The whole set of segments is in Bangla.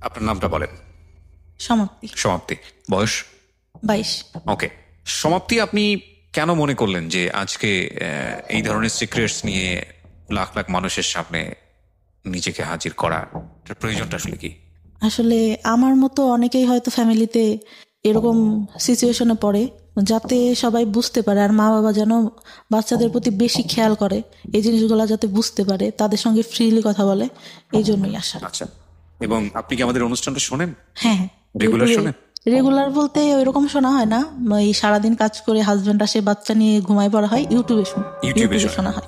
আপনার নামটা বলেন। সমাপ্তি। সমাপ্তি। বয়স? 22। ওকে সমাপ্তি, আপনি কেন মনে করলেন যে আজকে এই ধরনের সিক্রেটস নিয়ে লাখ লাখ মানুষের সামনে নিজেকে হাজির করা প্রয়োজনটা আসলে কি? আসলে আমার মতো অনেকেই হয়তো ফ্যামিলিতে এরকম সিচুয়েশনে পড়ে, যাতে সবাই বুঝতে পারে আর মা বাবা যেন বাচ্চাদের প্রতি বেশি খেয়াল করে, এই জিনিসগুলো যাতে বুঝতে পারে, তাদের সঙ্গে ফ্রিলি কথা বলে, এই জন্যই আসা। আচ্ছা, এবং আপনি কি আমাদের অনুষ্ঠানটা শোনেন? হ্যাঁ, রেগুলার শোনেন? রেগুলার বলতে ওইরকম শোনা হয় না, এই সারাদিন কাজ করে হাজবেন্ড আসে, বাচ্চা নিয়ে ঘুমায় পড়া হয়, ইউটিউবে শোনা হয়।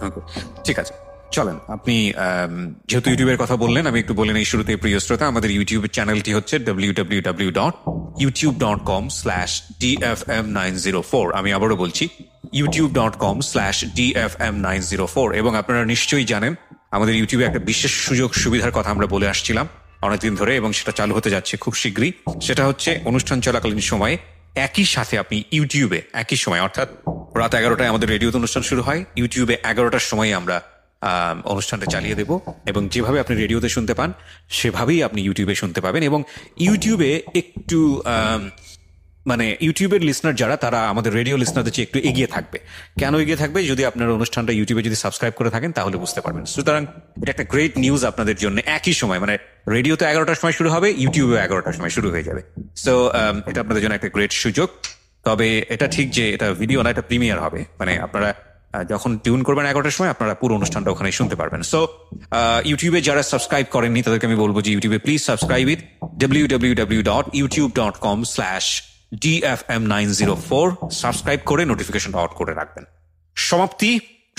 ঠিক আছে, চলেন। আপনি যেহেতু ইউটিউবের কথা বললেন, আমি একটু বলে নেই শুরুতে। প্রিয় শ্রোতা, আমাদের ইউটিউব চ্যানেলটি হচ্ছে www.youtube.com/dfm904। আমি আবারও বলছি, youtube.com/dfm904। এবং আপনারা নিশ্চয়ই জানেন আমাদের ইউটিউবে একটা বিশেষ সুযোগ সুবিধার কথা আমরা বলে আসছিলাম অনেকদিন ধরে, এবং সেটা চালু হতে যাচ্ছে খুব শীঘ্রই। সেটা হচ্ছে অনুষ্ঠান চলাকালীন সময়ে একই সাথে আপনি ইউটিউবে একই সময়, অর্থাৎ রাত 11টায় আমাদের রেডিওতে অনুষ্ঠান শুরু হয়, ইউটিউবে 11টার সময় আমরা অনুষ্ঠানটা চালিয়ে দেব, এবং যেভাবে আপনি রেডিওতে শুনতে পান সেভাবেই আপনি ইউটিউবে শুনতে পাবেন। এবং ইউটিউবে একটু মানে ইউটিউবের লিসনার যারা, তারা আমাদের রেডিও লিসনারদের চেয়ে একটু এগিয়ে থাকবে। কেন এগিয়ে থাকবে? যদি আপনার অনুষ্ঠানটা ইউটিউবে যদি সাবস্ক্রাইব করে থাকেন তাহলে বুঝতে পারবেন। সুতরাং এটা একটা গ্রেট নিউজ আপনাদের জন্য। একই সময়, মানে রেডিওতে 11টার সময় শুরু হবে, ইউটিউবে 11টার সময় শুরু হয়ে যাবে। সো এটা আপনাদের জন্য একটা গ্রেট সুযোগ। তবে এটা ঠিক যে এটা ভিডিও না, এটা প্রিমিয়ার হবে, মানে আপনারা যখন টিউন করবেন 11টার সময় আপনারা পুরো অনুষ্ঠানটা ওখানে শুনতে পারবেন। সো ইউটিউবে যারা সাবস্ক্রাইব করেননি তাদেরকে আমি বলবো যে ইউটিউবে please subscribe it, www.youtube.com/dfm904। Subscribe করে নোটিফিকেশনটা অন করে রাখবেন। সমাপ্তি,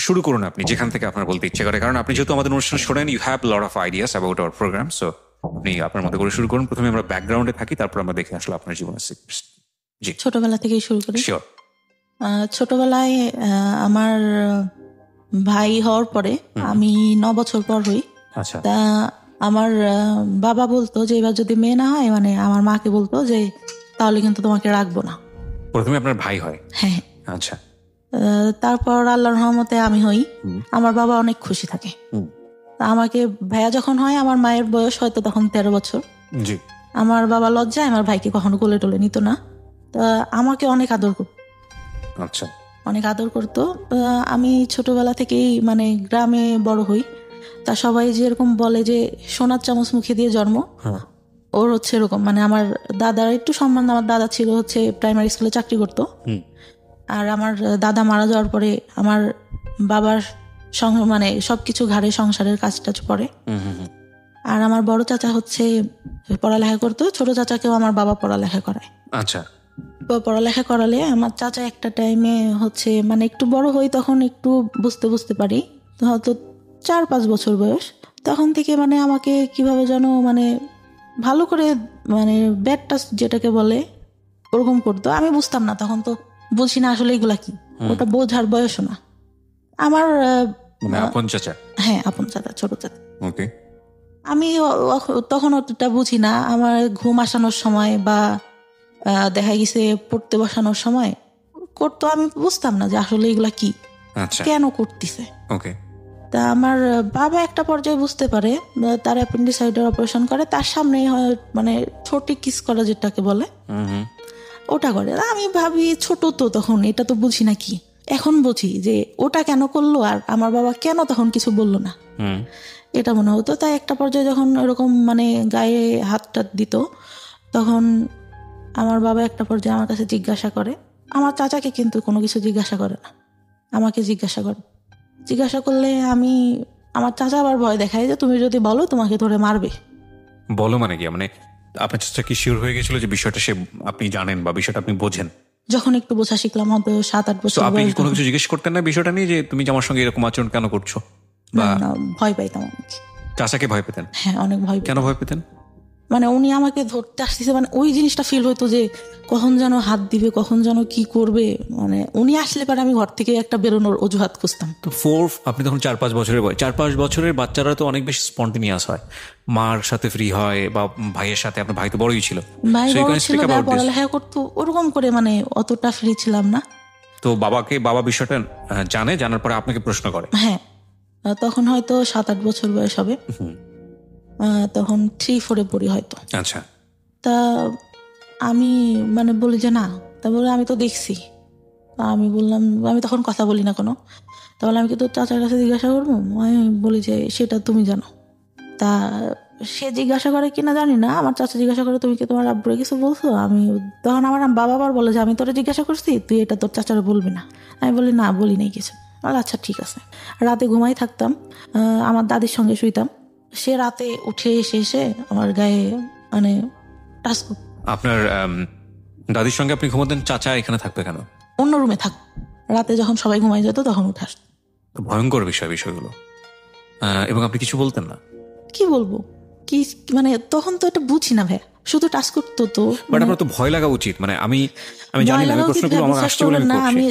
শুরু করুন আপনি যেখান থেকে আপনার বলতে ইচ্ছে করে, কারণ আপনি যেহেতু আমাদের অনুষ্ঠান শোনেন, you have lot of ideas about our programme. So আপনি আপনার মতো করে শুরু করুন। প্রথমে আমরা ব্যাকগ্রাউন্ডে থাকি, তারপর আমরা দেখে আসলে আপনার জীবনের সিক্রেটস। জি, ছোটবেলা থেকেই শুরু করি। শিওর। ছোটবেলায় আমার ভাই হওয়ার পরে আমি 9 বছর পর হই। আচ্ছা। তা আমার বাবা বলতো যে এবার যদি মেয়ে না হয়, মানে আমার মাকে বলতো যে তাহলে কিন্তু তোমাকে রাখবো না। প্রথমে আপনার ভাই হয়? হ্যাঁ। আচ্ছা। তারপর আল্লাহর রহমতে আমি হই। আমার বাবা অনেক খুশি থাকে। আমাকে ভাইয়া যখন হয়, আমার মায়ের বয়স হয়তো তখন 13 বছর। জি। আমার বাবা লজ্জায় আমার ভাইকে কখনো কোলে টোলে নিত না, তা আমাকে অনেক আদর করতো। আচ্ছা। অনেক আদর করতো। আমি ছোটবেলা থেকেই মানে গ্রামে বড় হই, তা সবাই যেরকম বলে যে সোনার চামচ মুখে দিয়ে জন্ম, ওর হচ্ছে এরকম। মানে আমার দাদার একটু সম্মান, আমার দাদা ছিল হচ্ছে প্রাইমারি স্কুলে চাকরি করতো, আর আমার দাদা মারা যাওয়ার পরে আমার বাবার মানে সবকিছু ঘাড়ে, সংসারের কাজ টাজ পড়ে। আর আমার বড় চাচা হচ্ছে পড়ালেখা করতো, ছোট চাচাকেও আমার বাবা পড়ালেখা করায়। আচ্ছা। পড়ালেখা করালে আমার চাচা একটা টাইমে হচ্ছে মানে একটু বড় হই, তখন একটু বুঝতে পারি, হয়তো 4-5 বছর বয়স, তখন থেকে মানে আমাকে কিভাবে যেন মানে ভালো করে মানে ব্যাড টাচ যেটাকে বলে ওরকম করতো। আমি বুঝতাম না, তখন তো বলছি না আসলে এগুলা কি, ওটা বোঝার বয়সও না আমার। আপন চাচা? হ্যাঁ, আপন চাচা, ছোট চাচা। ওকে। আমি তখন অতটা বুঝি না। আমার ঘুম আসানোর সময় বা দেখা গেছে পড়তে বসানোর সময় করতো, আমি বুঝতাম না যে আসলে এগুলা কি, কেন করতেছে। ওকে। তা আমার বাবা একটা পর্যায়ে বুঝতে পারে, তার অ্যাপেন্ডিসাইডের অপারেশন করে, তার সামনে মানে ছোট কিস করা যেটাকে বলে, ওটা করে। আমি ভাবি ছোট তো তখন, এটা তো বুঝি না কি। এখন বুঝি যে ওটা কেন করলো আর আমার বাবা কেন তখন কিছু বললো না, এটা মনে হতো। তাই একটা পর্যায়ে যখন এরকম মানে গায়ে হাতটা দিত, তখন আমার বাবা একটা পর্যায়ে আমার কাছে জিজ্ঞাসা করে, আমার চাচাকে কিন্তু কোনো কিছু জিজ্ঞাসা করে না, আমাকে জিজ্ঞাসা করে। জিজ্ঞাসা করলে আমার চাচা আবার ভয় দেখায় যে তুমি যদি বলো তোমাকে ধরে মারবে। বলো মানে কি? মানে আপনার চাচা কি শিওর হয়ে গেছিল যে বিষয়টা আপনি জানেন বা বিষয়টা আপনি বোঝেন? যখন একটু বোঝা শিখলাম, হয়তো 7-8 বছর। আপনি কোনো কিছু জিজ্ঞেস করতেন না বিষয়টা নিয়ে, যে তুমি আমার সঙ্গে এরকম আচরণ কেন করছো? না, ভয় পাইতাম অনেক। চাচাকে ভয় পেতেন? হ্যাঁ, অনেক ভয়। কেন ভয় পেতেন? মানে উনি আমাকে ধরতে আসতেছে, মানে ওই জিনিসটা ফিল হইতো যে কখন যেন হাত দিবে, কখন যেন কি করবে। মানে উনি আসলে পরে আমি ঘর থেকে একটা বেরোনোর অজুহাত খুঁজতাম। তো আপনি তখন 4-5 বছরের বয়স। 4-5 বছরের বাচ্চারা তো অনেক বেশি স্পন্টেনিয়াস হয়, মার সাথে ফ্রি হয় বা ভাইয়ের সাথে। আপনার ভাই তো বড়ই ছিল, ভাই বড় ছিল, পড়ালেখা করতো, ওরকম করে মানে অতটা ফ্রি ছিলাম না। তো বাবা বিষয়টা জানার পরে আপনাকে প্রশ্ন করে? হ্যাঁ, তখন হয়তো 7-8 বছর বয়স হবে। তখন 3-4 পড়ি হয়তো। আচ্ছা, তা আমি মানে বলি যে না, তারপরে আমি তো দেখছি। আমি বললাম, আমি তখন কথা বলি না কোনো। তাহলে আমি কি তোর চাচার কাছে জিজ্ঞাসা করবো? আমি বলি যে সেটা তুমি জানো। তা সে জিজ্ঞাসা করে কিনা জানি না, আমার চাচা জিজ্ঞাসা করে তুমি কি তোমার আব্বুরে কিছু বলছো? আমি তখন আমার বাবা আবার বলে যে আমি তোরা জিজ্ঞাসা করছি, তুই এটা তোর চাচারে বলবি না। আমি বলি না, বলি নাই কিছু। আচ্ছা ঠিক আছে। রাতে ঘুমাই থাকতাম, আমার দাদির সঙ্গে শুইতাম। সে রাতে উঠে এসে আমার গায়ে মানে টাচ। আপনার দাদির সঙ্গে আপনি ঘুমোতেন, চাচা এখানে থাকবে কেন? অন্য রুমে থাক, রাতে যখন সবাই ঘুমাই যেত তখন উঠে আসত। ভয়ঙ্কর বিষয়গুলো। এবং আপনি কিছু বলতেন না? কি বলবো, কি মানে তখন তো এটা বুঝি না ভাই, শুধু টাচ করতো। তো বাট আপনার তো ভয় লাগা উচিত। মানে আমি জানি না, প্রশ্নগুলো আমার আসছে বলে না, আমি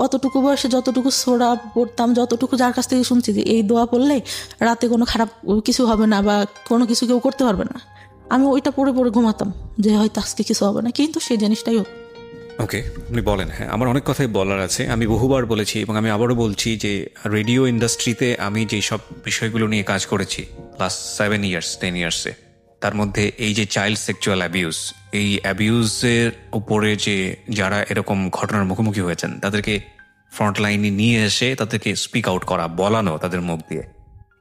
অতটুকু বয়সে যতটুকু সোরা পড়তাম, যতটুকু যার কাছ থেকে শুনছি যে এই দোয়া পড়লে রাতে কোনো খারাপ কিছু হবে না বা কোনো কিছু কেউ করতে পারবে না, আমি ওইটা পড়ে ঘুমাতাম যে হয়তো আজকে কিছু হবে না, কিন্তু সেই জিনিসটাই হতো। ওকে, আপনি বলেন। হ্যাঁ, আমার অনেক কথাই বলার আছে। আমি বহুবার বলেছি এবং আমি আবারও বলছি যে রেডিও ইন্ডাস্ট্রিতে আমি যেই সব বিষয়গুলো নিয়ে কাজ করেছি লাস্ট 7-10 ইয়ার্সে, তার মধ্যে এই যে চাইল্ড সেক্সুয়াল অ্যাবিউজ, এই অ্যাবিউজের উপরে যে যারা এরকম ঘটনার মুখোমুখি হয়েছেন তাদেরকে ফ্রন্টলাইনে নিয়ে এসে তাদেরকে স্পিক আউট করা, বলানো তাদের মুখ দিয়ে,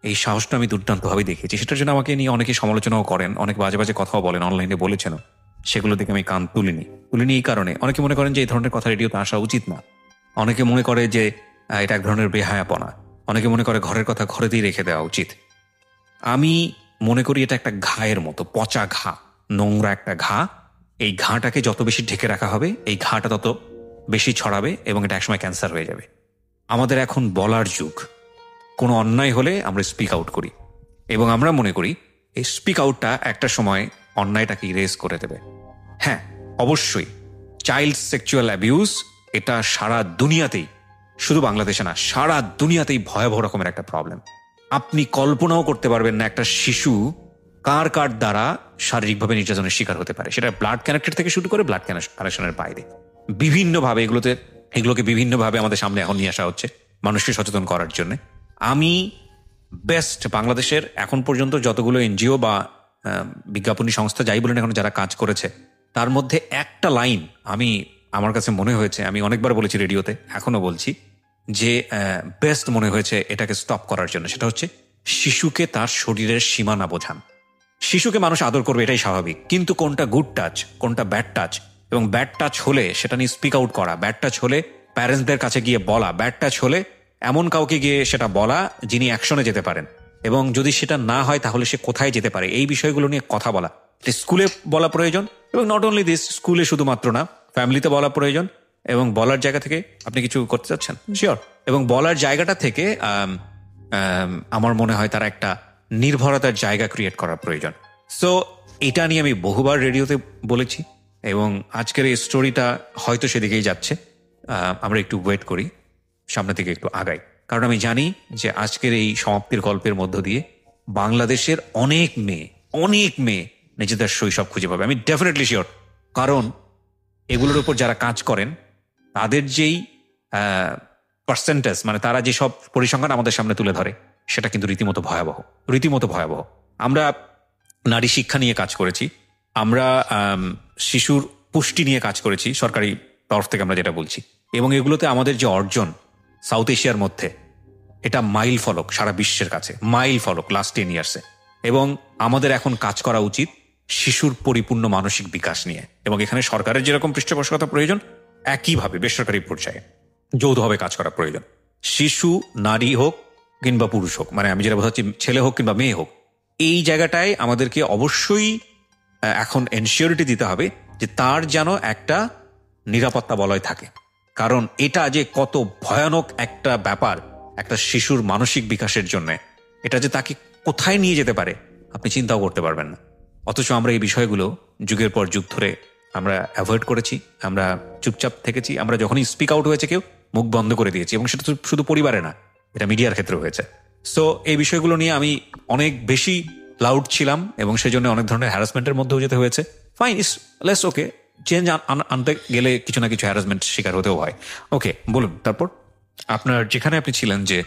এই সাহসটা আমি দুর্দান্তভাবে দেখেছি। সেটার জন্য আমাকে নিয়ে অনেকে সমালোচনাও করেন, অনেক বাজে বাজে কথাও বলেন, অনলাইনে বলেছেনও। সেগুলো দেখে আমি কান তুলিনি এই কারণে অনেকে মনে করেন যে এই ধরনের কথা রেডিওতে আসা উচিত না। অনেকে মনে করে যে এটা এক ধরনের বেহায়াপনা। অনেকে মনে করে ঘরের কথা ঘরেতেই রেখে দেওয়া উচিত। আমি মনে করি এটা একটা ঘায়ের মতো, পচা ঘা, নোংরা একটা ঘা। এই ঘাটাকে যত বেশি ঢেকে রাখা হবে, এই ঘাটা তত বেশি ছড়াবে এবং এটা একসময় ক্যান্সার হয়ে যাবে। আমাদের এখন বলার যুগ। কোনো অন্যায় হলে আমরা স্পিক আউট করি এবং আমরা মনে করি এই স্পিক আউটটা একটা সময় অন্যায়টাকে ইরেজ করে দেবে। হ্যাঁ, অবশ্যই চাইল্ড সেক্সুয়াল অ্যাবিউজ এটা সারা দুনিয়াতেই, শুধু বাংলাদেশে না, সারা দুনিয়াতেই ভয়াবহ রকমের একটা প্রবলেম। আপনি কল্পনাও করতে পারবেন না একটা শিশু কার দ্বারা শারীরিকভাবে নির্যাতনের শিকার হতে পারে। সেটা ব্লাড কানেক্টেড থেকে শুরু করে ব্লাড কানেকশনের বাইরে বিভিন্নভাবে এগুলোকে বিভিন্নভাবে আমাদের সামনে এখন নিয়ে আসা হচ্ছে মানুষকে সচেতন করার জন্য। আমি বেস্ট বাংলাদেশের এখন পর্যন্ত যতগুলো এনজিও বা বিজ্ঞাপনী সংস্থা যাই বলেন এখন যারা কাজ করেছে, তার মধ্যে একটা লাইন আমার কাছে মনে হয়েছে, আমি অনেকবার বলেছি রেডিওতে, এখনো বলছি, যে বেস্ট মনে হয়েছে এটাকে স্টপ করার জন্য। সেটা হচ্ছে শিশুকে তার শরীরের সীমানা বোঝান। শিশুকে মানুষ আদর করবে, এটাই স্বাভাবিক, কিন্তু কোনটা গুড টাচ, কোনটা ব্যাড টাচ, এবং ব্যাড টাচ হলে সেটা নিয়ে স্পিক আউট করা, ব্যাড টাচ হলে প্যারেন্টসদের কাছে গিয়ে বলা, ব্যাড টাচ হলে এমন কাউকে গিয়ে সেটা বলা যিনি অ্যাকশনে যেতে পারেন, এবং যদি সেটা না হয় তাহলে সে কোথায় যেতে পারে, এই বিষয়গুলো নিয়ে কথা বলা। স্কুলে বলা প্রয়োজন, এবং নট অনলি দিস, স্কুলে শুধুমাত্র না, ফ্যামিলিতে বলা প্রয়োজন। এবং বলার জায়গা থেকে আপনি কিছু করতে চাচ্ছেন, শিওর, এবং বলার জায়গাটা থেকে আমার মনে হয় তারা একটা নির্ভরতার জায়গা ক্রিয়েট করার প্রয়োজন। সো এটা নিয়ে আমি বহুবার রেডিওতে বলেছি এবং আজকের এই স্টোরিটা হয়তো সেদিকেই যাচ্ছে। আমরা একটু ওয়েট করি, সামনে থেকে একটু আগাই, কারণ আমি জানি যে আজকের এই সমাপ্তির গল্পের মধ্য দিয়ে বাংলাদেশের অনেক মেয়ে নিজেদের শৈশব খুঁজে পাবে। আমি ডেফিনেটলি শিওর, কারণ এগুলোর উপর যারা কাজ করেন তাদের যেই পার্সেন্টেজ, মানে তারা যেসব পরিসংখ্যান আমাদের সামনে তুলে ধরে, সেটা কিন্তু রীতিমতো ভয়াবহ। আমরা নারী শিক্ষা নিয়ে কাজ করেছি, আমরা শিশুর পুষ্টি নিয়ে কাজ করেছি সরকারি তরফ থেকে, আমরা যেটা বলছি, এবং এগুলোতে আমাদের যে অর্জন সাউথ এশিয়ার মধ্যে, এটা মাইল ফলক, সারা বিশ্বের কাছে মাইল ফলক লাস্ট 10 ইয়ার্সে। এবং আমাদের এখন কাজ করা উচিত শিশুর পরিপূর্ণ মানসিক বিকাশ নিয়ে, এবং এখানে সরকারের যেরকম পৃষ্ঠপোষকতা প্রয়োজন, একইভাবে বেসরকারি পর্যায়ে যৌথভাবে কাজ করা প্রয়োজন। শিশু নারী হোক কিংবা পুরুষ হোক, মানে আমি যেটা বোঝাচ্ছি, ছেলে হোক কিংবা মেয়ে হোক, এই জায়গাটায় আমাদেরকে অবশ্যই এখন এনশিওরিটি দিতে হবে যে তার যেন একটা নিরাপত্তা বলয় থাকে। কারণ এটা যে কত ভয়ানক একটা ব্যাপার একটা শিশুর মানসিক বিকাশের জন্য, এটা যে তাকে কোথায় নিয়ে যেতে পারে আপনি চিন্তাও করতে পারবেন না। অথচ আমরা এই বিষয়গুলো যুগের পর যুগ ধরে আমরা অ্যাভয়েড করেছি, আমরা চুপচাপ থেকেছি। আমরা যখনই স্পিক আউট হয়েছে কেউ মুখ বন্ধ করে দিয়েছি, এবং সেটা শুধু পরিবারে না, এটা মিডিয়ার ক্ষেত্রে হয়েছে। সো এই বিষয়গুলো নিয়ে আমি অনেক বেশি লাউড ছিলাম, এবং সেই জন্য অনেক ধরনের হ্যারাসমেন্টের মধ্যেও যেতে হয়েছে। ফাইন, ইস লেস ওকে, চেঞ্জ আনতে গেলে কিছু না কিছু হ্যারাসমেন্ট শিকার হতেও হয়। ওকে, বলুন তারপর আপনার যেখানে আপনি ছিলেন, যে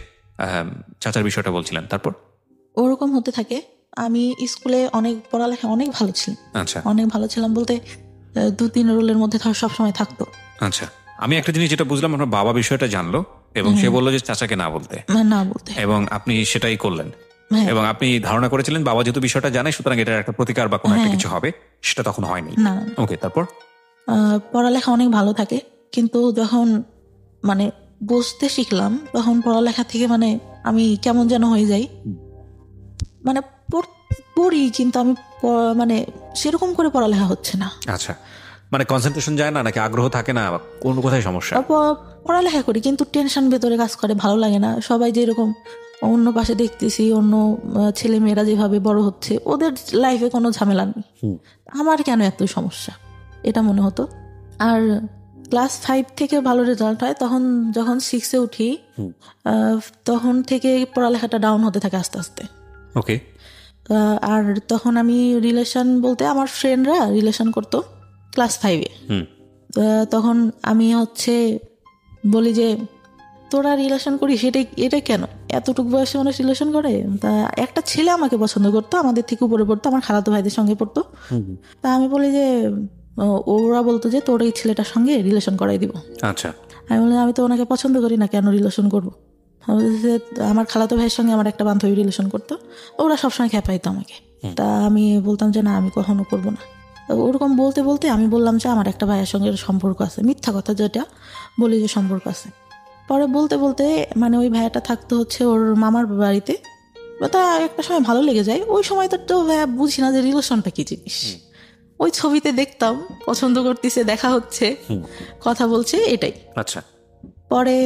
চাচার বিষয়টা বলছিলেন, তারপর ওরকম হতে থাকে। আমি স্কুলে অনেক পড়ালেখা অনেক ভালো ছিলাম। আচ্ছা অনেক ভালো ছিলাম বলতে 2-3 রোলের মধ্যে সবসময় থাকতো। আচ্ছা, আমি একটা জিনিস যেটা বুঝলাম, আপনার বাবা বিষয়টা জানলো এবং সে বললো যে চাচাকে না বলতে, না বলতে, এবং আপনি সেটাই করলেন। হ্যাঁ। এবং আপনি ধারণা করেছিলেন বাবা যেহেতু বিষয়টা জানে সুতরাং এটার একটা প্রতিকার বা কোনো একটা হ্যাঁ। কিছু হবে, সেটা তখন হয়নি। না, ওকে, তারপর? পড়ালেখা অনেক ভালো থাকে, কিন্তু যখন মানে বুঝতে শিখলাম তখন পড়ালেখা থেকে মানে আমি কেমন যেন হয়ে যাই। মানে পড়ি কিন্তু আমি মানে সেরকম করে পড়ালেখা হচ্ছে না। আচ্ছা, মানে কনসেন্ট্রেশন যায় না নাকি আগ্রহ থাকে না, কোন কোথায় সমস্যা? পড়ালেখা করি কিন্তু টেনশন ভেতরে কাজ করে, ভালো লাগে না। সবাই যেরকম অন্য পাশে দেখতেছি, অন্য ছেলে মেয়েরা যেভাবে বড় হচ্ছে, ওদের লাইফে কোনো ঝামেলা নেই, আমার কেন এত সমস্যা, এটা মনে হতো। আর ক্লাস 5 থেকে ভালো রেজাল্ট হয়, তখন যখন 6-এ উঠি তখন থেকে পড়ালেখাটা ডাউন হতে থাকে আস্তে আস্তে। ওকে। আর তখন আমি রিলেশন বলতে আমার ফ্রেন্ডরা রিলেশন করতো ক্লাস 5-এ। তখন আমি বলি যে তোরা রিলেশন করিস, এটা কেন, এতটুকু বয়সে মানুষ রিলেশন করে? তা একটা ছেলে আমাকে পছন্দ করতো, আমাদের থেকে উপরে পড়তো, আমার খালাতো ভাইদের সঙ্গে পড়তো। তা আমি বলি যে ওরা বলতো যে তোর এই ছেলেটার সঙ্গে রিলেশন করাই দিব। আচ্ছা, আমি বলি আমি তো ওনাকে পছন্দ করি না, কেন রিলেশন করবো? আমার খালাতো ভাইয়ের সঙ্গে আমার একটা বান্ধবী রিলেশন করতো, ওরা সবসময় খেপাইতো আমাকে। তা আমি বলতাম যে না, আমি কখনো করবো না। ওরকম বলতে বলতে আমি বললাম যে আমার একটা ভাইয়ের সঙ্গে সম্পর্ক আছে, মিথ্যা কথা যেটা বলি যে সম্পর্ক আছে। পরে বলতে বলতে মানে ওই ভাইয়াটা থাকতো ওর মামার বাড়িতে, তা একটা সময় ভালো লেগে যায়। ওই সময় তো ভাইয়া বুঝি না যে রিলেশনটা কি জিনিস। ওই ছবিতে দেখতাম পছন্দ করতেছে, দেখা হচ্ছে, কথা বলছে, এটাই। আচ্ছা। পরে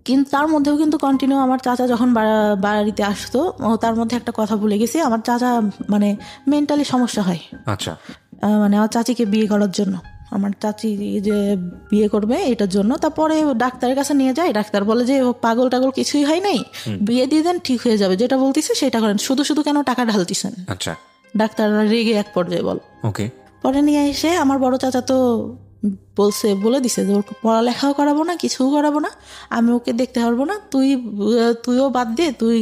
কিন্তু তার মধ্যেও কিন্তু কন্টিনিউ আমার চাচা যখন বাড়িতে আসতো, তার মধ্যে একটা কথা ভুলে গেছি, আমার চাচা মানে মেন্টালি সমস্যা হয়। আচ্ছা। মানে আমার চাচিকে বিয়ে করার জন্য, আমার চাচি যে বিয়ে করবে এটার জন্য। তারপরে ডাক্তারের কাছে নিয়ে যায়, ডাক্তার বলে যে পাগল টাগল কিছুই হয় নাই, বিয়ে দিয়ে দেন, ঠিক হয়ে যাবে, যেটা বলতেছে সেটা করেন, শুধু শুধু কেন টাকা ঢালতেছেন। আচ্ছা। ডাক্তার রেগে এক পর্যায়ে বল। ওকে। পরে নিয়ে এসে আমার বড় চাচা তো বলে দিছে যে ওর পড়ালেখাও করাবো না, কিছুও করাবো না, আমি ওকে দেখতে পারবো না, তুইও বাদ দে, তুই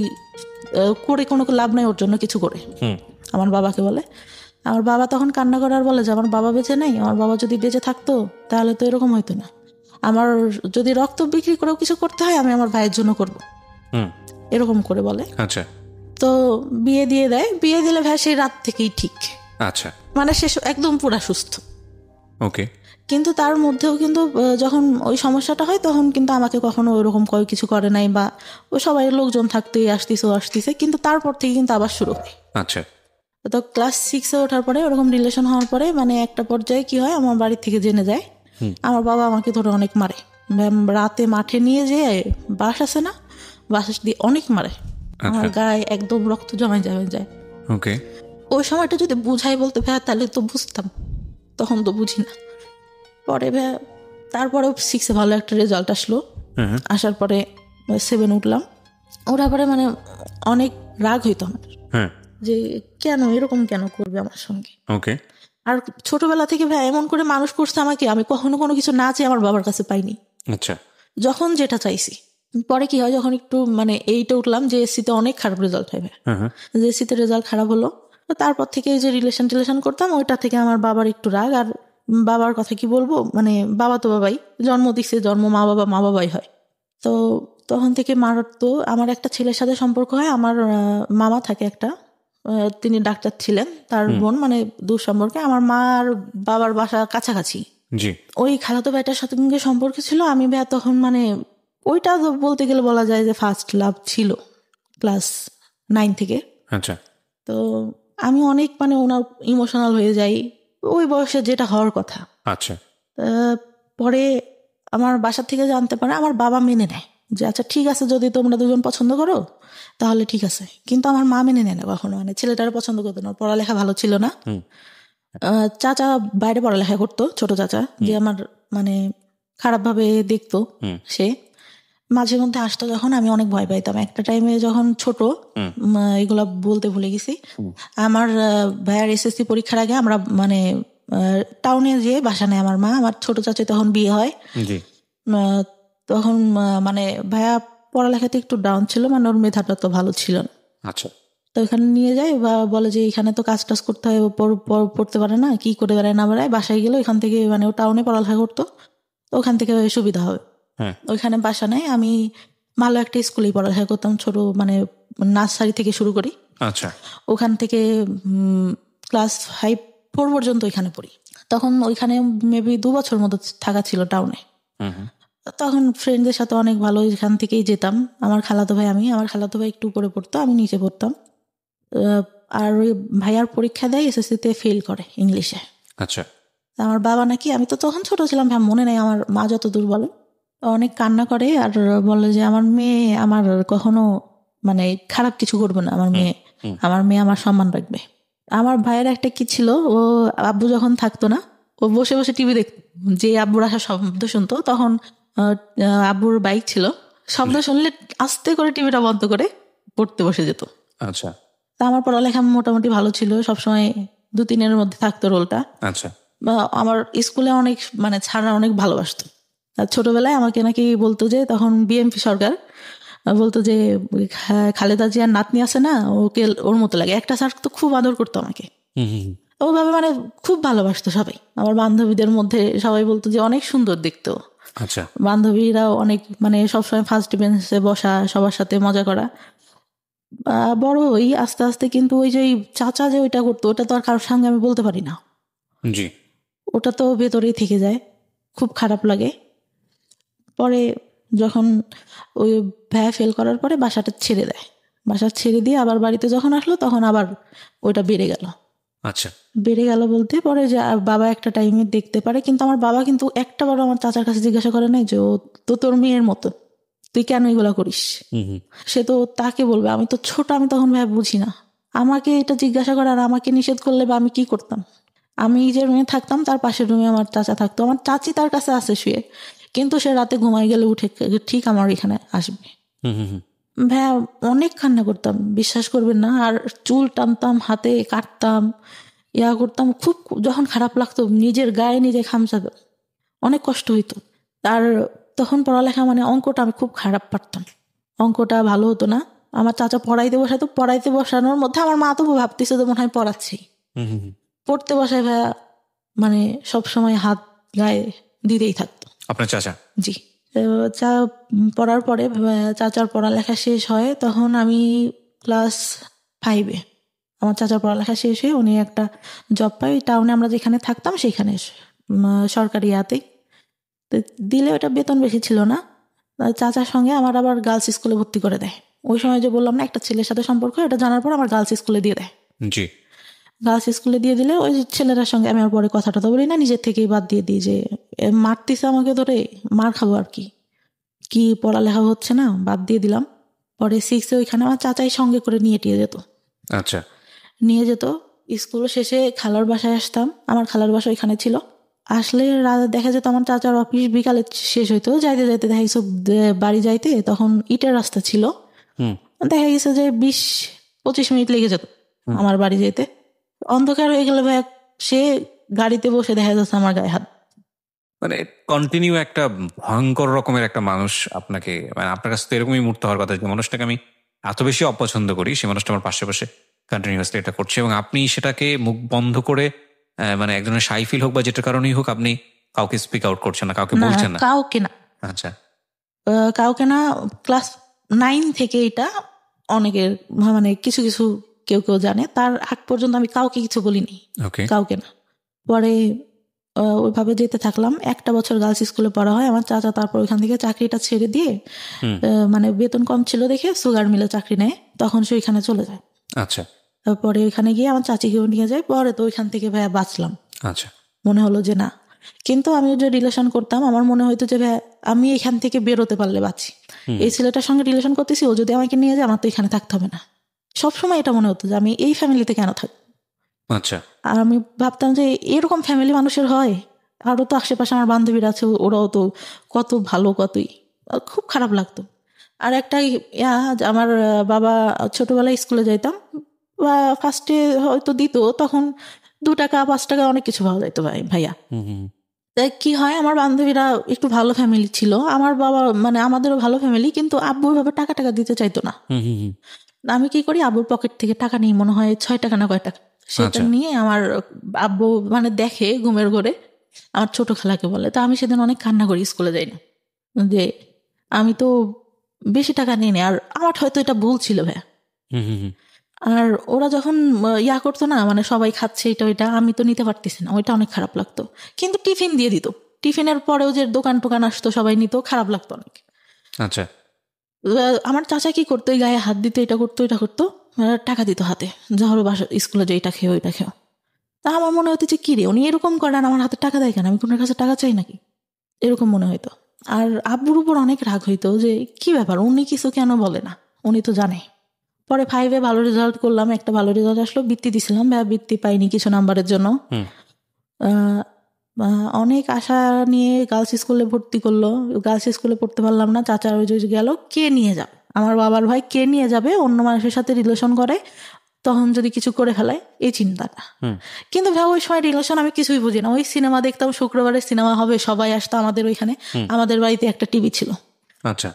করে কোনো লাভ নাই ওর জন্য কিছু করে। আমার বাবাকে বলে। আমার বাবা তখন কান্না করে আর বলে যে আমার বাবা বেঁচে নাই, আমার বাবা যদি বেঁচে থাকতো তাহলে তো এরকম হইতো না, আমার যদি রক্ত বিক্রি করেও কিছু করতে হয় আমি আমার ভাইয়ের জন্য করবো, এরকম করে বলে। আচ্ছা। তো বিয়ে দিয়ে দেয়, বিয়ে দিলে ভাই সেই রাত থেকেই ঠিক। আচ্ছা, মানে সে একদম পুরা সুস্থ। ওকে। কিন্তু তার মধ্যেও কিন্তু যখন ওই সমস্যাটা হয় তখন কিন্তু আমাকে কখনো ওইরকম কিছু করে নাই, বা ও সবাই লোকজন থাকতে আসতেছে, কিন্তু তারপর থেকে কিন্তু আবার শুরু হয়। আচ্ছা। তো ক্লাস 6-এ ওঠার পরে ওরকম রিলেশন হওয়ার পরে মানে একটা পর্যায়ে কি হয়, আমার বাড়ি থেকে জেনে যায়, আমার বাবা আমাকে ধরে অনেক মারে, রাতে মাঠে নিয়ে যেয়ে বাস আছে না, বাস দিয়ে অনেক মারে, আমার গায়ে একদম রক্ত জমে যায়। ওকে। ওই সময়টা যদি বুঝাই বলতে ভাই তাহলে তো বুঝতাম, তখন তো বুঝি না। পরে তারপরে 6-এ ভালো একটা রেজাল্ট আসলো, আসার পরে 7 উঠলাম, ওরা পরে মানে অনেক রাগ হইতো আমার যে কেন এরকম কেন করবে আমার সঙ্গে। ওকে। আর ছোটবেলা থেকে ভাই এমন করে মানুষ করছে আমাকে, আমি কখনো কোনো কিছু না চেয়ে আমার বাবার কাছে পাইনি। আচ্ছা। যখন যেটা চাইছি। পরে কি হয়, যখন একটু মানে 8-এ উঠলাম, JSC-তে অনেক খারাপ রেজাল্ট হয়, JSC-তে রেজাল্ট খারাপ হলো, তারপর থেকে যে রিলেশন করতাম ওইটা থেকে আমার বাবার একটু রাগ। আর বাবার কথা কি বলবো, মানে বাবা তো বাবাই, জন্ম দিচ্ছে, মা বাবাই হয়। তো তখন থেকে তো আমার একটা ছেলের সাথে সম্পর্ক হয়, আমার মামা থাকে একটা, তিনি ডাক্তার ছিলেন, তার বোন, মানে দূর সম্পর্কে। আমার মা আর বাবার বাসা কাছাকাছি, ওই খালাতো ভাইটার সাথে সম্পর্ক ছিল। আমি তখন মানে ওইটা বলতে গেলে বলা যায় যে ফার্স্ট লাভ ছিল, ক্লাস 9 থেকে। আচ্ছা। তো আমি অনেক মানে ওনার ইমোশনাল হয়ে যাই, ওই বয়সে যেটা হওয়ার কথা। আচ্ছা। পরে আমার বাসা থেকে জানতে পারে, আমার বাবা মেনে নেয় যে আচ্ছা ঠিক আছে, যদি তোমরা দুজন পছন্দ করো তাহলে ঠিক আছে, কিন্তু আমার মা মেনে নেয় না কখনো, মানে ছেলেটার পছন্দ করতো না, পড়ালেখা ভালো ছিল না। চাচা বাইরে পড়ালেখা করতো, ছোট চাচা, যে আমার মানে খারাপ ভাবে দেখতো, সে মাঝে মধ্যে আসতো যখন, আমি অনেক ভয় পাইতাম। একটা টাইমে যখন ছোট, এগুলা বলতে ভুলে গেছি, আমার ভাইয়ার SSC পরীক্ষার আগে আমরা মানে টাউনে যেয়ে বাসা নেয় আমার মা। আমার ছোট চাচা তখন বিয়ে হয়, তখন মানে ভাইয়া পড়ালেখাতে একটু ডাউন ছিল, মানে ওর মেধাটা তো ভালো ছিল না। আচ্ছা। তো ওখানে নিয়ে যায় বা বলে যে এখানে তো কাজ টাজ করতে হয়, পড়তে পারে না, কি করে বেড়ায় না বেড়ায়, বাসায় গেলে ওইখান থেকে মানে ও টাউনে পড়ালেখা করতো, তো ওখান থেকে সুবিধা হবে। ওইখানে বাসা নেই, আমি ভালো একটা স্কুলেই পড়ালেখা করতাম, ছোট মানে নার্সারি থেকে শুরু করি। আচ্ছা, ওখান থেকে ক্লাস 5-4 পর্যন্ত ওইখানে পড়ি। তখন ওইখানে মেবি 2 বছর মতো থাকা ছিল টাউনে। তখন ফ্রেন্ডদের সাথে অনেক ভালো, এখান থেকেই যেতাম। আমার খালাতো ভাই একটু উপরে পড়তো, আমি নিচে পড়তাম। আর ওই ভাইয়ার পরীক্ষা দেয়, এসএসসিতে ফেল করে ইংলিশে। আচ্ছা, আমার বাবা নাকি, আমি তো তখন ছোট ছিলাম, মনে নেই, আমার মা যতদূর বলে, অনেক কান্না করে আর বলে যে আমার মেয়ে আমার কখনো মানে খারাপ কিছু করবে না, আমার মেয়ে আমার সম্মান রাখবে। আমার ভাইয়ের একটা কি ছিল, ও আব্বু যখন থাকতো না, ও বসে বসে টিভি দেখতো, যে আব্বুর আসা শব্দ শুনতো, তখন আব্বুর বাইক ছিল, শব্দ শুনলে আস্তে করে টিভিটা বন্ধ করে পড়তে বসে যেত। আচ্ছা, তা আমার পড়ালেখা মোটামুটি ভালো ছিল, সবসময় 2-3-এর মধ্যে থাকতো রোলটা। আচ্ছা, আমার স্কুলে অনেক মানে ছাড়া অনেক ভালোবাসতো। আর ছোটবেলায় আমাকে নাকি বলতো যে, তখন বিএনপি সরকার, বলতো যে খালেদা জিয়ার নাতনি আছে না, ওকে ওর মতো লাগে। একটা স্যার তো খুব আদর করতো আমাকে, ওভাবে মানে খুব ভালোবাসতো সবাই। আমার বান্ধবীদের মধ্যে সবাই বলতো যে অনেক সুন্দর দেখতো। আচ্ছা, বান্ধবীরাও অনেক মানে সবসময় ফার্স্ট বেঞ্চে বসা, সবার সাথে মজা করা। বড় হই আস্তে আস্তে, কিন্তু ওই যে চাচা যে ওইটা করতো, ওটা তো আর কারোর সঙ্গে আমি বলতে পারি না। জি, ওটা তো ভেতরেই থেকে যায়, খুব খারাপ লাগে। পরে যখন ওই ভাইয়া ফেল করার পরে বাসা ছেড়ে দিয়ে আবার বাড়িতে যখন আসলো, তখন আবার ওইটা বেড়ে গেল। আচ্ছা, বেড়ে গেল বলতে পরে যে বাবা একটা টাইমে দেখতে পারে, কিন্তু আমার বাবা কিন্তু একটাবারও আমার চাচার কাছে জিজ্ঞাসা করে নাই যে ও তো তোর মেয়ের মতো, তুই কেন এগুলা করিস। সে তো তাকে বলবে, আমি তো ছোট, আমি তখন ভাই বুঝি না, আমাকে এটা জিজ্ঞাসা করে আর আমাকে নিষেধ করলে বা আমি কি করতাম। আমি যে রুমে থাকতাম তার পাশের রুমে আমার চাচা থাকতো, আমার চাচি তার কাছে আসে শুয়ে, কিন্তু সে রাতে ঘুমাই গেলে উঠে ঠিক আমার এখানে আসবে। ভাইয়া অনেক কান্না করতাম, বিশ্বাস করবেন না, আর চুল টানতাম, হাতে কাটতাম, করতাম, খুব যখন খারাপ লাগতো নিজের গায়ে নিজে খামচাতাম, অনেক কষ্ট হইতো। আর তখন পড়ালেখা মানে অঙ্কটা আমি খুব খারাপ পারতাম, অঙ্কটা ভালো হতো না। আমার চাচা পড়াইতে বসানোর মধ্যে আমার মা তো ভাবতেছে যে মনে হয় পড়াচ্ছি, পড়তে বসায় ভাইয়া মানে সবসময় হাত গায়ে দিতেই থাকতো। আপনার চাচা? জি। পড়ার পরে চাচার পড়ালেখা শেষ হয়, তখন আমি ক্লাস 5-এ আমার চাচার পড়ালেখা শেষ হয়ে উনি একটা জব পাই টাউনে, আমরা যেখানে থাকতাম সেখানে, সরকারি ইয়াতেই দিলে, ওটা বেতন বেশি ছিল না। চাচার সঙ্গে আমার আবার গার্লস স্কুলে ভর্তি করে দেয়। ওই সময় যে বললাম না একটা ছেলের সাথে সম্পর্ক, এটা জানার পর আমার গার্লস স্কুলে দিয়ে দেয়। জি। গার্লস স্কুলে দিয়ে দিলে ওই ছেলেটার সঙ্গে আমি আর পরে কথাটা তো বলি না, নিজের থেকেই বাদ দিয়ে দিই যে মারতেছে আমাকে ধরে, মার খাবো আর কি পড়ালেখা হচ্ছে না, বাদ দিয়ে দিলাম। পরে 6-এ ওইখানে আমার চাচাই সঙ্গে করে নিয়ে যেত। আচ্ছা, নিয়ে যেত। স্কুল শেষে খালার বাসায় আসতাম, আমার খালার বাসা ওইখানে ছিল। আসলে দেখা যেত আমার চাচার অফিস বিকালে শেষ হইতো, যাইতে যাইতে দেখা গেছে বাড়ি যাইতে তখন ইটের রাস্তা ছিল, দেখা গেছে যে 20-25 মিনিট লেগে যেত আমার বাড়ি যেতে। অন্ধকার হয়ে গেলে ভাই সে গাড়িতে বসে দেখা যাচ্ছে আমার গায়ে হাত, মানে কন্টিনিউ একটা ভয়ঙ্কর রকমের একটা মানুষ আপনাকে, মানে আপনার কাছে তো এরকমই মুহূর্ত হওয়ার কথা, যে মানুষটাকে আমি এত বেশি অপছন্দ করি, সে মানুষটা আমার পাশে পাশে কন্টিনিউয়াসলি এটা করছে, এবং আপনি সেটাকে মুখ বন্ধ করে মানে একজনের শাই ফিল হোক বা যেটার কারণেই হোক, আপনি কাউকে স্পিক আউট করছেন না, কাউকে বলছেন না? কাউকে না। আচ্ছা, কাউকে না। ক্লাস 9 থেকে এটা অনেকের মানে কিছু কিছু কেউ জানে, তার আগ পর্যন্ত আমি কাউকে কিছু বলিনি, কাউকে না। পরে ওইভাবে যেতে থাকলাম, 1 বছর গার্লস স্কুলে পড়া হয় আমার চাচা, তারপর ওইখান থেকে চাকরিটা ছেড়ে দিয়ে মানে বেতন কম ছিল দেখে সুগার মিলে চাকরি নেয়, তখন সে ওইখানে চলে যায়। আচ্ছা, পরে ওইখানে গিয়ে আমার চাচিকেও নিয়ে যায়। পরে তো ওইখান থেকে ভাইয়া বাঁচলাম। আচ্ছা, মনে হলো যে না, কিন্তু আমি যে রিলেশন করতাম আমার মনে হইতো যে ভাইয়া আমি এখান থেকে বেরোতে পারলে বাঁচি, এই ছেলেটার সঙ্গে রিলেশন করতেছি, ও যদি আমাকে নিয়ে যায় আমার তো এখানে থাকতে হবে না। সবসময় এটা মনে হতো যে আমি এই ফ্যামিলিতে কেন থাকবো। আচ্ছা। আর আমি ভাবতাম যে এরকম ফ্যামিলি মানুষের হয়, আরও তো আশেপাশে আমার বান্ধবীরা আছে, ওরাও তো কত ভালো, কতই, খুব খারাপ লাগতো। আর একটা আমার বাবা ছোটবেলায় স্কুলে যাইতাম, ফার্স্টে হয়তো দিত, তখন 2 টাকা 5 টাকা অনেক কিছু পাওয়া যাইতো ভাইয়া। তাই কি হয়, আমার বান্ধবীরা একটু ভালো ফ্যামিলি ছিল, আমার বাবা মানে আমাদেরও ভালো ফ্যামিলি, কিন্তু আব্বু ভাবে টাকা দিতে চাইতো না। আমি কি করি, আব্বুর পকেট থেকে টাকা নিই, মনে হয় 6 টাকা না কয় টাকা, সেটা নিয়ে আমার আব্বু মানে দেখে ঘুমের ঘরে, আমার ছোট খালাকে বলে। তো আমি সেদিন অনেক কান্না করি, স্কুলে যাই না, যে আমি তো বেশি টাকা নিই নি, আর আমার হয়তো এটা ভুল ছিল ভাইয়া। আর ওরা যখন ইয়া করতো না, মানে সবাই খাচ্ছে এটা ওইটা, আমি তো নিতে পারতেছি না, ওইটা অনেক খারাপ লাগতো। কিন্তু টিফিন দিয়ে দিত, টিফিনের পরেও যে দোকান টোকান আসতো সবাই নিত, খারাপ লাগতো অনেক। আচ্ছা, আমার চাচা কি করতো, এই গায়ে হাত দিত, এটা করতো এটা করতো, টাকা দিত হাতে, যা হলো বাসা স্কুলে যে এটা খেও এটা খেও। তা আমার মনে হতো যে কি রে, উনি এরকম করেন, আমার হাতে টাকা দেয় কেন, আমি কোনের কাছে টাকা চাই নাকি, এরকম মনে হইতো। আর আব্বুর উপর অনেক রাগ হইতো যে কি ব্যাপার, উনি কিছু কেন বলে না, উনি তো জানে। পরে 5-এ ভালো রেজাল্ট করলাম, একটা ভালো রেজাল্ট আসলো, বৃত্তি দিছিলাম, বৃত্তি পাইনি কিছু নাম্বারের জন্য। অনেক আশা নিয়ে গার্লস স্কুলে ভর্তি করলো, গার্লস স্কুলে পড়তে পারলাম না। চাচার ওই যে গেল, কে নিয়ে যাবে, আমার বাবার ভাই কে নিয়ে যাবে, অন্য মানুষের সাথে রিলেশন করে, তখন যদি কিছু করে ফেলায়, এই চিন্তাটা। কিন্তু ভাই ওই সময় রিলেশন আমি কিছুই বুঝি না, ওই সিনেমা দেখতাম, শুক্রবারে সিনেমা হবে, সবাই আসতো আমাদের ওইখানে, আমাদের বাড়িতে একটা টিভি ছিল। আচ্ছা,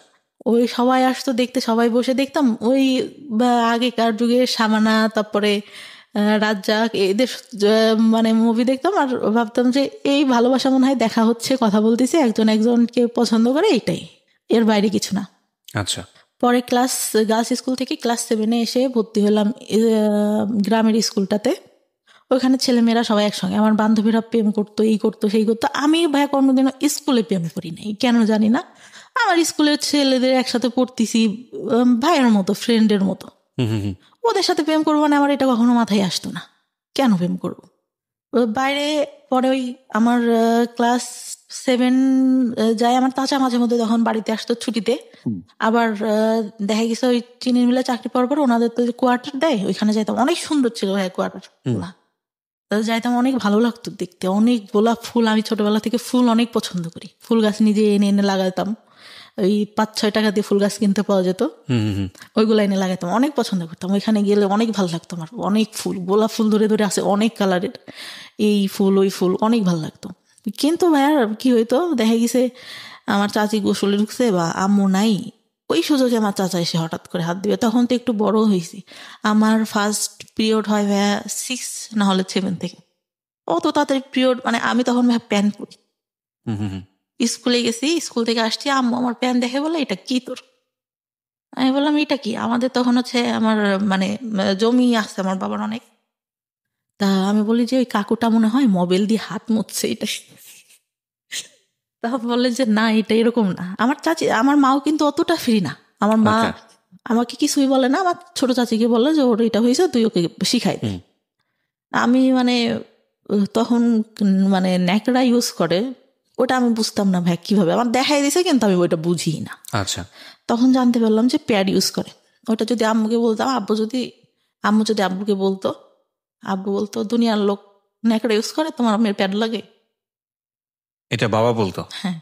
ওই সবাই আসতো দেখতে, সবাই বসে দেখতাম। ওই আগেকার যুগে সামানা, তারপরে রাজ্জাক, এদের মানে মুভি দেখতাম, আর ভাবতাম যে এই ভালোবাসা মনে হয় দেখা হচ্ছে, কথা বলতেছে, একজন একজনকে পছন্দ করে, এইটাই, এর বাইরে কিছু না। আচ্ছা। পরে গার্লস স্কুল থেকে ক্লাস 7-এ এসে ভর্তি হলাম গ্রামের স্কুলটাতে। ওইখানে ছেলেমেয়েরা সবাই একসঙ্গে, আমার বান্ধবীরা প্রেম করতো, এই করতো সেই করতো। আমি ভাই কোনোদিনও স্কুলে প্রেম করি নাই, কেন জানি না। আমার স্কুলের ছেলেদের একসাথে পড়তেছি, ভাইয়ের মতো, ফ্রেন্ডের মতো, ওদের সাথে প্রেম করবো না, আমার এটা কখনো মাথায় আসতো না, কেন প্রেম করবো বাইরে। পরে ওই আমার ক্লাস 7 যায়, আমার চাচা মাঝে মধ্যে তখন বাড়িতে আসতো ছুটিতে, আবার দেখা গেছে ওই চিনির মিলে চাকরি পাওয়ার পর ওনাদের তো কোয়ার্টার দেয়, ওইখানে যাইতাম, অনেক সুন্দর ছিল ভাই কোয়ার্টার, যাইতাম, অনেক ভালো লাগতো দেখতে, অনেক গোলাপ ফুল, আমি ছোটবেলা থেকে ফুল অনেক পছন্দ করি, ফুল গাছ নিজে এনে এনে লাগাতাম, ওই 5-6 টাকা দিয়ে ফুল গাছ কিনতে পাওয়া যেত, ওইগুলো এনে লাগাতাম, অনেক পছন্দ করতাম। ওইখানে গেলে অনেক ভালো লাগতো আমার, অনেক ফুল, গোলাপ ফুল ধরে ধরে আছে অনেক কালারের, এই ফুল ওই ফুল, অনেক ভালো লাগতো। কিন্তু ভাইয়ার কি হইতো, দেখা গেছে আমার চাচি গোসলে ঢুকছে বা আম্মু নাই, ওই সুযোগে আমার চাচা এসে হঠাৎ করে হাত দিবে। তখন তো একটু বড় হয়েছি, আমার ফার্স্ট পিরিয়ড হয় ভাইয়া 6 না হলে 7 থেকে, অত তাড়াতাড়ি পিরিয়ড, মানে আমি তখন ভাইয়া প্যান্ট পরি, স্কুলে গেছি, স্কুল থেকে আসছি, আম্মু আমার প্যান্ট দেখে বলে এটা কি তোর, আমি বললাম এটা কি, আমাদের তখন হচ্ছে আমার মানে জমি আছে আমার বাবার অনেক, তা আমি বলি যে ওই কাকুটা মনে হয় মোবাইল দিয়ে হাত মুছছে এটা। তা বললেন যে না, এটা এরকম না। আমার চাচি, আমার মাও কিন্তু অতটা ফ্রি না, আমার মা আমাকে কিছুই বলে না, আমার ছোট চাচিকে বলে যে ওর এটা হয়েছে, তুই ওকে শিখাই দে। আমি মানে তখন মানে ন্যাকড়া ইউজ করে, ওটা আমি বুঝতাম না ভাই কিভাবে, আমার দেখাই দিছে কিন্তু আমি ওইটা বুঝি না। আচ্ছা, তখন জানতে পারলাম যে প্যাড ইউজ করে। ওটা যদি আম্মুকে বলতাম, আম্মু যদি আব্বুকে বলতো, আব্বু বলতো দুনিয়ার লোক ন্যাকড়া ইউজ করে, তোমার মেয়ের প্যাড লাগে। এটা বাবা বলতো? হ্যাঁ।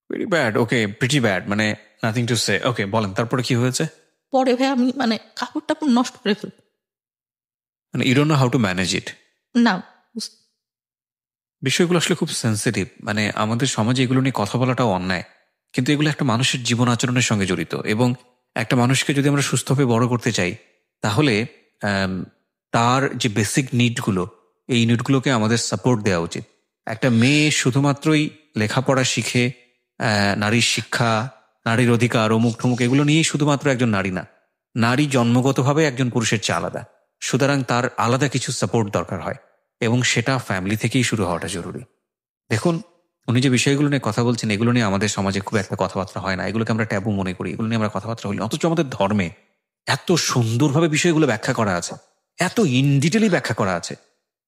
ভেরি ব্যাড, ওকে, প্রিটি ব্যাড, মানে নাথিং টু সে। ওকে, বলেন তারপরে কি হয়েছে? পরে ভাই আমি মানে কাপড় টাপড় নষ্ট করে ফেল, মানে you don't know how to manage it. না, বিষয়গুলো আসলে খুব সেন্সিটিভ, মানে আমাদের সমাজে এগুলো নিয়ে কথা বলাটাও অন্যায়, কিন্তু এগুলো একটা মানুষের জীবন আচরণের সঙ্গে জড়িত, এবং একটা মানুষকে যদি আমরা সুস্থভাবে বড় করতে চাই, তাহলে তার যে বেসিক নিডগুলো, এই নিডগুলোকে আমাদের সাপোর্ট দেওয়া উচিত। একটা মেয়ে শুধুমাত্রই লেখাপড়া শিখে নারীর শিক্ষা, নারীর অধিকার, অমুক ঠমুক এগুলো নিয়েই শুধুমাত্র একজন নারী না, নারী জন্মগতভাবে একজন পুরুষের চেয়ে আলাদা, সুতরাং তার আলাদা কিছু সাপোর্ট দরকার হয়, এবং সেটা ফ্যামিলি থেকেই শুরু হওয়াটা জরুরি। দেখুন, উনি যে বিষয়গুলো নিয়ে কথা বলছেন, এগুলো নিয়ে আমাদের সমাজে খুব একটা কথাবার্তা হয় না, এগুলোকে আমরা ট্যাবু মনে করি, এগুলো নিয়ে আমরা কথাবার্তা বলি। অথচ আমাদের ধর্মে এত সুন্দরভাবে বিষয়গুলো ব্যাখ্যা করা আছে, এত ইন ডিটেলি ব্যাখ্যা করা আছে,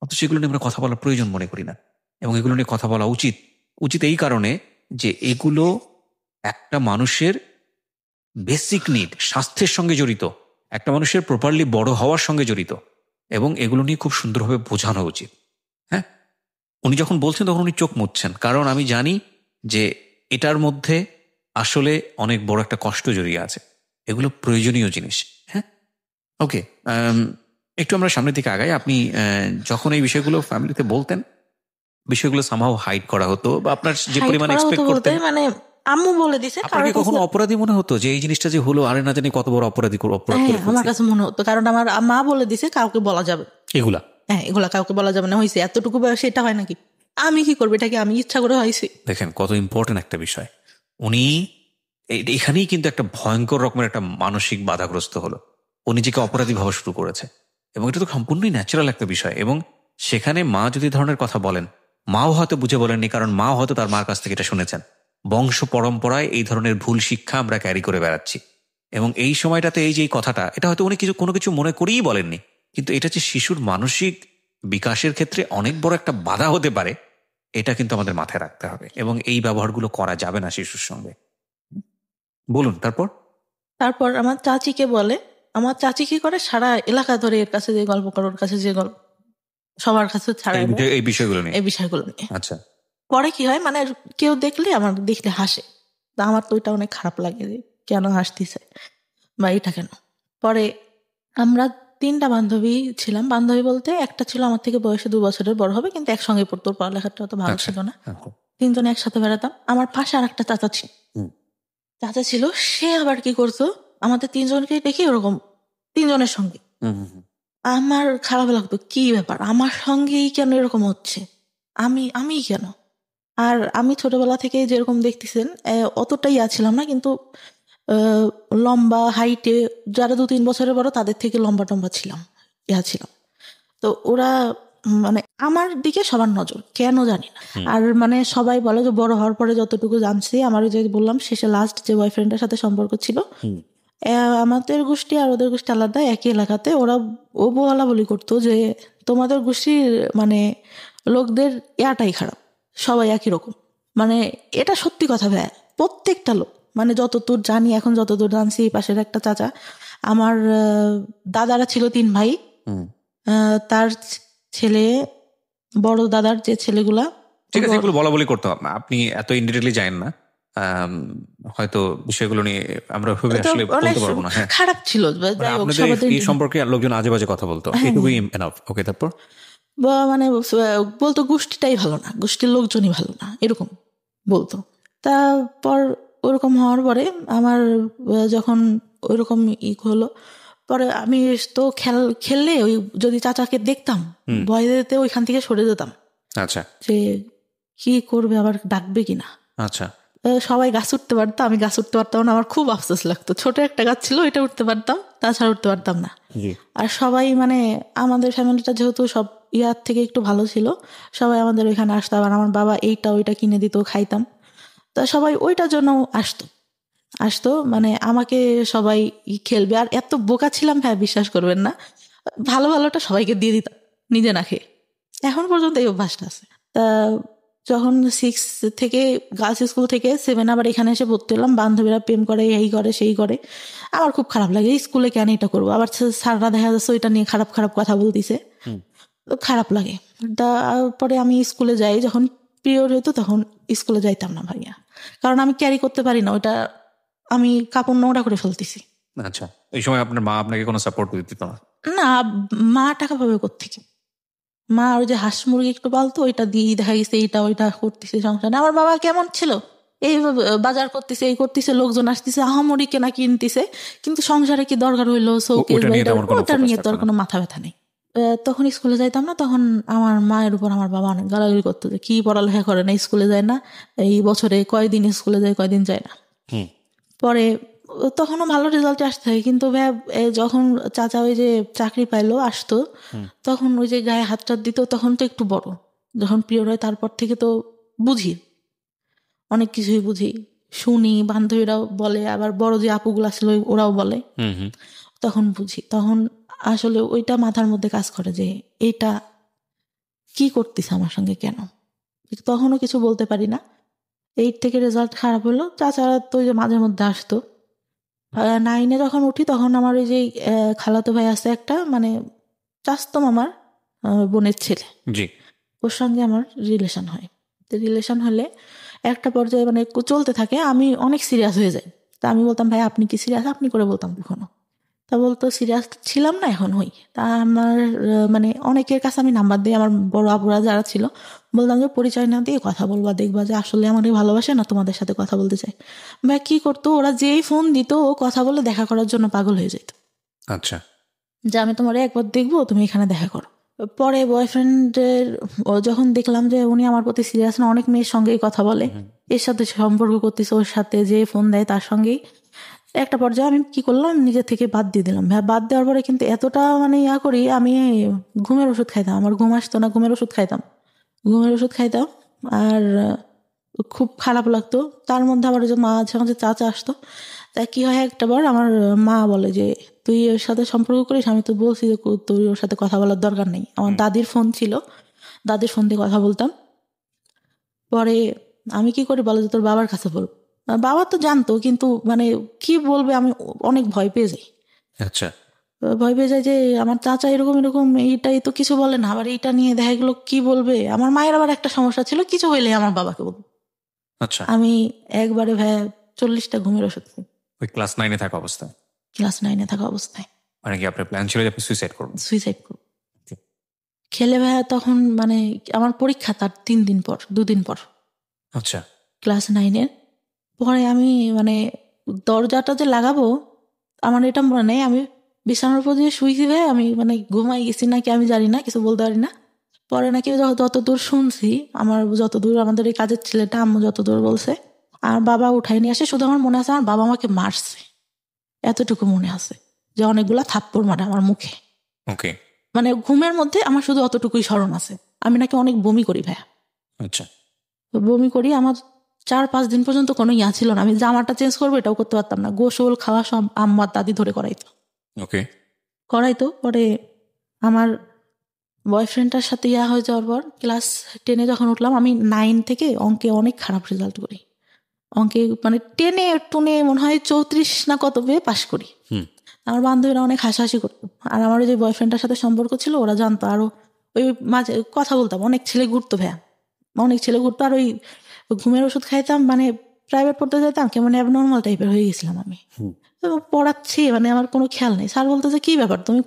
অথচ এগুলো নিয়ে আমরা কথা বলার প্রয়োজন মনে করি না। এবং এগুলো নিয়ে কথা বলা উচিত এই কারণে যে এগুলো একটা মানুষের বেসিক নিড, স্বাস্থ্যের সঙ্গে জড়িত, একটা মানুষের প্রপারলি বড় হওয়ার সঙ্গে জড়িত, এবং এগুলো নিয়ে খুব সুন্দরভাবে বোঝানো উচিত। হ্যাঁ, উনি যখন বলছেন তখন উনি চোখ মুছছেন, কারণ আমি জানি যে এটার মধ্যে আসলে অনেক বড় একটা কষ্ট জড়িয়ে আছে, এগুলো প্রয়োজনীয় জিনিস। হ্যাঁ, ওকে, একটু আমরা সামনের দিকে আগাই। আপনি যখন এই বিষয়গুলো ফ্যামিলিতে বলতেন, বিষয়গুলো সামহাও হাইড করা হতো, বা আপনার যে পরিমাণ এক্সপেক্ট করতেন, মানে আম্মু বলে দিছে। আপনার কি কখনো অপরাধী মনে হতো যে এই জিনিসটা যে হলো, আরে না জানি কত বড় অপরাধ করে আমার কাছে মনে হতো, কারণ আমার মা বলে দিছে কাউকে বলা যাবে এগুলা? এগুলা কাউকে বলা যাবে না, হয়েছে এতটুকু বয়সে এটা হয় নাকি, আমি কি করবো, এটাকে আমি ইচ্ছা করে হয়েছে। দেখেন কত ইম্পর্টেন্ট একটা বিষয়। উনি এখানেই কিন্তু একটা ভয়ঙ্কর রকমের একটা মানসিক বাধাগ্রস্ত হলো, ও নিজেকে অপরাধী ভাবা শুরু করেছে, এবং এটা তো সম্পূর্ণই ন্যাচারাল একটা বিষয়। এবং সেখানে মা যদি ধরনের কথা বলেন, মাও হয়তো বুঝে বলেননি, কারণ মাও হয়তো তার মার কাছ থেকে এটা শুনেছেন। বংশ পরম্পরায় এই ধরনের ভুল শিক্ষা আমরা ক্যারি করে বেড়াচ্ছি, এবং এই সময়টাতে এই যে এই কথাটা, এটা হয়তো উনি কোনো কিছু মনে করেই বলেননি, কিন্তু এটা যে শিশুর মানসিক বিকাশের ক্ষেত্রে অনেক বড় একটা বাধা হতে পারে, এটা কিন্তু আমাদের মাথায় রাখতে হবে, এবং এই ব্যবহারগুলো করা যাবে না শিশুর সঙ্গে। বলুন তারপর আমার চাচিকে বলে, আমার চাচি কি করে, সারা এলাকা ধরে এর কাছে যে গল্প করে, ওর কাছে যে গল্প, সবার কাছে ছাড়া এই বিষয়গুলো নিয়ে। আচ্ছা, পরে কি হয়, মানে কেউ দেখলে হাসে, তা আমার তো ওইটা অনেক খারাপ লাগে যে কেন হাসতেছে বা এটা কেন। পরে আমরা 3টা বান্ধবী ছিলাম, বান্ধবী বলতে একটা ছিল আমার থেকে বয়সে 2 বছরের বড় হবে, কিন্তু একসঙ্গে পড়তো, পড়ালেখাটা অত ভালো ছিল না, 3জনে একসাথে বেড়াতাম। আমার পাশে আর একটা চাচা ছিল, সে আবার কি করতো, আমাদের 3জনকে দেখে ওরকম 3জনের সঙ্গে। আমার খারাপ লাগতো, কি ব্যাপার আমার সঙ্গেই কেন এরকম হচ্ছে, আমি কেন। আর আমি ছোটবেলা থেকে যেরকম দেখতেছেন অতটাই ছিলাম না, কিন্তু লম্বা হাইটে যারা 2-3 বছরের বড় তাদের থেকে লম্বা টম্বা ছিলাম, ছিলাম। তো ওরা মানে আমার দিকে সবার নজর, কেন জানি না। আর মানে সবাই বলে যে বড় হওয়ার পরে যতটুকু জানছি, আমার যে বললাম শেষে লাস্ট যে বয়ফ্রেন্ডের সাথে সম্পর্ক ছিল, আমাদের গোষ্ঠী আর ওদের গোষ্ঠী আলাদা, একই এলাকাতে, ওরা বলা বলি করতো যে তোমাদের গোষ্ঠীর মানে লোকদের ইয়াটাই খারাপ, সবাই একই রকম। মানে এটা সত্যি কথা ভাই, প্রত্যেকটা লোক, মানে যতদূর জানি, এখন যতদূর জানছি, এই পাশের একটা চাচা, আমার দাদারা ছিল 3 ভাই, তার ছেলে, বড় দাদার যে ছেলেগুলা, ঠিক আছে, এগুলো বলা বলি করতে হবে, আপনি এত ইনডিটেইলি জানেন না, হয়তো বিষয়গুলো নিয়ে আমরা আসলে বলতে পারবো না। হ্যাঁ, খারাপ ছিল, আপনাদের এই সম্পর্কে লোকজন আজে বাজে কথা বলতো, এটুকুই এনাফ। ওকে, তারপর মানে বলতো গোষ্ঠীটাই ভালো না, গোষ্ঠীর লোকজনই ভালো না, এরকম বলতো। তারপর ওরকম হওয়ার পরে আমার যখন ওইরকম হলো, পরে আমি তো খেললে ওই যদি চাচাকে দেখতাম, ভয় দিতে ওইখান থেকে সরে যেতাম। আচ্ছা, যে কি করবে, আবার ডাকবে কিনা। আচ্ছা, সবাই গাছ উঠতে পারতো, আমি গাছ উঠতে পারতাম না, আমার খুব আফসোস লাগতো। ছোট একটা গাছ ছিল, ওইটা উঠতে পারতাম, তাছাড়া উঠতে পারতাম না। আর সবাই মানে আমাদের ফ্যামিলিটা যেহেতু সব ইয়ার থেকে একটু ভালো ছিল, সবাই আমাদের ওইখানে আসতো, আবার আমার বাবা এইটা ওইটা কিনে দিত, খাইতাম। তা সবাই ওইটার জন্য আসতো মানে আমাকে সবাই খেলবে। আর এত বোকা ছিলাম, হ্যাঁ বিশ্বাস করবেন না, ভালো ভালোটা সবাইকে দিয়ে দিতাম, নিজে না খেয়ে। এখন পর্যন্ত এই অভ্যাসটা আছে। তা যখন 6 থেকে গার্লস স্কুল থেকে 7 আবার এখানে এসে ভর্তি হলাম, বান্ধবীরা প্রেম করে, এই করে সেই করে, আমার খুব খারাপ লাগে, স্কুলে কেন এটা করবো, আবার স্যাররা দেখা যাচ্ছে ওইটা নিয়ে খারাপ খারাপ কথা বলতেছে, খারাপ লাগে। তারপরে আমি স্কুলে যাই, যখন পিরিয়ড হইতো তখন স্কুলে যাইতাম না ভাইয়া, কারণ আমি ক্যারি করতে পারি না ওইটা, আমি কাপড় নোংরা করে ফেলতেছি। আচ্ছা, এই সময় আপনার মা আপনাকে কোনো সাপোর্ট দিত না? না, মা টাকা পাবে কোত্থেকে, মা ওই যে হাঁস মুরগি একটু পালতো, ওইটা দিয়ে দেখা গেছে এইটা ওইটা করতেছে সংসারে। আমার বাবা কেমন ছিল, এই বাজার করতেছে, এই করতেছে, লোকজন আসতেছে, আহামরি কেনা কিনতেছে, কিন্তু সংসারে কি দরকার হইলো ওটা নিয়ে তোর কোনো মাথা ব্যথা নেই। তখন স্কুলে যাইতাম না, তখন আমার মায়ের উপর আমার বাবা অনেক গালাগালি করতো যে কি পড়ালেখা করে না, স্কুলে যায় না, এই বছরে কয়দিন স্কুলে যায় কয়দিন যায় না। পরে তখনও ভালো রেজাল্টে আসতে হয়, কিন্তু যখন চাচা ওই যে চাকরি পাইলো আসতো, তখন ওই যে গায়ে হাত টাত দিত, তখন তো একটু বড়, যখন পিরিয়ড হয় তারপর থেকে তো বুঝি, অনেক কিছুই বুঝি, শুনি, বান্ধবীরাও বলে, আবার বড় যে আপুগুলা ছিল ওরাও বলে, তখন বুঝি। তখন আসলে ওইটা মাথার মধ্যে কাজ করে যে এইটা কি করতেছে আমার সঙ্গে কেন, তখনও কিছু বলতে পারি না। 8 থেকে রেজাল্ট খারাপ হলো, চাচারা তো ওই যে মাঝে মধ্যে আসতো। 9 যখন উঠি তখন আমার ওই যে খালাতো ভাই আছে একটা, মানে চাচতো মামার বোনের ছেলে, ওর সঙ্গে আমার রিলেশন হয়। রিলেশন হলে একটা পর্যায়ে মানে চলতে থাকে, আমি অনেক সিরিয়াস হয়ে যাই। তা আমি বলতাম ভাই আপনি কি সিরিয়াস, আপনি করে বলতাম কখনো, তা বলতো সিরিয়াস ছিলাম না, এখন হই। তা আমার মানে অনেকের কাছে আমি নাম্বার দিই, আমার বড় আপুরা যারা ছিল, বললাম যে পরিচয় না দিয়ে কথা বলবা, দেখবা যে আসলে আমাকে ভালোবাসে না তোমাদের সাথে কথা বলতে চাই। বা কি করতো, ওরা যেই ফোন দিত ও কথা বলে দেখা করার জন্য পাগল হয়ে যেত। আচ্ছা, যে আমি তোমার একবার দেখবো, তুমি এখানে দেখা করো। পরে বয়ফ্রেন্ডের যখন দেখলাম যে উনি আমার প্রতি সিরিয়াস না, অনেক মেয়ের সঙ্গেই কথা বলে, এর সাথে সম্পর্ক করতেছে, ওর সাথে যে ফোন দেয় তার সঙ্গেই, একটা পর্যায়ে আমি কি করলাম, নিজে থেকে বাদ দিয়ে দিলাম। বাদ দেওয়ার পরে কিন্তু এতটা মানে করি, আমি ঘুমের ওষুধ খাইতাম, আমার ঘুম আসতো না, ঘুমের ওষুধ খাইতাম। আর খুব খারাপ লাগতো। তার মধ্যে আবার যে মাঝে মাঝে চাচা আসতো, তা কি হয়, একটা বার আমার মা বলে যে তুই ওর সাথে সম্পর্ক করিস, আমি তো বলছি যে তুই ওর সাথে কথা বলার দরকার নেই। আমার দাদির ফোন ছিল, দাদির ফোন দিয়ে কথা বলতাম। পরে আমি কি করি বলো, যে তোর বাবার কাছে বল। বাবা তো জানতো, কিন্তু মানে কি বলবে, আমি অনেক ভয় পেয়ে যাই। আচ্ছা, ভয় পেয়ে যায় যে আমার চাচা এরকম এরকম, এইটাই তো কিছু বলে না, আবার এইটা নিয়ে দেখা গেলো কি বলবে। আমার মায়ের আবার একটা সমস্যা ছিল, কিছু হইলে আমার বাবাকে বলবো। আচ্ছা। আমি একবারে ভাইয়া 40টা ঘুমের ওষুধ খাই ওই ক্লাস 9-এ থাকা অবস্থায়? ক্লাস 9-এ থাকা অবস্থায়। মানে কি আপনার প্ল্যান ছিল যে আপনি সুইসাইড করবেন? সুইসাইড করবো খেলে ভাইয়া। তখন মানে আমার পরীক্ষা তার 3 দিন পর, 2 দিন পর, আচ্ছা, ক্লাস 9-এর। পরে আমি মানে দরজাটা যে লাগাবো, আমার এটা মনে নেই, আমি বিছানার উপর দিয়ে শুয়েছি ভাই, আমি মানে ঘুমাই গেছি নাকি আমি জানি না, কিছু বলতে পারি না। পরে নাকি যতদূর শুনছি, আমার যতদূর, আমাদের এই কাজের ছেলেটা আম্মু যতদূর বলছে, আর বাবা উঠাই নিয়ে আসে। শুধু আমার মনে আছে আমার বাবা আমাকে মারছে, এতটুকু মনে আছে, যে অনেকগুলা থাপ্পড় মারে আমার মুখে। ওকে, মানে ঘুমের মধ্যে আমার শুধু অতটুকুই স্মরণ আছে। আমি নাকি অনেক বমি করি ভাইয়া। আচ্ছা, বমি করি, আমার 4-5 দিন পর্যন্ত কোনো ছিল না। আমি জামাটা চেঞ্জ করবো এটাও করতে পারতাম না। গোসল খাওয়া সব আম্মার দাদি ধরে ওকে। করাইতো। পরে আমার বয়ফ্রেন্ডটার সাথে হয়ে যাওয়ার পর ক্লাস 10-এ যখন উঠলাম, আমি 9 থেকে অঙ্কে অনেক খারাপ রেজাল্ট করি। অঙ্কে মানে 10-এ টুনে মনে হয় 34 না কত পেয়ে পাশ করি। আমার বান্ধবীরা অনেক হাসাহাসি করতো। আর আমার যে বয়ফ্রেন্ডটার সাথে সম্পর্ক ছিল, ওরা জানতো। আরো ওই মাঝে কথা বলতাম, অনেক ছেলে ঘুরতো ভাইয়া, অনেক ছেলে ঘুরতো। আর ওই ঘুমের ওষুধ খাইতাম, মানে প্রাইভেট পড়তে যেতাম, কেমন অ্যাবনর্মাল টাইপের হয়ে গেছিলাম আমি। তো পড়াচ্ছি, মানে আমার কোনো খেয়াল নেই। স্যার বলতো যে কি ব্যাপার, তুমি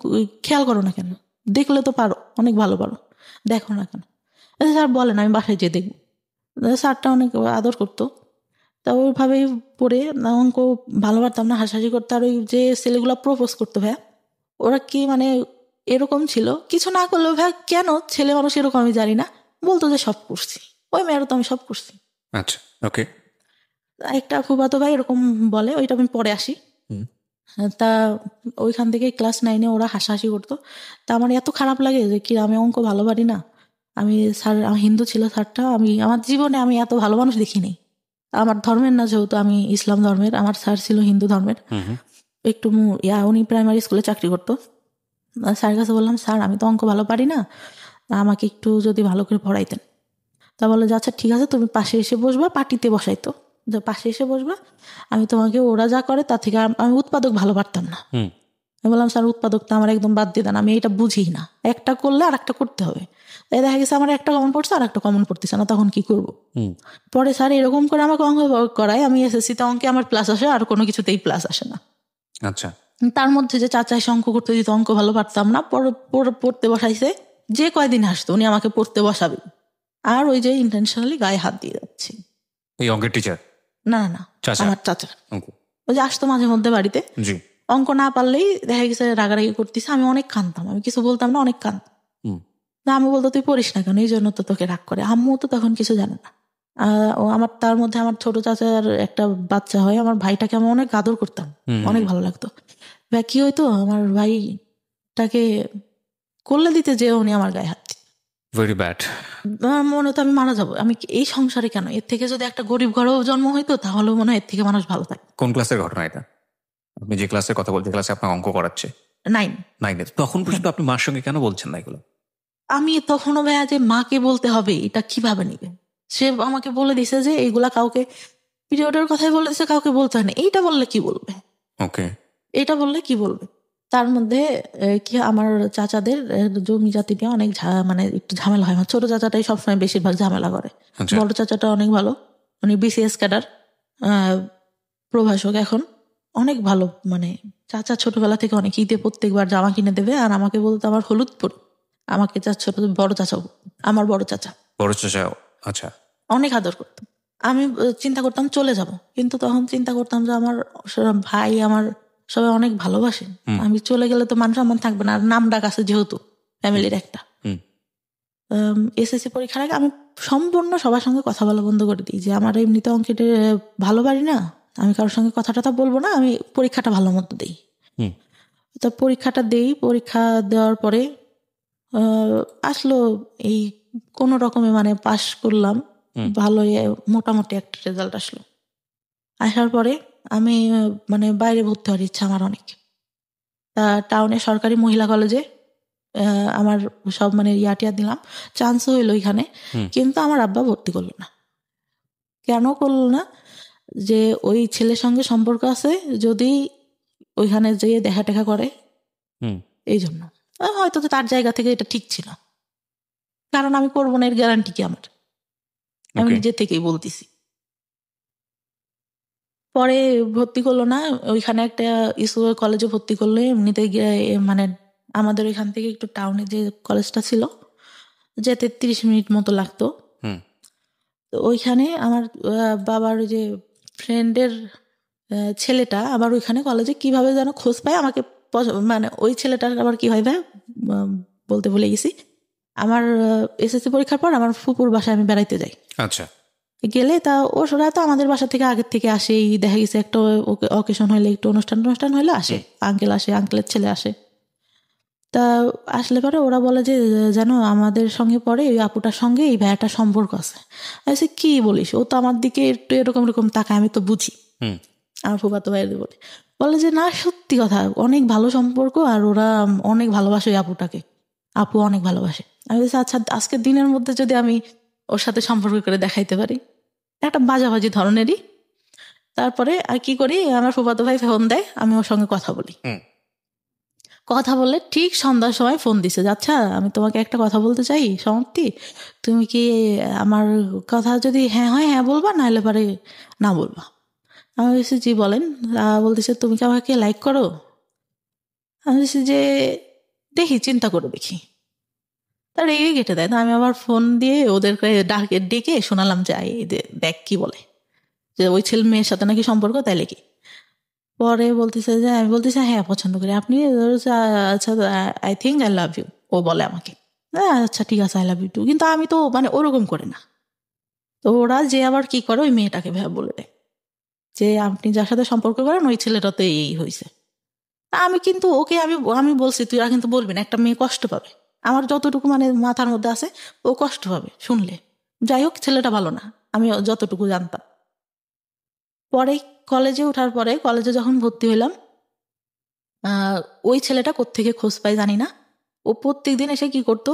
খেয়াল করো না কেন, দেখলে তো পারো, অনেক ভালো পারো, দেখো না কেন। স্যার বলেন, আমি বাসায় যেয়ে দেখবো। স্যারটা অনেক আদর করতো। তা ওইভাবেই পড়ে অঙ্ক ভালো পারতাম না, হাসাহাসি করতো। আর ওই যে ছেলেগুলো প্রপোজ করতো ভাইয়া, ওরা কি মানে এরকম ছিল, কিছু না করলেও ভাইয়া, কেন ছেলে মানুষ এরকম আমি জানি না, বলতো যে সব করছি, ওই মেয়েরও তো আমি সব করছি। আচ্ছা, ওকে। একটা ফুফাতো ভাই এরকম বলে, ওইটা আমি পরে আসি। তা ওইখান থেকে ক্লাস 9-এ ওরা হাসাহাসি করতো। তা আমার এত খারাপ লাগে যে কি, আমি অঙ্ক ভালো পারি না। আমি স্যার, আমার হিন্দু ছিল স্যারটা, আমি আমার জীবনে আমি এত ভালো মানুষ দেখিনি। আমার ধর্মের না, যেহেতু আমি ইসলাম ধর্মের, আমার স্যার ছিল হিন্দু ধর্মের। একটু উনি প্রাইমারি স্কুলে চাকরি করতো। স্যারের কাছে বললাম, স্যার আমি তো অঙ্ক ভালো পারি না, আমাকে একটু যদি ভালো করে পড়াইতেন। তা বলে যে আচ্ছা ঠিক আছে, তুমি পাশে এসে বসবা, পার্টিতে বসাইতো, যে পাশে এসে বসবা, আমি তোমাকে, ওরা যা করে তার থেকে আমি উৎপাদক ভালো পারতাম না। আমি বললাম, স্যার উৎপাদকটা আমার একদম বাদ দিয়ে দেন, আমি এটা বুঝি না, একটা করলে আর একটা করতে হবে। তাই দেখা গেছে আমার একটা কমন পড়ছে আর একটা কমন পড়তেছে না, তখন কি করব। পরে স্যার এরকম করে আমাকে অঙ্ক করায়, আমি এসএসসিতে অঙ্কে আমার প্লাস আসে, আর কোনো কিছুতেই প্লাস আসে না। আচ্ছা, তার মধ্যে যে চাচা এসে অঙ্ক করতে দিত, অঙ্ক ভালো পারতাম না, পড়তে বসাইছে। যে কয়দিন আসতো উনি আমাকে পড়তে বসাবে, আর ওই যে ইন্টেনশনালি গায়ে হাত দিয়ে যাচ্ছি। এই অঙ্কের টিচার? না না না, আমার চাচা। ওই যে আসতো মাঝে মধ্যে বাড়িতে, জি। অঙ্ক না পারলেই দেখা গেছে রাগারাগি করতেছে, আমি অনেক কাঁদতাম, আমি কিছু বলতাম না, অনেক কাঁদতাম। না, আমি বলতো তুই পড়িস না কেন, এই জন্য তো তোকে রাগ করে। আম্মু তো তখন কিছু জানে না। ও আমার, তার মধ্যে আমার ছোট চাচার একটা বাচ্চা হয়, আমার ভাইটাকে আমি অনেক আদর করতাম, অনেক ভালো লাগতো। ভাই কি হইতো, আমার ভাইটাকে করলে দিতে যে উনি আমার গায়ে হাত। Very bad. আমার মনে হতো আমি মারা যাবো, আমি এই সংসারে কেন, এর থেকে যদি একটা গরিব ঘরেও জন্ম হইতো তাহলে মনে হয় এর থেকে মানুষ ভালো থাকে। কোন ক্লাসের ঘটনা এটা? আপনি যে ক্লাসের কথা বলছেন, ক্লাসে আপনার অঙ্ক করাচ্ছে 9-এ, তখন পর্যন্ত আপনি মার সঙ্গে কেন বলছেন না এগুলো? আমি তখনও ভাইয়া যে মাকে বলতে হবে, এটা কিভাবে নিবে। সে আমাকে বলে দিছে যে এইগুলা কাউকে, পিরিয়ডের কথাই বলে দিছে, কাউকে বলতে হয় না। এইটা বললে কি বলবে, ওকে, এটা বললে কি বলবে। তার মধ্যে কি আমার চাচাদের জমি জাতি নিয়ে অনেক মানে একটু ঝামেলা হয়। আমার ছোট চাচাটাই সবসময় বেশিরভাগ ঝামেলা করে। বড় চাচাটা অনেক ভালো, উনি বিসিএস ক্যাডার, প্রভাষক এখন, অনেক ভালো মানে চাচা ছোটবেলা থেকে অনেক ঈদে প্রত্যেকবার জামা কিনে দেবে, আর আমাকে বলতো আমার হলুদ পর, আমাকে ছোট বড় চাচা, আমার বড় চাচা বড় চাচা, আচ্ছা। অনেক আদর করতো। আমি চিন্তা করতাম চলে যাব, কিন্তু তখন চিন্তা করতাম যে আমার ভাই, আমার সবাই অনেক ভালোবাসে, আমি চলে গেলে তো মান সম্মান থাকবে না, আর নাম ডাক আছে যেহেতু ফ্যামিলির একটা। এসএসসি পরীক্ষার আগে আমি সম্পূর্ণ সবার সঙ্গে কথা বলা বন্ধ করে দিই, যে আমার এমনিতে অঙ্কেটে ভালো পারি না, আমি কারোর সঙ্গে কথা টথা বলবো না, আমি পরীক্ষাটা ভালো মতো দিই। তো পরীক্ষাটা দেই, পরীক্ষা দেওয়ার পরে আসলো এই কোনো রকমে মানে পাশ করলাম, ভালোই মোটামুটি একটা রেজাল্ট আসলো। আসার পরে আমি মানে বাইরে ভর্তি হওয়ার ইচ্ছা আমার অনেক। তা টাউনে সরকারি মহিলা কলেজে আমার সব মানে ইয়াটিয়া দিলাম, চান্সও হইলো ওইখানে, কিন্তু আমার আব্বা ভর্তি করলো না। কেন করলো না? যে ওই ছেলের সঙ্গে সম্পর্ক আছে, যদি ওইখানে যেয়ে দেখা টেকা করে, এই জন্য। হয়তো তো তার জায়গা থেকে এটা ঠিক ছিল, কারণ আমি করবো না এর গ্যারান্টি কি আমার, আমি নিজের থেকেই বলতেছি। পরে ভর্তি করলো না, ওইখানে একটা ইসরো কলেজে ভর্তি করলো। এমনিতে মানে আমাদের ওইখান থেকে একটু টাউনে যে কলেজটা ছিল, যেতে 30 মিনিট মতো লাগতো। তো ওইখানে আমার বাবার যে ফ্রেন্ডের ছেলেটা আবার ওইখানে কলেজে কিভাবে যেন খোঁজ পায় আমাকে, মানে ওই ছেলেটার আবার কি হয় ভাই বলতে ভুলে গেছি, আমার এসএসসি পরীক্ষার পর আমার ফুপুর বাসায় আমি বেড়াইতে যাই। আচ্ছা। গেলে তা ওরা তো আমাদের বাসা থেকে আগের থেকে আসে, দেখা গেছে একটা অকেশন হইলে, একটু অনুষ্ঠান হইলে আসে, আঙ্কেল আসে, আঙ্কেলের ছেলে আসে। তা আসলে পরে ওরা বলে যে জানো আমাদের সঙ্গে পরে ওই আপুটার সঙ্গে এই ভাইয়াটার সম্পর্ক আছে। আমি কি বলিস, ও তো আমার দিকে একটু এরকম এরকম তাকায়, আমি তো বুঝি। আমার ফুফাতো ভাইদের বলে যে না সত্যি কথা, অনেক ভালো সম্পর্ক, আর ওরা অনেক ভালোবাসে ওই আপুটাকে, আপু অনেক ভালোবাসে। আমি বলছি আচ্ছা আজকের দিনের মধ্যে যদি আমি ওর সাথে সম্পর্ক করে দেখাইতে পারি, একটা বাজাবাজি ধরনেরই। তারপরে আর কি করি, আমার ফুফাতো ভাই ফোন দেয়, আমি ওর সঙ্গে কথা বলি। কথা বললে ঠিক সন্ধ্যার সময় ফোন দিছে, আচ্ছা আমি তোমাকে একটা কথা বলতে চাই সমাপ্তি, তুমি কি আমার কথা যদি হ্যাঁ হয় হ্যাঁ বলবা, নাহলে পারে না বলবা। আমি বলছি জি বলেন। বলতেছে তুমি কি আমাকে লাইক করো? আমি বলছি যে দেখি, চিন্তা করে দেখি। তার রেগে কেটে দেয়। আমি আবার ফোন দিয়ে ওদেরকে ডেকে শোনালাম যে দেখ কি বলে, যে ওই ছেলে মেয়ের সাথে নাকি সম্পর্ক, তাইলে কি। পরে বলতেছে যে, আমি বলতেছি হ্যাঁ পছন্দ করি, আপনি আচ্ছা I think I love you, ও বলে আমাকে আচ্ছা ঠিক আছে আই লাভ ইউ টু, কিন্তু আমি তো মানে ওরকম করে না। তো ওরা যে আবার কি করে, ওই মেয়েটাকে ভেবে বলে দেয় যে আপনি যার সাথে সম্পর্ক করেন ওই ছেলেটা তো এই হয়েছে। আমি কিন্তু ওকে আমি বলছি তুই কিন্তু বলবি না, একটা মেয়ে কষ্ট পাবে, আমার যতটুকু মানে মাথার মধ্যে আছে ও কষ্ট পাবে শুনলে। যাই হোক ছেলেটা ভালো না, আমি যতটুকু জানতাম। পরে কলেজে ওঠার পরে, কলেজে যখন ভর্তি হইলাম, ওই ছেলেটা কোত্থেকে খোঁজ পাই জানি না, ও প্রত্যেক দিন এসে কি করতো,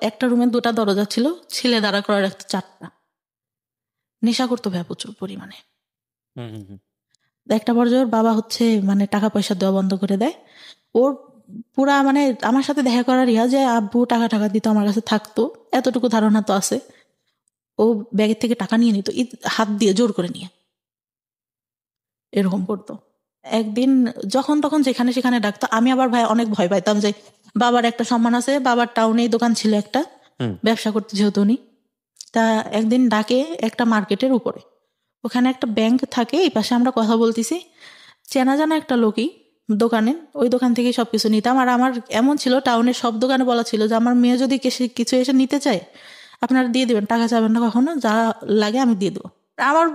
একটা রুমে 2টা দরজা ছিল, ছেলে দাঁড়া করার একটা 4টা, নেশা করতো ভাই প্রচুর পরিমাণে। একটা পর্যায়ে ওর বাবা হচ্ছে মানে টাকা পয়সা দেওয়া বন্ধ করে দেয়। ওর পুরা মানে আমার সাথে দেখা করার যে আব্বু টাকা টাকা দিত, আমার কাছে থাকতো, এতটুকু ধারণা তো আছে। ও ব্যাগের থেকে টাকা নিয়ে নিত হাত দিয়ে জোর করে নিয়ে, এরকম করতো। একদিন যখন তখন যেখানে সেখানে ডাকতো, আমি আবার ভাই অনেক ভয় পাইতাম, যে বাবার একটা সম্মান আছে, বাবার টাউনে দোকান ছিল একটা, ব্যবসা করতে যেহেতু উনি। তা একদিন ডাকে একটা মার্কেটের উপরে, ওখানে একটা ব্যাংক থাকে, এই পাশে আমরা কথা বলতেছি, চেনা জানা একটা লোকই দোকানে, ওই দোকান থেকে সবকিছু নিতাম। আর আমার এমন ছিল, টাউনের সব দোকানে বলা ছিল যে আমার মেয়ে যদি কিছু এসে নিতে চায় আপনারা দিয়ে দিবেন, টাকা চাবেন না কখনো, যা লাগে আমি দিয়ে দেবো। আমার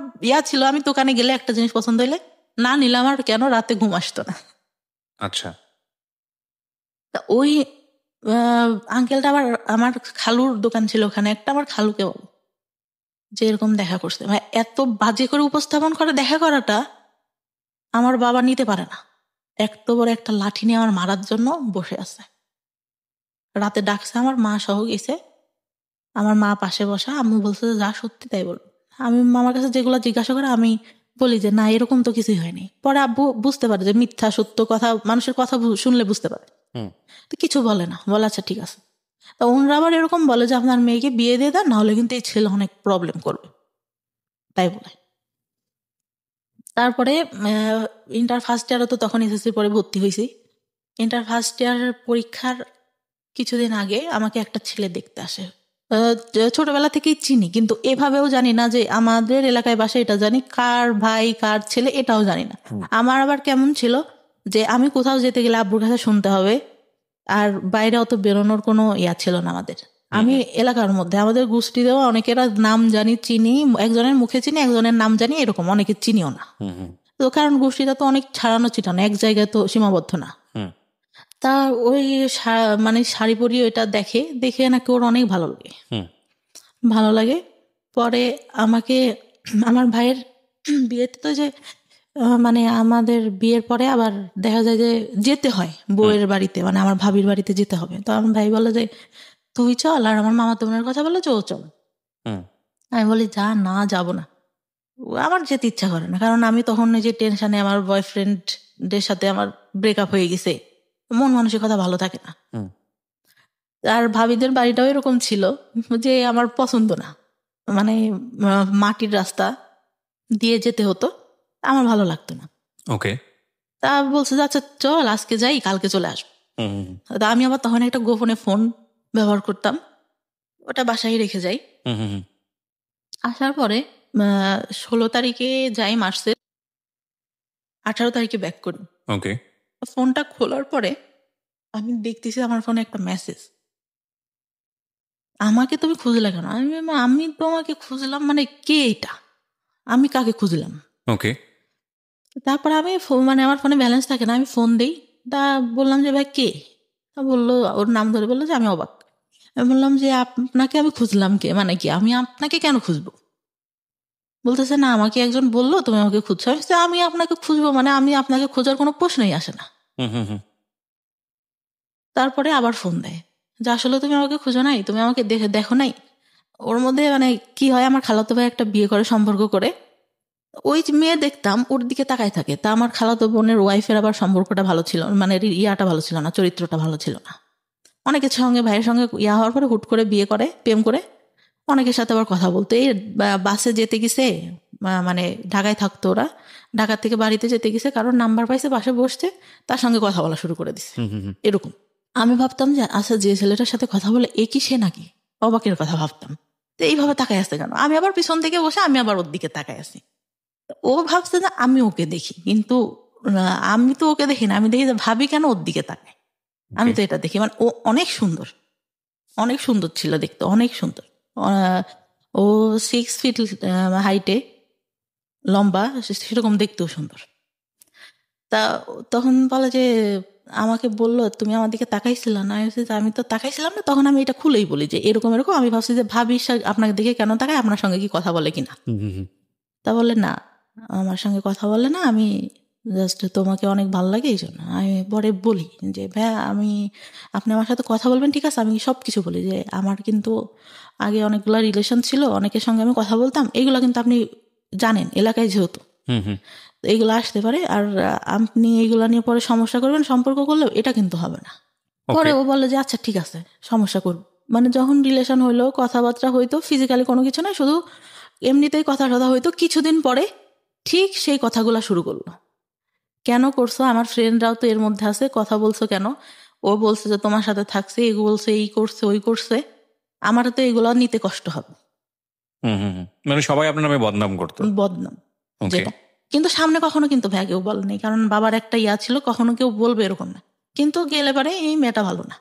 ছিল, আমি দোকানে গেলে একটা জিনিস পছন্দ হইলে না নিলাম, আর কেন রাতে ঘুম আসতো না। আচ্ছা। তা ওই আঙ্কেলটা আবার আমার খালুর দোকান ছিল ওখানে একটা, আমার খালুকে বল যে এরকম দেখা করছে ভাই, এত বাজে করে উপস্থাপন করে দেখা করাটা আমার বাবা নিতে পারে না। এত বড় একটা লাঠি নিয়ে আমার মারার জন্য বসে আছে। রাতে ডাকছে, আমার মা সহ গেছে, আমার মা পাশে বসা, আম্মু বলছে যা সত্যি তাই বল। আমি মামার কাছে যেগুলো জিজ্ঞাসা করে আমি বলি যে না এরকম তো কিছুই হয়নি। পরে আব্বু বুঝতে পারে যে মিথ্যা সত্য কথা, মানুষের কথা শুনলে বুঝতে পারে, তো কিছু বলে না, বলে আচ্ছা ঠিক আছে। তা ওনারা আবার এরকম বলে যে আপনার মেয়েকে বিয়ে দিয়ে দেন, নাহলে কিন্তু এই ছেলে অনেক প্রবলেম করবে, তাই বলে। তারপরে ইন্টার ফার্স্ট ইয়ারও তো তখন এসএসসির পরে ভর্তি হয়েছি। ইন্টার ফার্স্ট ইয়ার পরীক্ষার কিছুদিন আগে আমাকে একটা ছেলে দেখতে আসে। ছোটবেলা থেকেই চিনি, কিন্তু এভাবেও জানি না যে আমাদের এলাকায় বাসা, এটা জানি কার ভাই কার ছেলে এটাও জানি না। আমার আবার কেমন ছিল যে আমি কোথাও যেতে গেলে আব্বুর কাছে শুনতে হবে, আর বাইরে অত বেরোনোর কোনো ইয়া ছিল না আমাদের। আমি এলাকার মধ্যে আমাদের গোষ্ঠীতেও অনেকের নাম জানি, চিনি, একজনের মুখে চিনি, একজনের নাম জানি, এরকম অনেকে চিনিও না। তো কারণ গোষ্ঠীটা তো অনেক ছাড়ানো চিটানো, এক জায়গায় তো সীমাবদ্ধ না। তা ওই মানে শাড়ি পরিয়ে ওইটা দেখে নাকি ওর অনেক ভালো লাগে। পরে আমাকে আমার ভাইয়ের বিয়েতে তো যে মানে আমাদের বিয়ের পরে আবার দেখা যায় যে যেতে হয় বউয়ের বাড়িতে, মানে আমার ভাবির বাড়িতে যেতে হবে। তো আমার ভাই বলে যে তুই চল, আর আমার মামাতো বোনের কথা বলে যে ও চল। আমি বলি যা না, যাব না, আমার যেতে ইচ্ছা করে না। কারণ আমি তখন যে টেনশনে, আমার বয়ফ্রেন্ডদের সাথে আমার ব্রেকআপ হয়ে গেছে, মন মানসিকতা ভালো থাকে না। আর ভাবিদের বাড়িটাও এরকম ছিল যে আমার পছন্দ না, মানে মাটির রাস্তা দিয়ে যেতে হতো, আমার ভালো লাগতো না। ওকে, তা বলছে যে আচ্ছা চল আজকে যাই, কালকে চলে আসবো। তা আমি আবার তখন একটা গোপনে ফোন ব্যবহার করতাম, ওটা বাসায় রেখে যাই। আসার পরে 16 তারিখে যাই মার্চের, 18 তারিখে ব্যাক করি। ওকে, ফোনটা খোলার পরে আমি দেখতেছি আমার ফোনে একটা মেসেজ, আমাকে তুমি খুঁজলে কেন? আমি তোমাকে খুঁজলাম মানে কে এটা, আমি কাকে খুঁজলাম? ওকে, তারপর আমি মানে আমার ফোনে ব্যালেন্স থাকে না, আমি ফোন দিই। তা বললাম যে ভাই কে? তা বললো, ওর নাম ধরে বললো যে আমি অবাক। আমি বললাম যে আপনাকে আমি খুঁজলাম কে, মানে কি আমি আপনাকে কেন খুঁজবো? বলতেছে না, আমাকে একজন বললো তুমি আমাকে খুঁজছো। আমি আপনাকে খুঁজবো মানে আমি আপনাকে খোঁজার কোনো প্রশ্নই আসে না। তারপরে আবার ফোন দেয় যে আসলে তুমি আমাকে খুঁজো নাই, তুমি আমাকে দেখো নাই। ওর মধ্যে মানে কি হয়, আমার খালাতো ভাই একটা বিয়ে করে, সম্পর্ক করে, ওই যে মেয়ে দেখতাম ওর দিকে তাকায় থাকে। তা আমার খালাতো বোনের ওয়াইফের আবার সম্পর্কটা ভালো ছিল, মানে ইয়াটা ভালো ছিল না, চরিত্রটা ভালো ছিল না। অনেকের সঙ্গে, ভাইয়ের সঙ্গে ইয়া হওয়ার পরে হুট করে বিয়ে করে, প্রেম করে, অনেকের সাথে আবার কথা বলতো। এই বাসে যেতে গেছে, মানে ঢাকায় থাকতো ওরা, ঢাকা থেকে বাড়িতে যেতে গেছে, কারোর নাম্বার পাইছে, পাশে বসছে, তার সঙ্গে কথা বলা শুরু করে দিছে এরকম। আমি ভাবতাম যে আচ্ছা যে ছেলেটার সাথে কথা বলে এ কি সে নাকি, অবাকের কথা ভাবতাম। তো এইভাবে তাকায় আসছে কেন? আমি আবার পিছন থেকে বসে আমি আবার ওর দিকে তাকায় আছি। ও ভাবছে যে আমি ওকে দেখি, কিন্তু আমি তো ওকে দেখি না, আমি দেখি যে ভাবি কেন ওর দিকে তাকায়। আমি তো এটা দেখি, মানে ও অনেক সুন্দর, অনেক সুন্দর ছিল দেখতে, অনেক সুন্দর। ও 6 ফিট হাইটে, লম্বা, সেরকম দেখতেও সুন্দর। তা তখন বলে যে আমাকে বললো তুমি আমার দিকে তাকাইছিল না। আমি তো তাকাইছিলাম না। তখন আমি এটা খুলেই বলি যে এরকম এরকম, আমি ভাবছি যে ভাবি আপনাকে দেখে কেন তাকায়, আপনার সঙ্গে কি কথা বলে কিনা। তা বলে না, আমার সঙ্গে কথা বলে না, আমি জাস্ট তোমাকে অনেক ভালো লাগে এই জন্য। আমি পরে বলি যে ভাইয়া আপনি আমার সাথে কথা বলবেন ঠিক আছে, আমি সব কিছু বলি যে আমার কিন্তু আগে অনেকগুলো রিলেশন ছিল, অনেকের সঙ্গে আমি কথা বলতাম, এইগুলো কিন্তু আপনি জানেন এলাকায় যেহেতু এইগুলো আসতে পারে, আর আপনি এইগুলো নিয়ে পরে সমস্যা করবেন, সম্পর্ক করলেও এটা কিন্তু হবে না। পরে ও বলে যে আচ্ছা ঠিক আছে, সমস্যা করবো। মানে যখন রিলেশন হইলো, কথাবার্তা হইতো, ফিজিক্যালি কোনো কিছু না, শুধু এমনিতেই কথা হইতো। কিছুদিন পরে ঠিক সেই কথাগুলো শুরু করলো, কেন করছো, আমার ফ্রেন্ডরাও তো এর মধ্যে আছে, কথা বলছো কেন? ও বলছে যে তোমার সাথে থাকছে, এগুলো বলছে, এই করছে ওই করছে, আমার তো এগুলো নিতে কষ্ট হবে। মানে সবাই আপনার নামে বদনাম করতো, বদনাম যেটা, কিন্তু সামনে কখনো কিন্তু ভাই কেউ বলেনি, কারণ বাবার একটা ইয়া ছিল, কখনো কেউ বলবে এরকম না। কিন্তু গেলে পারে এই মেয়েটা ভালো না,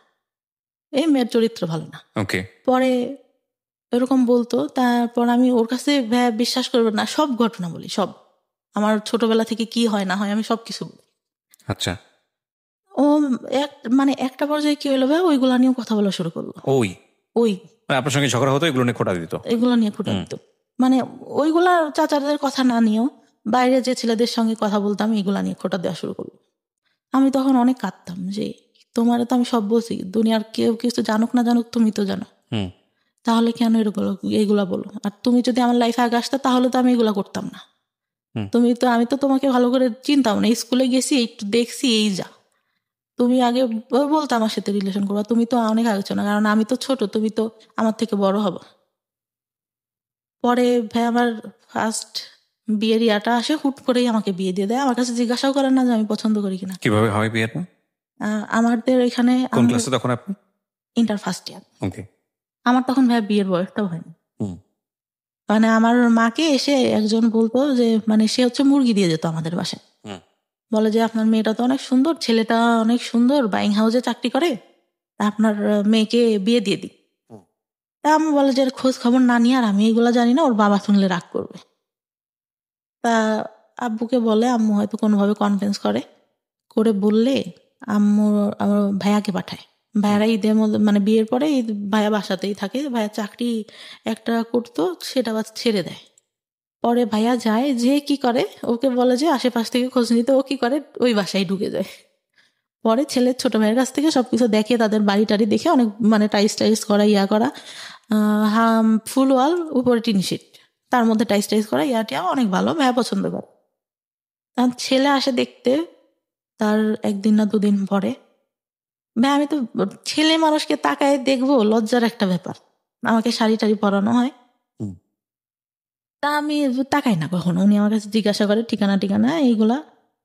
এই মেয়ের চরিত্র ভালো না, পরে এরকম বলতো। তারপর আমি ওর কাছে বিশ্বাস করবে না, সব ঘটনা বলি, সব আমার ছোটবেলা থেকে কি হয় না হয় আমি সবকিছু বলি। আচ্ছা, ও মানে একটা পর্যায়ে কি হলো ভাই, ওইগুলা নিয়েও কথা বলা শুরু করলো। ওই আপনার সঙ্গে ঝগড়া হতো, এগুলো নিয়ে খোটা দিত, এগুলো নিয়ে খোটা দিত। মানে ওইগুলা চাচাদের কথা না নিয়েও বাইরে যে ছেলেদের সঙ্গে কথা বলতাম, এগুলা নিয়ে খোটা দেওয়া শুরু করলো। আমি তখন অনেক কাঁদতাম যে তোমার তো আমি সব বলছি, দুনিয়ার কেউ কিছু জানুক না জানুক তুমি তো জানো, তাহলে কেন এইগুলা বলো? আর তুমি যদি আমার লাইফে আগে আসতে তাহলে তো আমি এগুলা করতাম না। আমি তো তোমাকে ভালো করে চিনতাম না, স্কুলে গেছি একটু দেখছি, এই যা তুমি আগে বলতো আমার সাথে রিলেশন করবা, তুমি তো অনেক আগে ছিল না, কারণ আমি তো ছোট, তুমি তো আমার থেকে বড় হবা। পরে ভাই আমার ফার্স্ট বিয়ের ইয়াটা আসে, হুট করেই আমাকে বিয়ে দিয়ে দেয়। আমার কাছে জিজ্ঞাসাও করেন না যে আমি পছন্দ করি কিনা। কিভাবে হয় বিয়েটা? আমাদের এখানে কোন ক্লাসে তখন আপনি? Inter first year. ওকে। আমার তখন ভাই বিয়ের বয়সটাও হয়নি। মানে আমার মাকে এসে একজন বলতো যে মানে সে হচ্ছে মুরগি দিয়ে যেত আমাদের বাসায়। বলে যে আপনার মেয়েটা তো অনেক সুন্দর, ছেলেটা অনেক সুন্দর, বাইং হাউসে চাকরি করে, আপনার মেয়েকে বিয়ে দিয়ে দিই। তা আমি বলে যে খোঁজ খবর না নিয়ে আর আমি এগুলো জানি না, ওর বাবা শুনলে রাগ করবে। তা আব্বুকে বলে, আম্মু হয়তো কোনোভাবে কনভিন্স করে বললে আম্মু আমার ভাইয়াকে পাঠায়। ভাইয়ারা ঈদের মধ্যে মানে বিয়ের পরে ভাইয়া বাসাতেই থাকে, ভাইয়া চাকরি একটা করতো সেটা আবার ছেড়ে দেয়। পরে ভাইয়া যায়, যে কি করে ওকে বলে যে আশেপাশ থেকে খোঁজ নিতে, ও কি করে ওই বাসায় ঢুকে যায়। পরে ছেলের ছোট ভাইয়ের কাছ থেকে সবকিছু দেখে, তাদের বাড়ি টাড়ি দেখে অনেক মানে টাইস করা ইয়া করা, ফুল ওয়াল উপরে টিন শিট, তার মধ্যে টাইস করা ইয়াটিয়া অনেক ভালো, ভাইয়া পছন্দ করে। তার ছেলে আসে দেখতে, তার একদিন না দুদিন পরে। ভাই আমি তো ছেলে মানুষকে তাকায় দেখবো, লজ্জার একটা ব্যাপার। আমাকে শাড়ি টাড়ি পরানো হয়, তা আমি তাকাই না কখনো। উনি আমার কাছে জিজ্ঞাসা করে ঠিকানা এইগুলা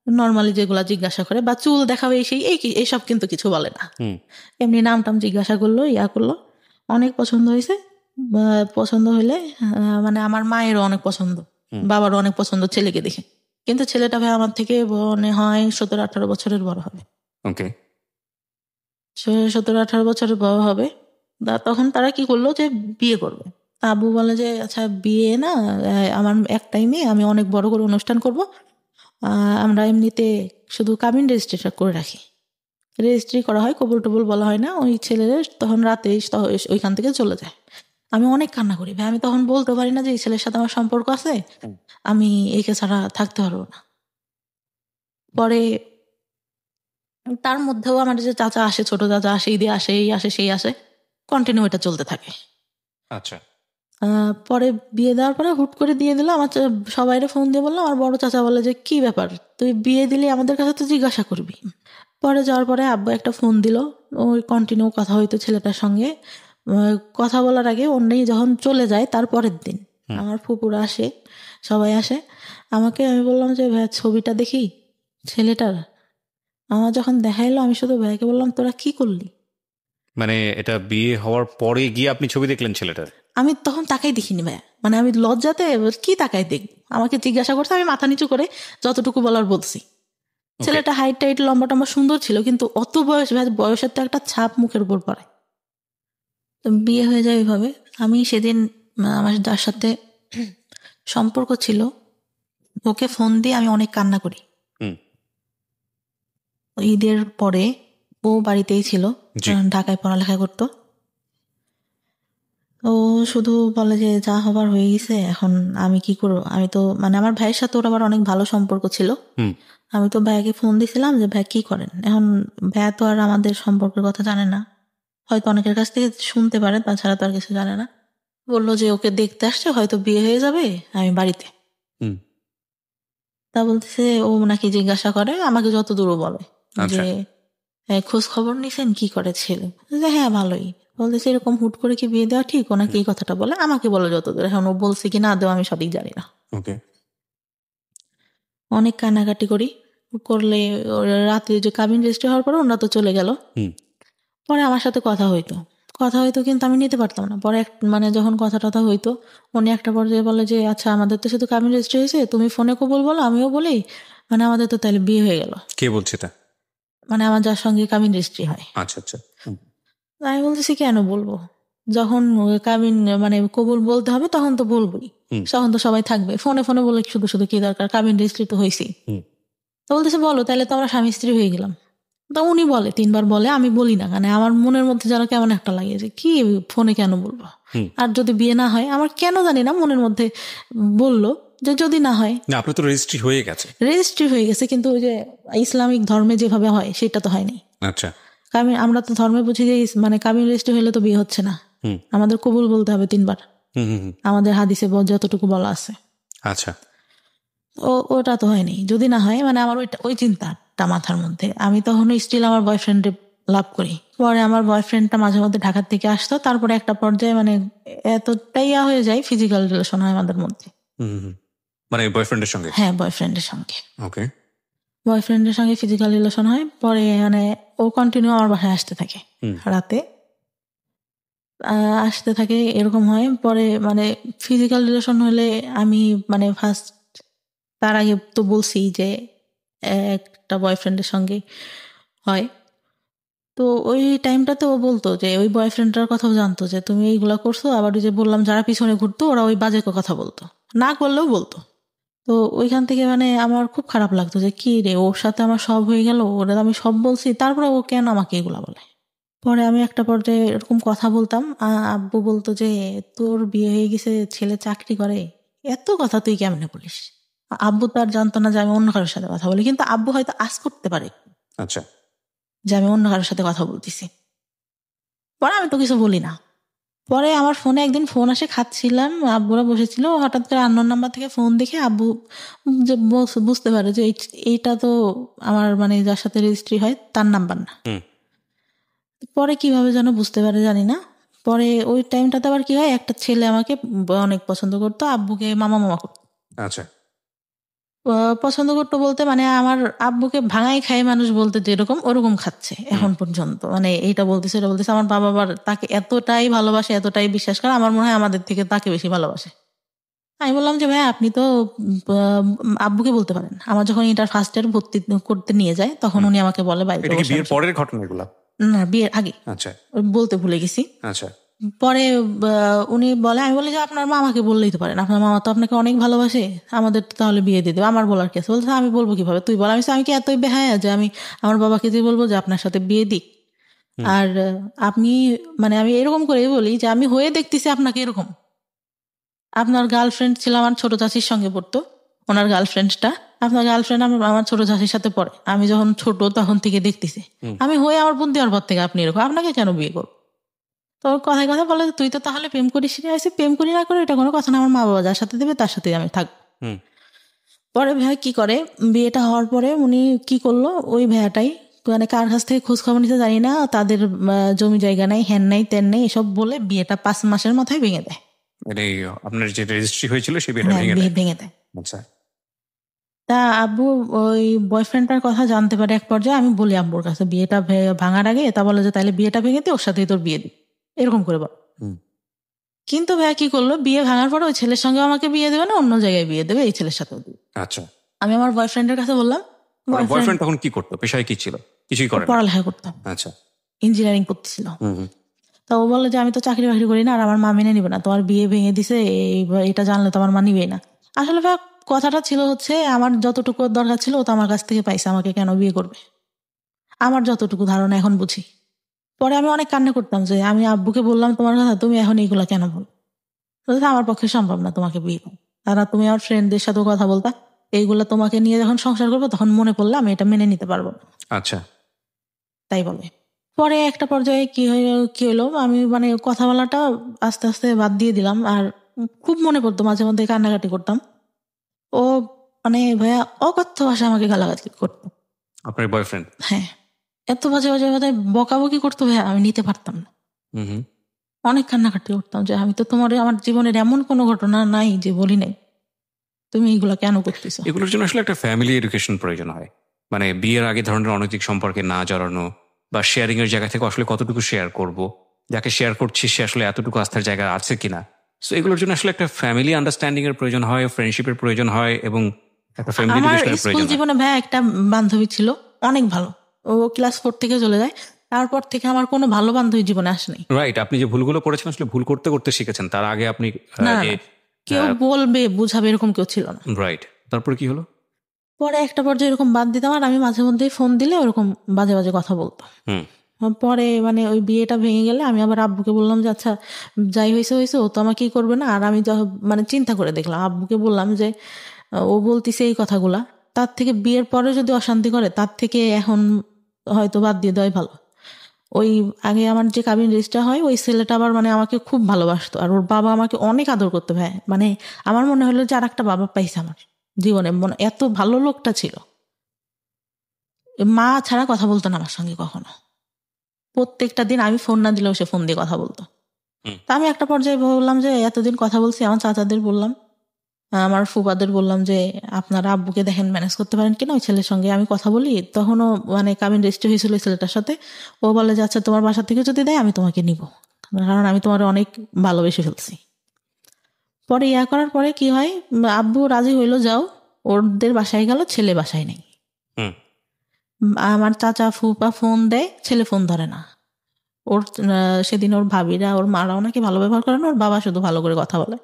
নর্মালি যেগুলা জিজ্ঞাসা করে, বা চুল দেখাবে সেই এইসব কিন্তু কিছু বলে না। এমনি নাম টাম জিজ্ঞাসা করলো, ইয়া করলো, অনেক পছন্দ হয়েছে। পছন্দ হইলে মানে আমার মায়েরও অনেক পছন্দ, বাবারও অনেক পছন্দ ছেলেকে দেখে। কিন্তু ছেলেটা ভাই আমার থেকে মনে হয় 17-18 বছরের বড় হবে। 17-18 বছরের বড় হবে। তখন তারা কি করলো যে বিয়ে করবে। আবু বলে যে আচ্ছা বিয়ে না, আমার একটাই মেয়ে, আমি অনেক বড় করে অনুষ্ঠান করব, আমরা এমনিতে শুধু কাবিন রেজিস্ট্রেশন করে রাখি। রেজিস্ট্রি করা হয়, কবুল টবুল বলা হয় না। ওই ছেলেদের তখন রাতে ওইখান থেকে চলে যায়। আমি অনেক কান্না করি ভাই, আমি তখন বলতে পারি না যে এই ছেলের সাথে আমার সম্পর্ক আছে, আমি একে ছাড়া থাকতে পারবো না। পরে তার মধ্যেও আমার যে চাচা আসে, ছোট চাচা আসে, ঈদে আসে, এই আসে সেই আসে, কন্টিনিউ এটা চলতে থাকে। আচ্ছা। পরে বিয়ে দেওয়ার পরে হুট করে দিয়ে দিল। আমার সবাইরে ফোন দিয়ে বললাম, আমার বড় চাচা বলে যে কি ব্যাপার, তুই বিয়ে দিলি আমাদের কাছে তো জিজ্ঞাসা করবি। পরে যাওয়ার পরে আব্বু একটা ফোন দিল, ওই কন্টিনিউ কথা হইতো ছেলেটার সঙ্গে। কথা বলার আগে অন্যই যখন চলে যায় তার পরের দিন আমার ফুপুরা আসে, সবাই আসে আমাকে। আমি বললাম যে ভাই ছবিটা দেখি ছেলেটার। আমার যখন দেখাইলো আমি শুধু ভাইকে বললাম তোরা কি করলি। মানে এটা বিয়ে হওয়ার পরে গিয়ে আপনি ছবি দেখলেন ছেলেটার? আমি তখন তাকাই দেখিনি ভাই, মানে আমি লজ্জাতে কি তাকাই দেখব। আমাকে জিজ্ঞাসা করছে, আমি মাথা নিচু করে যতটুকু বলার বলছি। ছেলেটা হাইট টাইট লম্বা টম্বা সুন্দর ছিল, কিন্তু অত বয়স ভাই, বয়সের তো একটা ছাপ মুখের উপর পড়ে। তো বিয়ে হয়ে যায় ওইভাবে। আমি সেদিন আমার যার সাথে সম্পর্ক ছিল ওকে ফোন দিয়ে আমি অনেক কান্না করি। ঈদের পরে ও বাড়িতেই ছিল, ঢাকায় পড়ালেখা করতো। ও শুধু বলে যে যা হবার হয়ে গেছে, এখন আমি কি করবো। আমি তো মানে আমার ভাইয়ের সাথে ওর আবার অনেক ভালো সম্পর্ক ছিল। আমি তো ভাইয়াকে ফোন দিছিলাম যে ভাই কি করেন। এখন ভাইয়া তো আর আমাদের সম্পর্কের কথা জানে না, হয়তো অনেকের কাছ থেকে শুনতে পারে, তাছাড়া তো আর কিছু জানে না। বললো যে ওকে দেখতে আসছে, হয়তো বিয়ে হয়ে যাবে, আমি বাড়িতে। তা বলতেছে ও নাকি জিজ্ঞাসা করে আমাকে, যত দূরও বলে যে খোঁজ খবর নিছেন কি করে ছেলে, যে হ্যাঁ ভালোই। বলতেছে এরকম হুট করে কি বিয়ে দেওয়া ঠিক, ওনাকে এই কথাটা বলে আমাকে বলে যতদূর। এখন ও বলছে কি না দেওয়া আমি সঠিক জানি না। অনেক কান্নাকাটি করলে রাতে যে কাবিন রেজিস্ট্রি হওয়ার পরে ওনারা তো চলে গেল। পরে আমার সাথে কথা হইতো কিন্তু আমি নিতে পারতাম না। পরে মানে যখন কথা টথা হইতো, উনি একটা পর্যায়ে বলে যে আচ্ছা আমাদের তো শুধু কাবিন রেজিস্ট্রি হয়েছে, তুমি ফোনে কবুল বলো, আমিও বলি, মানে আমাদের তো তাহলে বিয়ে হয়ে গেল। কে বলছে তা? মানে আমার যার সঙ্গে কাবিন রেজিস্ট্রি হয়। আচ্ছা আচ্ছা। আমি বলতেছি কেন বলবো, যখন কাবিন মানে কবুল বলতে হবে তখন তো বলবোই, তখন তো সবাই থাকবে। ফোনে বলে শুধু শুধু কি দরকার, কাবিন রেজিস্ট্রি তো হয়েছি। তো বলতেছে বলো, তাহলে তো আমরা স্বামী স্ত্রী হয়ে গেলাম। তো উনি বলে 3 বার বলে, আমি বলি না, মানে আমার মনের মধ্যে যেন কেমন একটা লাগে যে কি ফোনে কেন বলবো। আর যদি বিয়ে না হয়, আমার কেন জানি না মনের মধ্যে বললো যে যদি না হয়। আপনার তো রেজিস্ট্রি হয়ে গেছে, কিন্তু ওই যে ইসলামিক ধর্মে যেভাবে হয় সেটা তো হয়নি। আচ্ছা। আমরা তো ধর্মে বুঝি যে মানে কাবিন রেজিস্ট্রি হলে তো বিয়ে হচ্ছে না, আমাদের কবুল বলতে হবে 3 বার, আমাদের হাদিসে যতটুকু বলা আছে। আচ্ছা। ওটা তো হয়নি। যদি না হয় মানে আমার ওই চিন্তাটা মাথার মধ্যে। আমি তখন স্টিল আমার বয়ফ্রেন্ডে লাভ করি। পরে আমার বয়ফ্রেন্ডটা মাঝে মধ্যে ঢাকার থেকে আসতো। তারপরে একটা পর্যায়ে মানে এতটাই হয়ে যায়, ফিজিক্যাল রিলেশন হয় আমাদের মধ্যে। মানে বয়ফ্রেন্ডের সঙ্গে? হ্যাঁ, বয়ফ্রেন্ডের সঙ্গে। ওকে। বয়ফ্রেন্ডের সঙ্গে ফিজিক্যাল রিলেশন হয়, পরে মানে ও কন্টিনিউ আমার বাসায় আসতে থাকে রাতে, আসতে থাকে, এরকম হয়। পরে মানে ফিজিক্যাল রিলেশন হলে আমি মানে ফার্স্ট, তার আগে তো বলছি যে একটা বয়ফ্রেন্ডের সঙ্গে হয়। তো ওই টাইমটাতে ও বলতো যে ওই বয়ফ্রেন্ডটার কথাও জানতো যে তুমি এইগুলা করছো, আবার ওই যে বললাম যারা পিছনে ঘুরতো ওরা ওই বাজে কথা বলতো, না করলেও বলতো। তো ওইখান থেকে মানে আমার খুব খারাপ লাগতো যে কি রে, ওর সাথে আমার সব হয়ে গেল, ওরা আমি সব বলছি, তারপরে ও কেন আমাকে এগুলা বলে। পরে আমি একটা পর্যায়ে এরকম কথা বলতাম, আব্বু বলতো যে তোর বিয়ে হয়ে গেছে, ছেলে চাকরি করে, এত কথা তুই কেমনে বলিস। আব্বু তো আর জানতো না যে আমি অন্য কারোর সাথে কথা বলি, কিন্তু আব্বু হয়তো আজ করতে পারে আচ্ছা, যে আমি অন্য কারোর সাথে কথা বলতেছি। পরে আমি তো কিছু বলি না। পরে আমার ফোনে একদিন ফোন আসে, খাচ্ছিলাম, আব্বুরা বসেছিল, হঠাৎ করে আননোন নাম্বার থেকে ফোন দেখে আব্বু যে বুঝতে পারে যে এইটা তো আমার মানে যার সাথে রেজিস্ট্রি হয় তার নাম্বার না। পরে কিভাবে যেন বুঝতে পারে জানি না। পরে ওই টাইমটাতে আবার কি হয়, একটা ছেলে আমাকে অনেক পছন্দ করতো, আব্বুকে মামা মামা করতো। আচ্ছা। পছন্দ করতো বলতে মানে আমার আব্বুকে ভাঙাই খায় মানুষ বলতে যেরকম, ওরকম খাচ্ছে এখন পর্যন্ত। মানে এইটা বলতেছে ওটা বলতেছে, আমার বাবা আবার তাকে এতটাই ভালোবাসে, এতটাই বিশ্বাস করে, আমার মনে হয় আমাদের থেকে তাকে বেশি ভালোবাসে। আমি বললাম যে ভাই আপনি তো আব্বুকে বলতে পারেন। আমার যখন ইন্টার ফার্স্ট ইয়ার ভর্তি করতে নিয়ে যায় তখন উনি আমাকে বলে বাড়িতে এটা কি বসে বিয়ের বসে। পরের ঘটনা এগুলা? না, বিয়ের আগে। আচ্ছা বলতে ভুলে গেছি। আচ্ছা। পরে উনি বলে, আমি বলি যে আপনার মামাকে বললেই তো পারেন, আপনার মামা তো আপনাকে অনেক ভালোবাসে, আমাদের তো তাহলে বিয়ে দিয়ে দেবে, আমার বলার কি আছে। বলছে আমি বলবো কিভাবে, তুই বল। আমি কি এতই বেহায়া যে আমি আমার বাবাকে যে বলবো যে আপনার সাথে বিয়ে দিক। আর আপনি মানে আমি এরকম করে বলি যে আমি হয়ে দেখতেছি আপনাকে এরকম। আপনার গার্লফ্রেন্ড ছিল আমার ছোট চাচির সঙ্গে পড়তো, ওনার গার্লফ্রেন্ডটা, আপনার গার্লফ্রেন্ড আমার ছোট চাচির সাথে পড়ে, আমি যখন ছোট তখন থেকে দেখতেছি, আমি হয়ে আমার বুদ্ধি হওয়ার পর থেকে আপনি এরকম, আপনাকে কেন বিয়ে করবো। তোর কথায় কথা বলে তুই তো তাহলে প্রেম করিস নি। আসে প্রেম করি না করে এটা কোনো কথা না, আমার মা বাবা যার সাথে দেবে তার সাথে আমি থাকবো। পরে ভাই কি করে, বিয়েটা হওয়ার পরে উনি কি করলো, ওই ভাইয়াটাই মানে কার কাছ থেকে খোঁজ খবর নিতে জানি না, তাদের জমি জায়গা নাই, হ্যান নাই তেন নেই, এসব বলে বিয়েটা 5 মাসের মাথায় ভেঙে দেয়। মানে আপনার যে রেজিস্ট্রি হয়েছিল সেই বিয়েটা হ্যাঁ, ভেঙে বিয়ে দেয়? ভেঙে দেয়। আচ্ছা। তা আব্বু ওই বয়ফ্রেন্ডটার কথা জানতে পারে এক পর্যায়ে, আমি বলি আব্বুর কাছে বিয়েটা ভাঙার আগে, তা বলে যে তাহলে বিয়েটা ভেঙে দিয়ে ওর সাথেই তোর বিয়ে দিই, এরকম করে বল। কিন্তু ভাইয়া কি করলো, বিয়ে ভাঙার পরে ওই ছেলের সঙ্গে আমাকে বিয়ে দেবে না, অন্য জায়গায় বিয়ে দেবে, এই ছেলের সাথেও দিবে। আচ্ছা। আমি আমার বয়ফ্রেন্ডের কাছে বললাম, বয়ফ্রেন্ড তখন কি করতো, পেশায় কি ছিল? কিছুই করে না? পড়ালেখা করতাম, আচ্ছা। ইঞ্জিনিয়ারিং করতেছিল। তা ও বললো যে আমি তো চাকরি বাকরি করি না, আর আমার মা মেনে নিবে না, তোমার বিয়ে ভেঙে দিছে, এটা জানলে তো আমার মা নিবেই না। আসলে ভাই কথাটা ছিল হচ্ছে, আমার যতটুকু দরকার ছিল ও তো আমার কাছ থেকে পাইছে, আমাকে কেন বিয়ে করবে, আমার যতটুকু ধারণা এখন বুঝি। পরে আমি অনেক কান্না করতাম যে আমি আব্বুকে বললাম তোমার কথা, তুমি এখন এইগুলা কেন বল। বলছে আমার পক্ষে সম্ভব না তোমাকে বিয়ে করা, তারা তুমি আমার ফ্রেন্ডদের সাথেও কথা বলতা, এইগুলা তোমাকে নিয়ে যখন সংসার করবো তখন মনে পড়লে আমি এটা মেনে নিতে পারবো না। আচ্ছা। তাই বলে। পরে একটা পর্যায়ে কি হলো, আমি মানে কথা বলাটা আস্তে আস্তে বাদ দিয়ে দিলাম। আর খুব মনে পড়তো, মাঝে মধ্যে কান্নাকাটি করতাম। ও মানে ভাইয়া অকথ্য ভাষায় আমাকে গালাগালি করতো। আপনার বয়ফ্রেন্ড? হ্যাঁ, এত বাজে বাজে বাজে বকাবকি করতো ভাইয়া, আমি নিতে পারতাম না। অনেক কান্নাকাটি করতাম যে আমি তো তোমার আমার জীবনের এমন কোনো ঘটনা নাই যে বলি নাই, তুমি এইগুলা কেন করতেছো। এগুলোর জন্য আসলে একটা ফ্যামিলি এডুকেশন প্রয়োজন হয়। মানে বিয়ের আগে ধরনের অনৈতিক সম্পর্কে না জড়ানো, বা শেয়ারিং এর জায়গা থেকে আসলে কতটুকু শেয়ার করব, যাকে শেয়ার করছি সে আসলে এতটুকু আস্থার জায়গা আছে কিনা। সো এগুলোর জন্য আসলে একটা ফ্যামিলি আন্ডারস্ট্যান্ডিং এর প্রয়োজন হয়, ফ্রেন্ডশিপের প্রয়োজন হয়, এবং একটা ফ্যামিলি আমার এডুকেশনের স্কুল প্রয়োজন হয়। জীবনে ভাইয়া একটা বান্ধবী ছিল, অনেক ভালো। ও ক্লাস 4 থেকে চলে যায়, তারপর থেকে আমার কোনো ভালো বান্ধবী জীবনে আসেনি। রাইট। আপনি যে ভুলগুলো করেছেন আসলে ভুল করতে করতে শিখেছেন, তার আগে আপনি না না, কেউ বলবে বুঝাবে এরকম কেউ ছিল না। রাইট। তারপরে কি হলো? পরে একটা পর্যায়ে এরকম বাদ দিতাম, আর আমি মাঝে মধ্যেই ফোন দিলে ওরকম বাজে বাজে কথা বলতো। পরে মানে ওই বিয়েটা ভেঙে গেলে আমি আবার আব্বুকে বললাম যে আচ্ছা যাই হয়েছে হয়েছে, ও তো আমাকে কি করবে না। আর আমি মানে চিন্তা করে দেখলাম, আব্বুকে বললাম যে ও বলতিছে এই কথাগুলা, তার থেকে বিয়ের পরে যদি অশান্তি করে তার থেকে এখন হয়তো বাদ দিয়ে দেওয়াই ভালো। ওই আগে আমার যে কাবিন রেজিস্টার হয়, ওই ছেলেটা আবার মানে আমাকে খুব ভালোবাসতো, আর ওর বাবা আমাকে অনেক আদর করতো ভাই। মানে আমার মনে হলো যে আর একটা বাবা পাইছে আমার জীবনে, মনে এত ভালো লোকটা ছিল। মা ছাড়া কথা বলতো না আমার সঙ্গে কখনো, প্রত্যেকটা দিন আমি ফোন না দিলেও সে ফোন দিয়ে কথা বলতো। তা আমি একটা পর্যায়ে বললাম যে এতদিন কথা বলছি, আমার চাচাদের বললাম, আমার ফুফাদের বললাম যে আপনারা আব্বুকে দেখেন ম্যানেজ করতে পারেন কিনা, ওই ছেলের সঙ্গে আমি কথা বলি। তখনও মানে কাবিন রেজিস্ট্রি হয়েছিল ওই ছেলেটার সাথে। ও বলে যে আচ্ছা তোমার বাসা থেকে যদি দেয় আমি তোমাকে নিব, কারণ আমি তোমার অনেক ভালোবেসে ফেলছি। পরে ইয়া করার পরে কি হয়, আব্বু রাজি হইলো যাও, ওদের বাসায় গেল, ছেলে বাসায় নেই। আমার চাচা ফুপা ফোন দেয়, ছেলে ফোন ধরে না। ওর সেদিন ওর ভাবিরা ওর মারাও নাকি ভালো ব্যবহার করে না, ওর বাবা শুধু ভালো করে কথা বলে।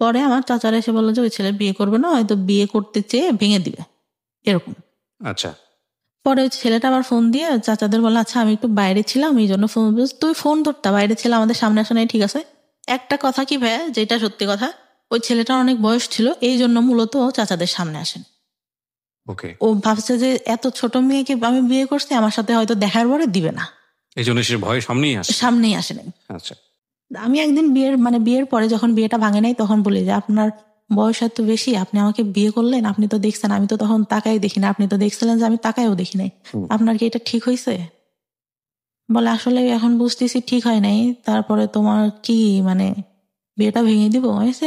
পরে আমার চাচারা এসে বললো যে ওই ছেলে বিয়ে করবে না, হয়তো বিয়ে করতে চেয়ে ভেঙে দিবে এরকম। আচ্ছা। পরে ওই ছেলেটা আবার ফোন দিয়ে চাচাদের বলে আচ্ছা আমি একটু বাইরে ছিলাম এই জন্য ফোন, তুই ফোন ধরতা, বাইরে ছিল আমাদের সামনে আসা নাই, ঠিক আছে। একটা কথা কি ভাইয়া, যেটা সত্যি কথা, ওই ছেলেটার অনেক বয়স ছিল, এই জন্য মূলত চাচাদের সামনে আসেন। ও ভাবছে যে এত ছোট মেয়েকে আমি বিয়ে করছি, আমার সাথে হয়তো দেখার পরে দিবে না, এই জন্য সে ভয় সামনেই আসে নাই। আচ্ছা। আমি একদিন বিয়ের পরে যখন বিয়েটা ভাঙে নাই তখন বলি যে আপনার বয়স এত বেশি, আপনি আমাকে বিয়ে করলেন, আপনি তো দেখছেন আমি তো তখন তাকাই দেখি না, আপনি তো দেখছিলেন যে আমি তাকাইও দেখি নাই, আপনার কি এটা ঠিক হয়েছে? বলে আসলে এখন বুঝতেছি ঠিক হয় নাই, তারপরে তোমার কি মানে বিয়েটা ভেঙে দিব?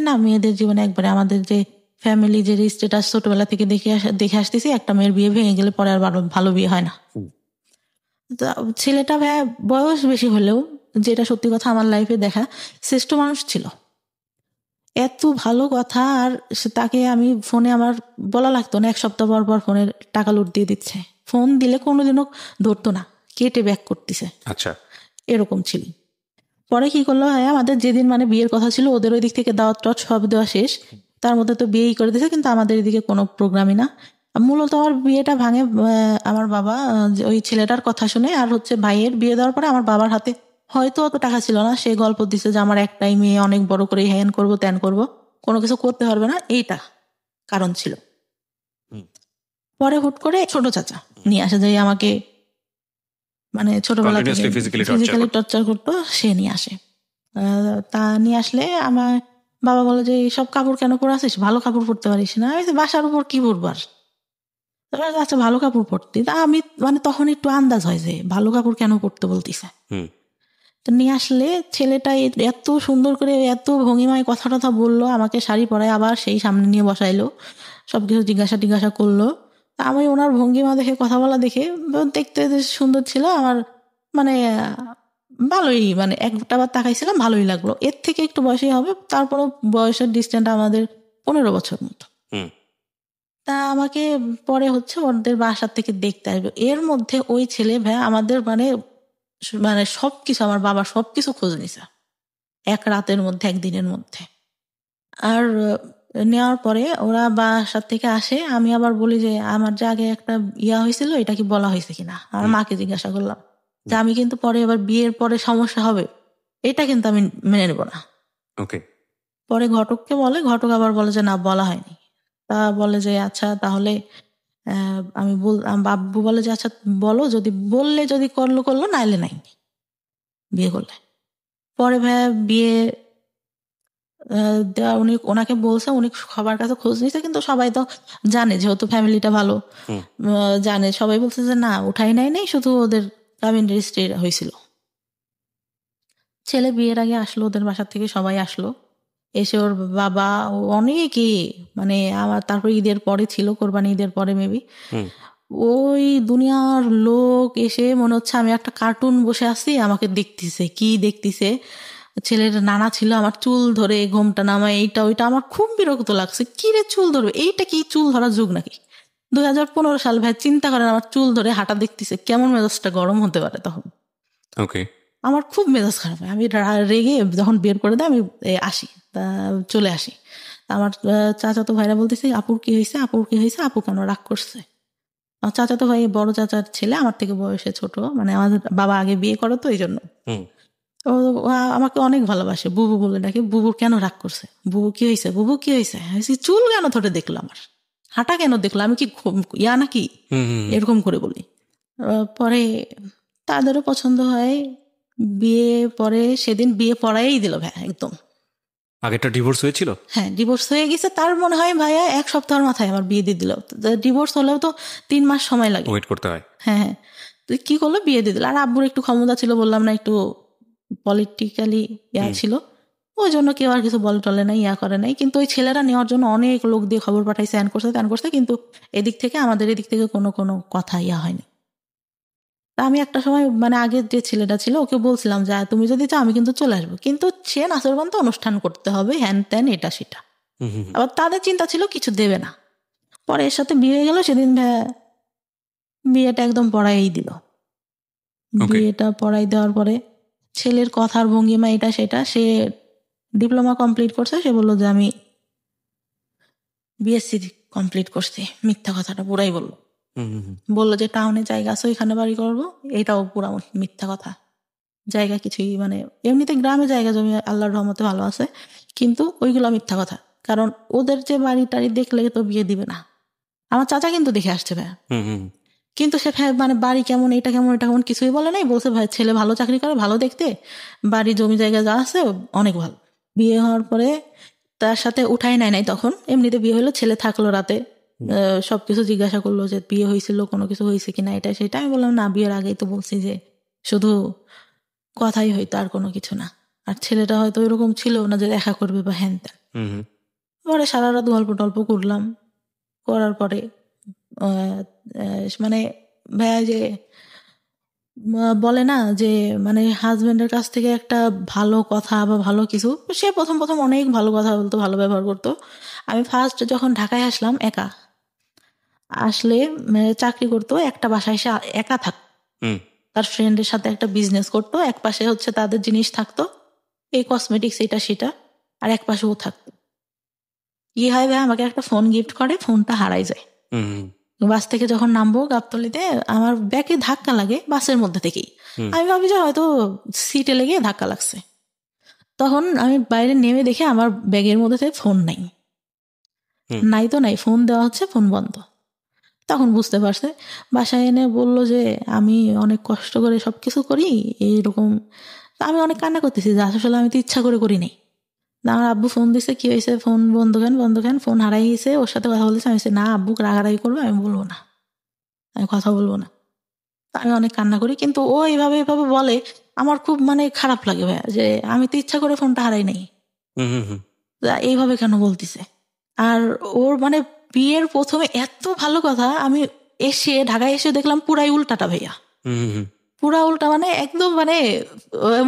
না, মেয়েদের জীবনে একবারে আমাদের যে ফ্যামিলি যে স্ট্যাটাস ছোটবেলা থেকে দেখে আসতেছি, একটা মেয়ের বিয়ে ভেঙে গেলে পরে আর ভালো বিয়ে হয় না। ছেলেটা বয়স বেশি হলেও, যেটা সত্যি কথা আমার লাইফে দেখা, শ্রেষ্ঠ মানুষ ছিল, এত ভালো কথা। আর তাকে আমি ফোনে আমার বলা লাগতো না, 1 সপ্তাহ পর পর ফোনের টাকা লুট দিয়ে দিচ্ছে, ফোন দিলে কোনোদিনও ধরতো না, কেটে ব্যাক করতেছে। আচ্ছা, এরকম ছিল। পরে কি করলো, আমাদের যেদিন মানে বিয়ের কথা ছিল, ওদের ওই দিক থেকে দাওয়াত টাওয়াত সব দেওয়া শেষ, তার মধ্যে তো বিয়েই করে দিয়েছে, কিন্তু আমাদের এদিকে কোনো প্রোগ্রামই না। মূলত আমার বিয়েটা ভাঙে আমার বাবা ওই ছেলেটার কথা শুনে, আর হচ্ছে ভাইয়ের বিয়ে দেওয়ার পরে আমার বাবার হাতে হয়তো অত টাকা ছিল না, সে গল্প দিছে যে আমার একটাই মেয়ে, অনেক বড় করে হ্যান করবো ত্যান করবো, কোনো কিছু করতে পারবে না, এইটা কারণ ছিল। পরে হুট করে ছোট চাচা নিয়ে আসে, যে আমাকে মানে ছোটবেলা থেকে ফিজিক্যালি টর্চার করতো, সে নিয়ে আসে। তা নিয়ে আসলে আমার বাবা বলে যে সব কাপড় কেন পরে আসিস, ভালো কাপড় পরতে পারিস না? বাসার উপর কি পরবার? আচ্ছা ভালো কাপড় পরতে, তা আমি মানে তখন একটু আন্দাজ হয় যে ভালো কাপড় কেন পরতে বলতিছে। তো নিয়ে আসলে ছেলেটা এত সুন্দর করে এত ভঙ্গিমায় কথা টথা বললো, আমাকে শাড়ি পরায় আবার সেই সামনে নিয়ে বসাইলো, সবকিছু জিজ্ঞাসা করলো। আমি ওনার ভঙ্গিমা দেখে, কথা বলা দেখে, দেখতে সুন্দর ছিল আমার, মানে ভালোই, মানে একটা বার তাকাইছিলাম, ভালোই লাগলো। এর থেকে একটু বয়সী হবে, তারপরও বয়সের ডিস্টেন্স আমাদের 15 বছর মতো। তা আমাকে পরে হচ্ছে ওদের বাসার থেকে দেখতে আসবে, এর মধ্যে ওই ছেলে আমাদের মানে সবকিছু, আমার বাবা সবকিছু খোঁজ নিছে এক রাতের মধ্যে, একদিনের মধ্যে। আর নেওয়ার পরে ওরা বাসার থেকে আসে, আমি আবার বলি যে আমার যে আগে একটা ইয়া হয়েছিল, এটা কি বলা হয়েছে কিনা। আমার মাকে জিজ্ঞাসা করলাম যে আমি কিন্তু পরে এবার বিয়ের পরে সমস্যা হবে, এটা কিন্তু আমি মেনে নেব না। পরে ঘটককে বলে, ঘটক আবার বলে যে না, বলা হয়নি। তা বলে যে আচ্ছা তাহলে আমি বাবু বলে যে আচ্ছা বলো, যদি বললে যদি করলো নাইলে নাই, বিয়ে করলে। পরে বিয়ে দেওয়া, উনি ওনাকে বলছে, উনি সবার কাছে খোঁজ নিচ্ছে, কিন্তু সবাই তো জানে যেহেতু ফ্যামিলিটা ভালো, জানে, সবাই বলছে যে না উঠাই নাই, শুধু ওদের কাবিন রেজিস্ট্রি হয়েছিল। ছেলে বিয়ের আগে আসলো, ওদের বাসার থেকে সবাই আসলো, এসে ওর বাবা অনেকে, মানে আমার তারপর ঈদের পরে ছিল, কোরবানি ঈদের পরে মেবি, ওই দুনিয়ার লোক এসে মনে হচ্ছে আমি একটা কার্টুন বসে আছি, আমাকে দেখতেছে। কি দেখতেছে, ছেলের নানা ছিল, আমার চুল ধরে ঘোমটা নামায়, এইটা ওইটা, আমার খুব বিরক্ত লাগছে। কি রে চুল ধরবে, এইটা কি চুল ধরার যুগ নাকি? 2015 সাল চিন্তা করেন, আমার চুল ধরে হাঁটা দেখতেছে, কেমন মেজাজটা গরম হতে পারে তখন। আমার খুব মেজাজ খারাপ হয়, আমি রেগে যখন বের করে দেয় আমি আসি, চলে আসি। আমার চাচাতো ভাইরা বলতেছে আপুর কি হয়েছে, আপু কেন রাগ করছে? আমার চাচাতো ভাই বড় চাচার ছেলে, আমার থেকে বয়সে ছোট, মানে আমাদের বাবা আগে বিয়ে করে তো এই জন্য। আমাকে অনেক ভালোবাসে, বুবু বলে ডাকে। বুবুর কেন রাগ করছে, বুবু কি হয়েছে, চুল কেন ধরে দেখলো, আমার হাঁটা কেন দেখলো, আমি কি ইয়া নাকি, এরকম করে বলি। পরে তাদেরও পছন্দ হয়, বিয়ে পরে সেদিন বিয়ে পড়াই দিল একদম। আগেরটা ডিভোর্স হয়েছিল? হ্যাঁ, ডিভোর্স হয়ে গেছে। তার মনে হয় ভাইয়া 1 সপ্তাহের মাথায় আমার বিয়ে দিয়ে দিল। ডিভোর্স হলেও তো 3 মাস সময় লাগে, ওয়েট করতে হয়। হ্যাঁ, তুই কি করলো, বিয়ে দিয়ে দিল। আর আব্বুর একটু ক্ষমতা ছিল, বললাম না, একটু পলিটিক্যালি ইয়া ছিল, ও ওই জন্য কেউ আর কিছু বল টলে নাই, ইয়া করে নাই। কিন্তু ওই ছেলেরা নেওয়ার জন্য অনেক লোক দিয়ে খবর পাঠাইছে, ত্যান করছে, কিন্তু এদিক থেকে আমাদের এদিক থেকে কোনো কথা ইয়া হয়নি। তা আমি একটা সময় মানে আগের যে ছেলেটা ছিল ওকে বলছিলাম যে তুমি যদি চাও আমি কিন্তু চলে আসবো, কিন্তু সে নাচরবান্ত অনুষ্ঠান করতে হবে, হ্যান ত্যান এটা সেটা। আবার তাদের চিন্তা ছিল কিছু দেবে না। পরে এর সাথে বিয়ে হয়ে গেল, সেদিন বিয়েটা একদম পড়াই দিল। বিয়েটা পড়াই দেওয়ার পরে ছেলের কথার ভঙ্গিমা এটা সেটা, সে ডিপ্লোমা কমপ্লিট করছে, সে বললো যে আমি বিএসসি কমপ্লিট করছি। মিথ্যা কথাটা পুরাই বললো যে টাউনে জায়গা আছে ওইখানে বাড়ি করবো, এটাও পুরা মিথ্যা কথা। জায়গা কিছুই মানে এমনিতে গ্রামে জায়গা জমি আল্লাহর রহমতে ভালো আছে, কিন্তু ওইগুলো মিথ্যা কথা। কারণ ওদের যে বাড়ি টাড়ি দেখলে তো বিয়ে দিবে না। আমার চাচা কিন্তু দেখে আসছে ভাই, কিন্তু সে মানে বাড়ি কেমন, এটা কেমন, এটা কেমন কিছুই বলে নাই। বলছে ভাই ছেলে ভালো চাকরি করে, ভালো দেখতে, বাড়ি জমি জায়গা যা আছে অনেক ভালো। বিয়ে হওয়ার পরে তার সাথে উঠাই নাই তখন, এমনিতে বিয়ে হলো, ছেলে থাকলো রাতে, সবকিছু জিজ্ঞাসা করলো যে বিয়ে হয়েছিল, কোনো কিছু হয়েছে কিনা, এটা সেটা। আমি বললাম না, বিয়ের আগেই তো বলছি যে শুধু কথাই হইতো, আর কোনো কিছু না। আর ছেলেটা হয়তো ওইরকম ছিল না যে দেখা করবে বা হ্যান ত্যান। পরে সারা রাত গল্প টল্প করলাম, করার পরে মানে ভাইয়া যে বলে না যে মানে হাজবেন্ডের কাছ থেকে একটা ভালো কথা বা ভালো কিছু, সে প্রথম অনেক ভালো কথা বলতো, ভালো ব্যবহার করতো। আমি ফার্স্ট যখন ঢাকায় আসলাম, একা আসলে চাকরি করতো, একটা বাসায় এসে একা থাকতো, তার ফ্রেন্ডের সাথে একটা বিজনেস করতো, এক পাশে হচ্ছে তাদের জিনিস থাকতো, এই কসমেটিক্স এটা সেটা, আর এক পাশে ও থাকতো। কি হয় ভাই, আমাকে একটা ফোন গিফট করে, ফোনটা হারাই যায়। বাস থেকে যখন নামবো গাবতলিতে, আমার ব্যাগে ধাক্কা লাগে বাসের মধ্যে থেকেই। আমি ভাবি যে হয়তো সিটে লেগে ধাক্কা লাগছে। তখন আমি বাইরে নেমে দেখে আমার ব্যাগের মধ্যে থেকে ফোন নাই, তো নাই, ফোন দেওয়া হচ্ছে, ফোন বন্ধ। তখন বুঝতে পারছে, বাসায় এনে বললো যে আমি অনেক কষ্ট করে সবকিছু করি এইরকম। আমি অনেক কান্না করতেছি যে আসলে আমি তো ইচ্ছা করে করি নাই। আমার আব্বু ফোন দিছে, কি হয়েছে, ফোন বন্ধ কেন, ফোন হারাই গেছে, ওর সাথে কথা বলতেছে। আমি না, আব্বু রাগারাগি করবে, আমি বলবো না, আমি কথা বলবো না। আমি অনেক কান্না করি, কিন্তু ও এইভাবে বলে, আমার খুব মানে খারাপ লাগে ভাইয়া, যে আমি তো ইচ্ছা করে ফোনটা হারাই নাই, এইভাবে কেন বলতিছে। আর ওর মানে বিয়ের প্রথমে এত ভালো কথা, আমি এসে ঢাকায় এসে দেখলাম পুরাই উল্টাটা ভাইয়া, পুরা উল্টা, মানে একদম মানে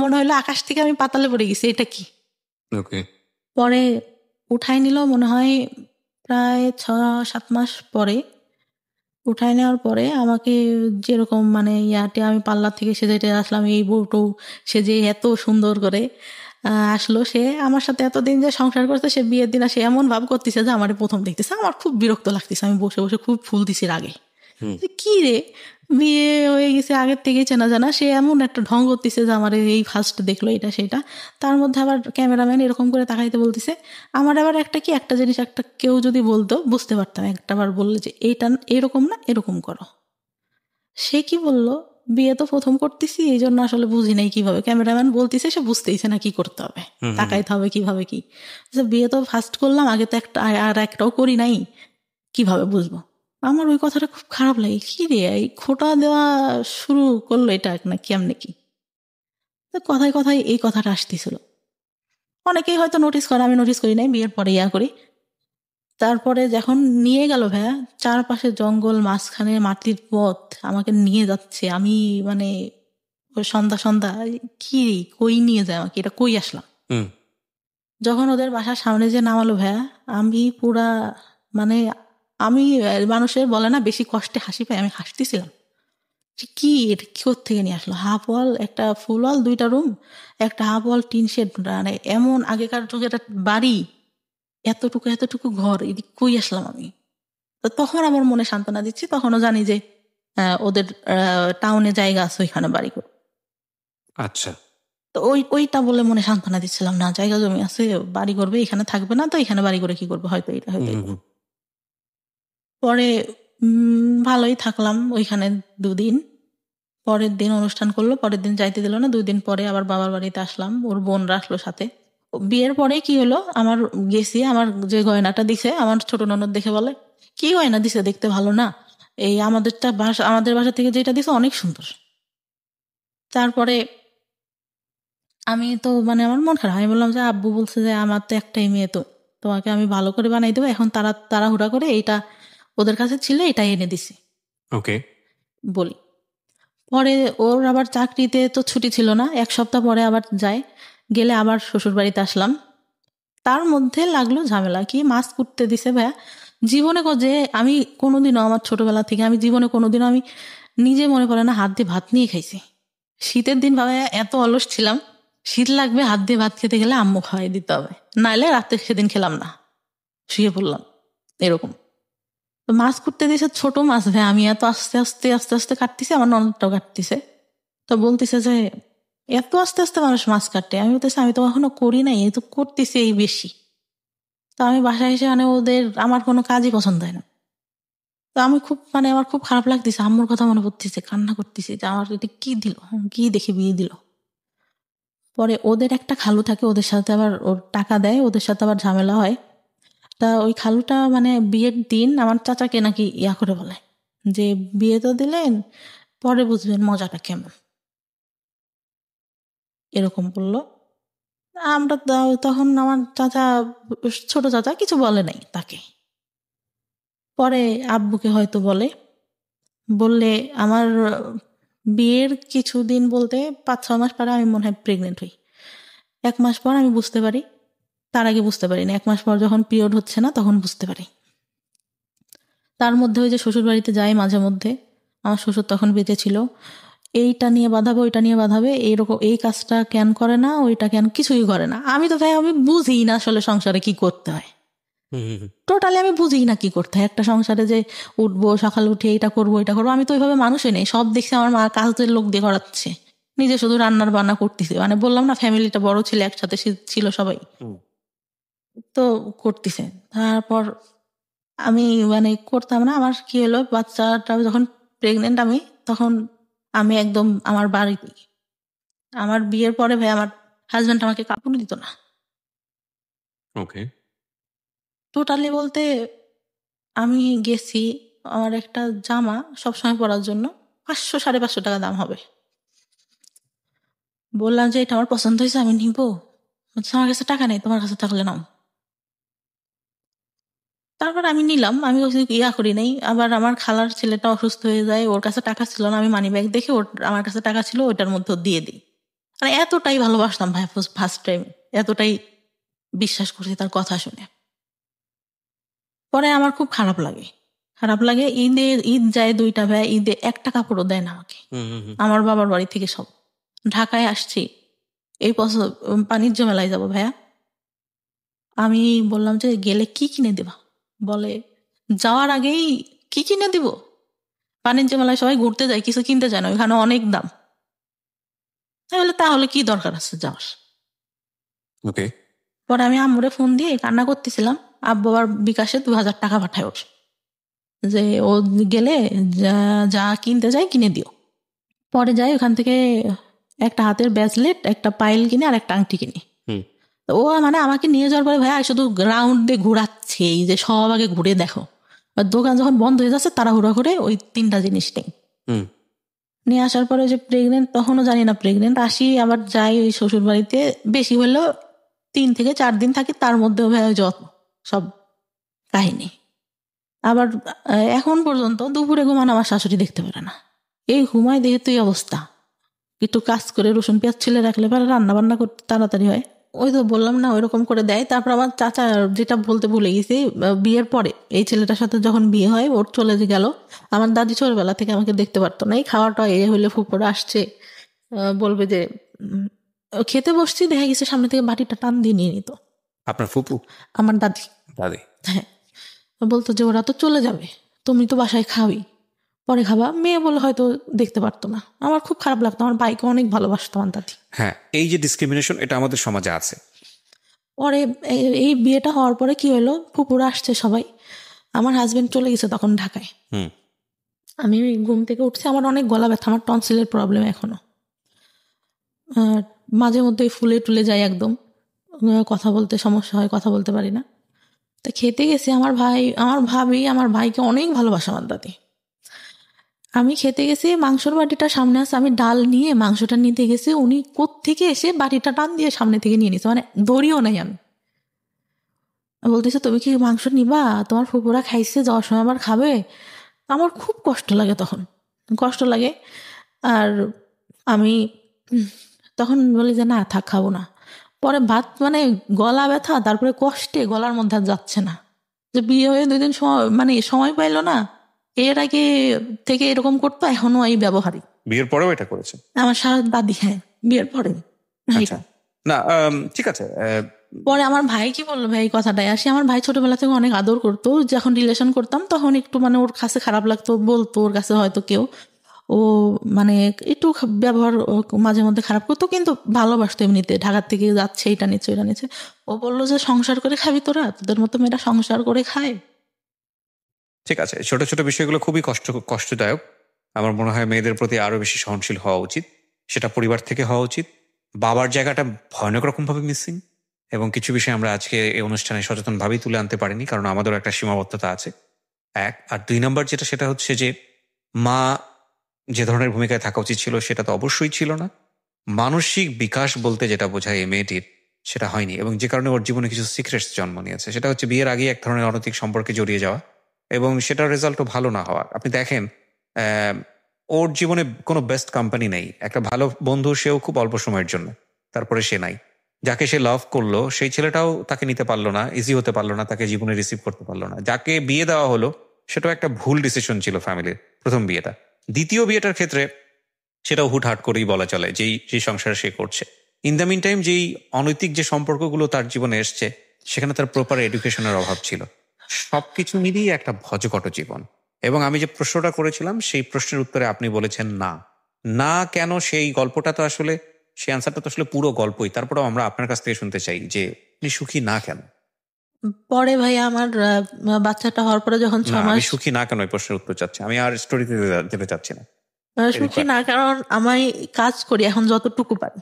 মনে হইলো আকাশ থেকে আমি পাতালে পড়ে গেছি, এটা কি। পরে উঠাই নিল মনে হয় প্রায় 6-7 মাস পরে। উঠাই নেওয়ার পরে আমাকে যেরকম মানে ইয়াতে আমি পার্লার থেকে সেজে আসলাম, এই বউটো সেজে এত সুন্দর করে আসলো। সে আমার সাথে এতদিন যে সংসার করছে, সে বিয়ের দিন সে এমন ভাব করতেছে যে আমার প্রথম দেখতেছে। আমার খুব বিরক্ত লাগতেছে, আমি বসে বসে খুব ফুল দিছি রাগে, কি রে বিয়ে হয়ে গেছে আগের থেকেই চেনা জানা, সে এমন একটা ঢং করতেছে যে আমার এই ফার্স্ট দেখলো এটা সেটা। তার মধ্যে আবার ক্যামেরাম্যান এরকম করে তাকাইতে বলতেছে। আমার আবার একটা জিনিস একটা কেউ যদি বলতো বুঝতে পারতাম, একটাবার বললে যে এইটা এরকম না, এরকম করো। সে কি বললো, বিয়ে তো প্রথম করতেছি এই জন্য আসলে বুঝি নাই কিভাবে, ক্যামেরাম্যান বলতেছে, সে বুঝতেইছে না কি করতে হবে, তাকাইতে হবে কিভাবে, কি বিয়ে তো ফার্স্ট করলাম, আগে তো একটা আর একটাও করি নাই, কিভাবে বুঝবো। আমার ওই কথাটা খুব খারাপ লাগে, কি রে এই খোটা দেওয়া শুরু করলো এটা না কেমনে কি। কথায় কথায় এই কথাটা আসতেছিল। অনেকেই হয়তো নোটিস করে, আমি নোটিস করি নাই, বিয়ের পরে ইয়া করি। তারপরে যখন নিয়ে গেল ভাইয়া, চারপাশে জঙ্গল, মাঝখানে মাটির পথ, আমাকে নিয়ে যাচ্ছে, আমি মানে সন্ধ্যা কি কই নিয়ে যায় আমাকে, এটা কই আসলাম। যখন ওদের বাসার সামনে যে নামালো ভাইয়া, আমি পুরা মানে আমি মানুষের বলে না বেশি কষ্টে হাসি পাই, আমি হাসতেছিলাম। কি এটা কি থেকে নিয়ে আসলো, হাফ ওয়াল, একটা ফুল ওয়াল, 2টা রুম, একটা হাফ ওয়াল টিন শেড, মানে এমন আগেকার যুগে একটা বাড়ি, এতটুকু ঘর, এদিক কই আসলাম আমি। তো তখন আমার মনে সান্ত্বনা দিচ্ছি, তখনও জানি যে ওদের টাউনে জায়গা আছে, ওইখানে বাড়ি করবে। আচ্ছা, তো ওইটা বলে মনে সান্ত্বনা দিচ্ছিলাম, না জায়গা জমি আছে, বাড়ি করবে, এখানে থাকবে না, তো এখানে বাড়ি করে কি করবে, হয়তো এটা হয়তো। পরে ভালোই থাকলাম ওইখানে 2 দিন। পরের দিন অনুষ্ঠান করলো, পরের দিন যাইতে দিল না, 2 দিন পরে আবার বাবার বাড়িতে আসলাম, ওর বোনরা আসলো সাথে। বিয়ের পরে কি হলো, আমার গেছি, আমার যে গয়নাটা দিছে আমার ছোট ননদ দেখে বলে, কি গয়না দিছে, দেখতে ভালো না, এই আমাদের বাসা থেকে যেটা দিছে অনেক সুন্দর। তারপরে আমি তো মানে আমার মন খারাপ, আমি বললাম যে আব্বু বলছে যে আমার তো একটাই মেয়ে, তো তোমাকে আমি ভালো করে বানাই দেবো, এখন তাড়াহুড়া করে এইটা ওদের কাছে ছিল এটা এনে দিছি ওকে। বলি। পরে ওর আবার চাকরিতে তো ছুটি ছিল না, 1 সপ্তাহ পরে আবার যায়, গেলে আবার শ্বশুর বাড়িতে আসলাম। তার মধ্যে লাগলো ঝামেলা, কি মাছ কুটতে দিছে ভাইয়া। জীবনে যে আমি কোনোদিনও আমার ছোটবেলা থেকে আমি জীবনে কোনোদিনও আমি নিজে মনে পড়ে না হাত দিয়ে ভাত নিয়ে খাইছি। শীতের দিন ভাইয়া এত অলস ছিলাম, শীত লাগবে হাত দিয়ে ভাত খেতে গেলে আম্মু খাওয়াই দিতে হবে, নাইলে রাতে সেদিন খেলাম না, শুয়ে পড়লাম এরকম। তো মাছ কুটতে দিয়েছে, ছোট মাছ ভাই, আমি এত আস্তে আস্তে আস্তে আস্তে কাটতেছি, আমার ননদটাও কাটতেছে। তো বলতেছে যে এত আস্তে আস্তে মানুষ মাছ কাটে, আমি বলতেছি আমি তো এখনো করি নাই, এই তো করতেছি এই বেশি। তো আমি বাসায় এসে মানে আমার কোনো কাজই পছন্দ হয় না। তো আমি খুব মানে আমার খুব খারাপ লাগতেছে, আম্মুর কথা মনে পড়তেছে, কান্না করতেছি যে আমার এটা কি দিল, কি দেখে বিয়ে দিল। পরে ওদের একটা খালু থাকে, ওদের সাথে আবার ওর টাকা দেয়, ওদের সাথে আবার ঝামেলা হয়। তা ওই খালুটা মানে বিয়ের দিন আমার চাচাকে নাকি করে বলে যে বিয়ে তো দিলেন, পরে বুঝবেন মজাটা কেমন, এরকম বললো। আমরা তখন আমার চাচা, ছোট চাচা কিছু বলে নাই তাকে। পরে আব্বুকে হয়তো বললে আমার বিয়ের কিছুদিন বলতে 5-6 মাস পরে আমি মনে হয় প্রেগনেন্ট হই। 1 মাস পর আমি বুঝতে পারি, তার আগে বুঝতে পারি না, 1 মাস পর যখন পিরিয়ড হচ্ছে না তখন বুঝতে পারি। তার মধ্যে ওই যে শ্বশুর বাড়িতে যাই মাঝে মধ্যে, আমার শ্বশুর তখন বেঁচে ছিল, এইটা নিয়ে বাঁধাবে ওইটা নিয়ে বাঁধাবে, এইরকম এই কাজটা কেন করে না, ওইটা কেন কিছুই করে না। আমি তো ভাই আমি বুঝি না আসলে সংসারে কি করতে হয়, টোটালি আমি বুঝি না কি করতে হয় একটা সংসারে, যে উঠবো সকালে উঠে এইটা করবো ওইটা করবো। আমি তো ওইভাবে মানুষই নেই, সব দেখছি আমার মা কাজের লোক দিয়ে করাচ্ছে, নিজে শুধু রান্নার বান্না করতেছে। মানে বললাম না ফ্যামিলিটা বড় ছিল, একসাথে ছিল সবাই, তো করতেছে। তারপর আমি মানে করতাম না। আমার কি হলো, বাচ্চাটা যখন প্রেগনেন্ট আমি, তখন আমি একদম আমার বাড়িতে, আমার বিয়ের পরে ভাই আমার হাজব্যান্ড আমাকে কাপড় দিত না। ওকে। টোটালি বলতে আমি গেছি, আমার একটা জামা সবসময় পরার জন্য 500-550 টাকা দাম হবে, বললাম যে এটা আমার পছন্দ হয়েছে আমি নিবো, বলছে আমার কাছে টাকা নেই, তোমার কাছে থাকলে নাও। তারপর আমি নিলাম, আমি করি নাই। আবার আমার খালার ছেলেটা অসুস্থ হয়ে যায়, ওর কাছে টাকা ছিল না, আমি মানি ব্যাগ দেখে ওর আমার কাছে টাকা ছিল, ওইটার মধ্যে দিয়ে দিই। মানে এতটাই ভালোবাসতাম ভাই, ফার্স্ট টাইম এতটাই বিশ্বাস করছি তার কথা শুনে। পরে আমার খুব খারাপ লাগে ঈদ যায় 2টা ভাই, ঈদে একটা কাপড়ও দেয় না আমাকে, আমার বাবার বাড়ি থেকে সব। ঢাকায় আসছি, এই বাণিজ্য মেলায় যাবো ভাইয়া, আমি বললাম যে গেলে কি কিনে দেবা, বলে যাওয়ার আগেই কি কিনে দিব, বাণিজ্য মেলায় সবাই ঘুরতে যায়, কিছু কিনতে যায় না, ওইখানে অনেক দাম। তাহলে কি দরকার আছে যাওয়ার। ওকে। পরে আমি আম্মুরে ফোন দিয়ে কান্না করতেছিলাম, আব্বু আবার বিকাশে 2000 টাকা পাঠায় ওর, যে ও গেলে যা যা কিনতে যায় কিনে দিও। পরে যাই ওখান থেকে একটা হাতের ব্রেসলেট, একটা পাইল কিনে আর একটা আংটি কিনি। তো ও মানে আমাকে নিয়ে যাওয়ার পরে ভাইয়া শুধু গ্রাউন্ড দিয়ে ঘুরাচ্ছে, এই যে সব আগে ঘুরে দেখো। দোকান যখন বন্ধ হয়ে যাচ্ছে তাড়াহুড়া করে ওই 3টা জিনিস নেই, নিয়ে আসার পরে যে প্রেগনেন্ট, তখনও জানি না প্রেগনেন্ট। আসি আবার যাই ওই শ্বশুর বাড়িতে, বেশি হলেও 3 থেকে 4 দিন থাকি, তার মধ্যেও ভাই যত সব কাহিনী। আবার এখন পর্যন্ত দুপুরে ঘুমানো আমার শাশুড়ি দেখতে পারে না, এই ঘুমায় দেখে তুই অবস্থা। একটু কাজ করে রসুন পেঁয়াজ ছিলে রাখলে পরে রান্না বান্না করতে তাড়াতাড়ি হয়। ওই তো বললাম না ওইরকম করে দেয়। তারপর আমার চাচা, যেটা বলতে ভুলে গেছি, বিয়ের পরে এই ছেলেটার সাথে যখন বিয়ে হয় ওর চলে গেল, আমার দাদি ছোটবেলা থেকে আমাকে দেখতে পারতো না। এই খাওয়াটা হলে ফুপুরা আসছে, বলবে যে খেতে বসছি, দেখা গেছে সামনে থেকে বাটিটা টান দিয়ে নিয়ে নিত। আপনার ফুপু? আমার দাদি। হ্যাঁ, বলতো যে ওরা তো চলে যাবে, তুমি তো বাসায় খাওয়াই, পরে খাবা, মেয়ে বলে হয়তো দেখতে পারতো না। আমার খুব খারাপ লাগতো, আমার ভাইকে অনেক ভালোবাসতো আমার দাদি। হ্যাঁ, এই যে ডিসক্রিমিনেশন, এটা আমাদের সমাজে আছে। পরে এই বিয়েটা হওয়ার পরে কি হলো, ফুপুরা আসছে সবাই, আমার হাজবেন্ড চলে গেছে তখন ঢাকায়। আমি ঘুম থেকে উঠছি, আমার অনেক গলা ব্যথা, আমার টনসিলের প্রবলেম এখনো, মাঝে মধ্যে ফুলে টুলে যায় একদম, কথা বলতে সমস্যা হয়, কথা বলতে পারি না। তা খেতে গেছি, আমার ভাবি আমার ভাইকে অনেক ভালোবাসে আমার দাদি। আমি খেতে গেছি, মাংসর বাটিটা সামনে আছে, আমি ডাল নিয়ে মাংসটা নিতে গেছি, উনি কোত্থেকে এসে বাটিটা টান দিয়ে সামনে থেকে নিয়ে নিছে, মানে ধরিও নাই আমি। বলতেছে তুমি কি মাংস নিবা, তোমার ফুপুরা খাইছে, যাওয়ার সময় আবার খাবে। আমার খুব কষ্ট লাগে, তখন কষ্ট লাগে। আর আমি তখন বলি যে না থাক, খাবো না। পরে ভাত মানে গলা ব্যথা, তারপরে কষ্টে গলার মধ্যে আর যাচ্ছে না। যে বিয়ে হয়ে 2 দিন মানে সময় পাইলো না, এর আগে থেকে এরকম করতো, এখনো এই ব্যবহারই। বিয়ের পরেও এটা করেছে আমার শারদ দাদি, হ্যাঁ বিয়ের পরে। আচ্ছা না ঠিক আছে। পরে আমার ভাই কি বললো, ভাই কথাটাই আসি, আমার ভাই ছোটবেলা থেকে অনেক আদর করতো, যখন রিলেশন করতাম তখন একটু মানে ওর কাছে খারাপ লাগতো, বলতো ওর কাছে হয়তো কেউ, ও মানে একটু ব্যবহার মাঝে মধ্যে খারাপ করতো, কিন্তু ভালোবাসতো এমনিতে। ঢাকার থেকে যাচ্ছে, এটা নিচ্ছে ওইটা নিচ্ছে। ও বললো যে সংসার করে খাবি তোরা, তোদের মতো মেয়েরা সংসার করে খায়। ঠিক আছে, ছোট ছোট বিষয়গুলো খুবই কষ্টদায়ক। আমার মনে হয় মেয়েদের প্রতি আরো বেশি সহনশীল হওয়া উচিত, সেটা পরিবার থেকে হওয়া উচিত। বাবার জায়গাটা ভয়ানক রকম ভাবে মিসিং, এবং কিছু বিষয় আমরা আজকে এই অনুষ্ঠানে সচেতন ভাবেই তুলে আনতে পারিনি, কারণ আমাদেরও একটা সীমাবদ্ধতা আছে। এক আর 2 নম্বর যেটা, সেটা হচ্ছে যে মা যে ধরনের ভূমিকায় থাকা উচিত ছিল সেটা তো অবশ্যই ছিল না। মানসিক বিকাশ বলতে যেটা বোঝায় এই মেয়েটির, সেটা হয়নি, এবং যে কারণে ওর জীবনে কিছু সিক্রেটস জন্ম নিয়েছে। সেটা হচ্ছে বিয়ের আগে এক ধরনের অনৈতিক সম্পর্কে জড়িয়ে যাওয়া, এবং সেটার রেজাল্টও ভালো না হওয়া। আপনি দেখেন ওর জীবনে কোনো বেস্ট কোম্পানি নেই। একটা ভালো বন্ধু, সেও খুব অল্প সময়ের জন্য, তারপরে সে নাই। যাকে সে লাভ করলো সেই ছেলেটাও তাকে নিতে পারলো না, ইজি হতে পারলো না, তাকে জীবনে রিসিভ করতে পারলো না। যাকে বিয়ে দেওয়া হলো সেটাও একটা ভুল ডিসিশন ছিল ফ্যামিলির, প্রথম বিয়েটা। দ্বিতীয় বিয়েটার ক্ষেত্রে সেটাও হুটহাট করেই বলা চলে, যেই সংসার সে করছে। ইন দ্য মিন টাইম যেই অনৈতিক যে সম্পর্কগুলো তার জীবনে এসছে, সেখানে তার প্রপার এডুকেশনের অভাব ছিল। সবকিছু মিলিয়ে একটা ভজকট জীবন। এবং আমি যে প্রশ্নটা করেছিলাম সেই প্রশ্নের উত্তরে আপনি বলেছেন না। না কেন, সেই গল্পটা তো আসলে, সেই আনসারটা তো আসলে পুরো গল্পই। তারপরেও আমরা আপনার কাছ থেকে শুনতে চাই যে আপনি সুখী না কেন। পরে ভাই আমার বাচ্চাটা হওয়ার পরে যখন না, 6 আমি মাস, সুখী না কেন এই প্রশ্নের উত্তর চাচ্ছি, আমি আর স্টোরিতে যেতে চাচ্ছি না। সুখী না কারণ আমি কাজ করি এখন যতটুকু পারি,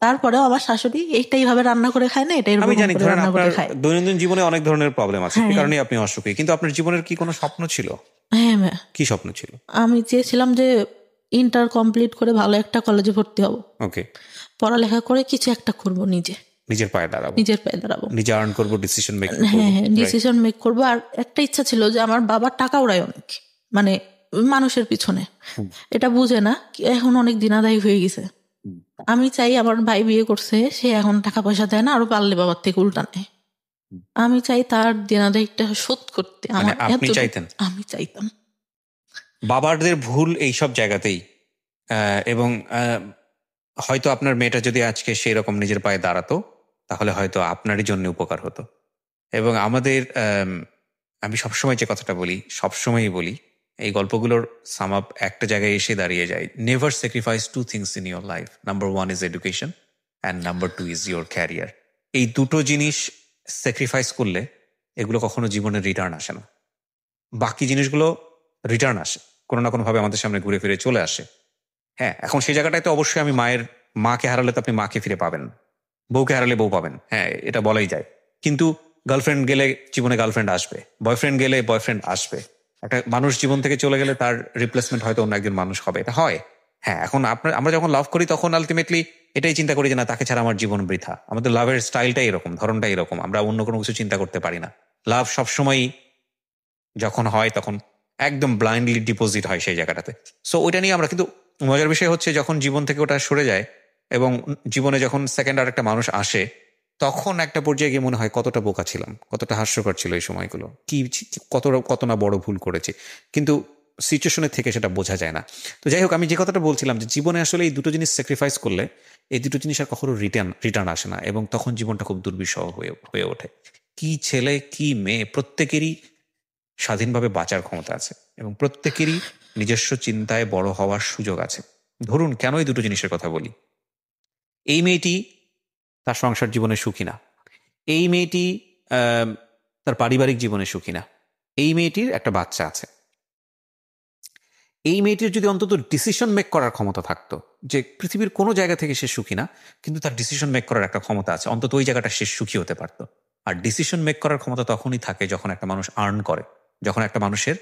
তারপরেও আমার শাশুড়ি এইটাই ভাবে রান্না করে খায় না, এটাই আমি জানি ধরেন রান্না করে আপনার খায়। দৈনন্দিন জীবনে অনেক ধরনের প্রবলেম আছে, হ্যাঁ সে কারণে আপনি অসুখী, কিন্তু আপনার জীবনের কি কোনো স্বপ্ন ছিল? হ্যাঁ, কি স্বপ্ন ছিল? আমি চেয়েছিলাম যে ইন্টার কমপ্লিট করে ভালো একটা কলেজে ভর্তি হব, ওকে, পড়ালেখা করে কিছু একটা করব, নিজের পায়ে দাঁড়াবো, নিজের পায়ে দাঁড়াবো, নিজে আর্ন করবো, ডিসিশন মেক করবো। হ্যাঁ হ্যাঁ, ডিসিশন মেক করবো। আর একটা ইচ্ছা ছিল যে আমার বাবার টাকা উড়ায় অনেক, মানে মানুষের পিছনে, এটা বুঝে না, এখন অনেক দিনাদায়ী হয়ে গেছে। আমি চাই আমার ভাই বিয়ে করছে, সে এখন টাকা পয়সা দেয় না, আরো পারলে বাবার থেকে উল্টা নেয়। আমি চাই তার দিনাদায়ীটা শোধ করতে। মানে আমার আপনি চাইতেন? আমি চাইতাম। বাবাদের ভুল এইসব জায়গাতেই। এবং হয়তো আপনার মেয়েটা যদি আজকে সেই রকম নিজের পায়ে দাঁড়াতো, তাহলে হয়তো আপনারই জন্য উপকার হতো। এবং আমাদের আমি সবসময় যে কথাটা বলি, সবসময়ই বলি, এই গল্পগুলোর সাম আপ একটা জায়গায় এসে দাঁড়িয়ে যায়। Never sacrifice 2 things in your life. Number 1 is education and number 2 is your career. এই দুটো জিনিস স্যাক্রিফাইস করলে এগুলো কখনো জীবনের রিটার্ন আসে না। বাকি জিনিসগুলো রিটার্ন আসে, কোনো না কোনোভাবে আমাদের সামনে ঘুরে ফিরে চলে আসে। হ্যাঁ, এখন সেই জায়গাটায় তো অবশ্যই আমি মাকে হারালে তো আপনি মাকে ফিরে পাবেন, বউকে হারালে বউ পাবেন, হ্যাঁ এটা বলাই যায়। কিন্তু গার্লফ্রেন্ড গেলে জীবনে গার্লফ্রেন্ড আসবে, বয়ফ্রেন্ড গেলে বয়ফ্রেন্ড আসবে। একটা মানুষ জীবন থেকে চলে গেলে তার রিপ্লেসমেন্ট হয়তো অন্য একজন মানুষ হবে, এটা হয়। হ্যাঁ, এখন আমরা যখন লাভ করি তখন আলটিমেটলি এটাই চিন্তা করি যে না, তাকে ছাড়া আমার জীবন বৃথা। আমাদের লাভের স্টাইলটাই এরকম, ধরনটাই এরকম, আমরা অন্য কোনো কিছু চিন্তা করতে পারি না। লাভ সবসময় যখন হয় তখন একদম ব্লাইন্ডলি ডিপোজিট হয় সেই জায়গাটাতে। সো ওইটা নিয়ে আমরা, কিন্তু মজার বিষয় হচ্ছে যখন জীবন থেকে ওটা সরে যায় এবং জীবনে যখন সেকেন্ড আর একটা মানুষ আসে, তখন একটা পর্যায়ে গিয়ে মনে হয় কতটা বোকা ছিলাম, কতটা হাস্যকর ছিল এই সময়গুলো, কত না বড় ভুল করেছি। কিন্তু সিচুয়েশনে থেকে সেটা বোঝা যায় না। তো যাই হোক, আমি যে কথাটা বলছিলাম যে জীবনে আসলে এই দুটো জিনিস স্যাক্রিফাইস করলে এই দুটো জিনিস আর কখনো রিটার্ন আসে না, এবং তখন জীবনটা খুব দুর্বিষহ হয়ে ওঠে। কি ছেলে কি মেয়ে, প্রত্যেকেরই স্বাধীনভাবে বাঁচার ক্ষমতা আছে এবং প্রত্যেকেরই নিজস্ব চিন্তায় বড় হওয়ার সুযোগ আছে। ধরুন, কেন এই দুটো জিনিসের কথা বলি। এই মেয়েটি তার সংসার জীবনে সুখী না, এই মেয়েটি তার পারিবারিক জীবনে সুখী না, এই মেয়েটির একটা বাচ্চা আছে। এই মেয়েটির যদি অন্তত ডিসিশন মেক করার ক্ষমতা থাকতো, যে পৃথিবীর কোনো জায়গা থেকে সে সুখী না, কিন্তু তার ডিসিশন মেক করার একটা ক্ষমতা আছে, অন্তত ওই জায়গাটা সে সুখী হতে পারতো। আর ডিসিশন মেক করার ক্ষমতা তখনই থাকে যখন একটা মানুষ আর্ন করে, যখন একটা মানুষের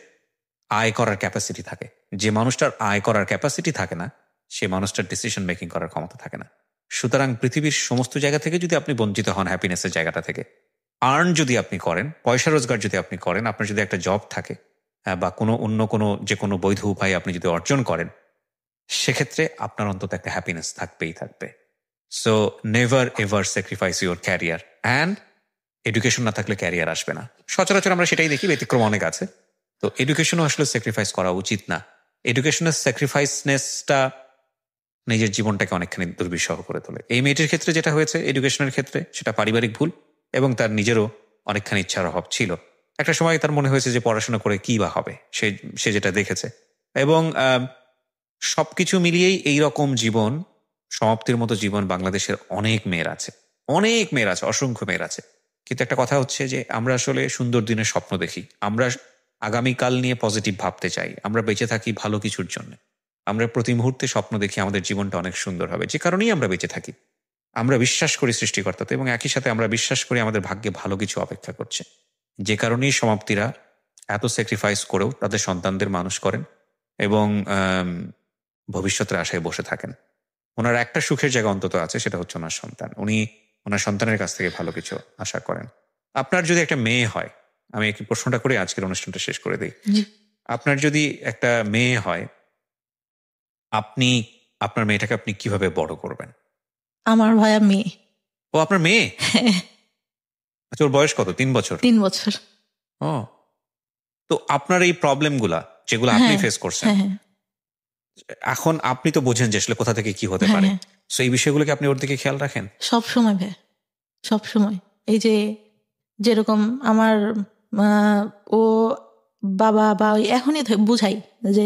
আয় করার ক্যাপাসিটি থাকে। যে মানুষটার আয় করার ক্যাপাসিটি থাকে না, সে মানুষটার ডিসিশন মেকিং করার ক্ষমতা থাকে না। সুতরাং পৃথিবীর সমস্ত জায়গা থেকে যদি আপনি বঞ্চিত হন হ্যাপিনেসের জায়গাটা থেকে, আর্ন যদি আপনি করেন, পয়সা রোজগার যদি আপনি করেন, আপনার যদি একটা জব থাকে বা অন্য কোনো যে কোনো বৈধ উপায় আপনি যদি অর্জন করেন, সেক্ষেত্রে আপনার অন্তত একটা হ্যাপিনেস থাকবেই থাকবে। So never ever sacrifice your career, and education না থাকলে ক্যারিয়ার আসবে না। সচরাচর আমরা সেটাই দেখি, ব্যতিক্রম অনেক আছে। তো এডুকেশনও আসলে স্যাক্রিফাইস করা উচিত না। এডুকেশনের স্যাক্রিফাইসনেসটা নিজের জীবনটাকে অনেকখানি দুর্বিষহ করে তোলে। এই মেয়েটির ক্ষেত্রে যেটা হয়েছে এডুকেশনের ক্ষেত্রে, সেটা পারিবারিক ভুল এবং তার নিজেরও অনেকখানি ইচ্ছার অভাব ছিল। একটা সময় তার মনে হয়েছে যে পড়াশোনা করে কি বা হবে, সে যেটা দেখেছে। এবং সবকিছু মিলিয়েই এইরকম জীবন, সমাপ্তির মতো জীবন বাংলাদেশের অনেক মেয়ের আছে, অসংখ্য মেয়ের আছে। কিন্তু একটা কথা হচ্ছে যে আমরা আসলে সুন্দর দিনের স্বপ্ন দেখি, আমরা আগামীকাল নিয়ে পজিটিভ ভাবতে চাই, আমরা বেঁচে থাকি ভালো কিছুর জন্য। আমরা প্রতি মুহূর্তে স্বপ্ন দেখি আমাদের জীবনটা অনেক সুন্দর হবে, যে কারণেই আমরা বেঁচে থাকি। আমরা বিশ্বাস করি সৃষ্টিকর্তাতে এবং একই সাথে আমরা বিশ্বাস করি আমাদের ভাগ্যে ভালো কিছু অপেক্ষা করছে। যে কারণেই সমাপ্তিরা এত স্যাক্রিফাইস করেও তাদের সন্তানদের মানুষ করেন এবং ভবিষ্যতের আশায় বসে থাকেন। ওনার একটা সুখের জায়গা অন্তত আছে, সেটা হচ্ছে ওনার সন্তান। উনি ওনার সন্তানের কাছ থেকে ভালো কিছু আশা করেন। আপনার যদি একটা মেয়ে হয়, আমি একটি প্রশ্নটা করে আজকের অনুষ্ঠানটা শেষ করে দিই। আপনার যদি একটা মেয়ে হয়, আপনি আপনার মেয়েটাকে আপনি কিভাবে বড় করবেন? আমার ভাইয়া মেয়ে। ও আপনার মেয়ে? আচ্ছা, ওর বয়স কত? 3 বছর? 3 বছর। ও, তো আপনার এই প্রবলেমগুলা যেগুলো আপনি ফেস করছেন, এখন আপনি তো বোঝেন যে আসলে কোথা থেকে কি হতে পারে। সো এই বিষয়গুলোকে আপনি ওর দিকে খেয়াল রাখেন? সব সময় ভাই, সব সময়। এই যে যেরকম আমার ও বাবা বা এখনই বুঝাই যে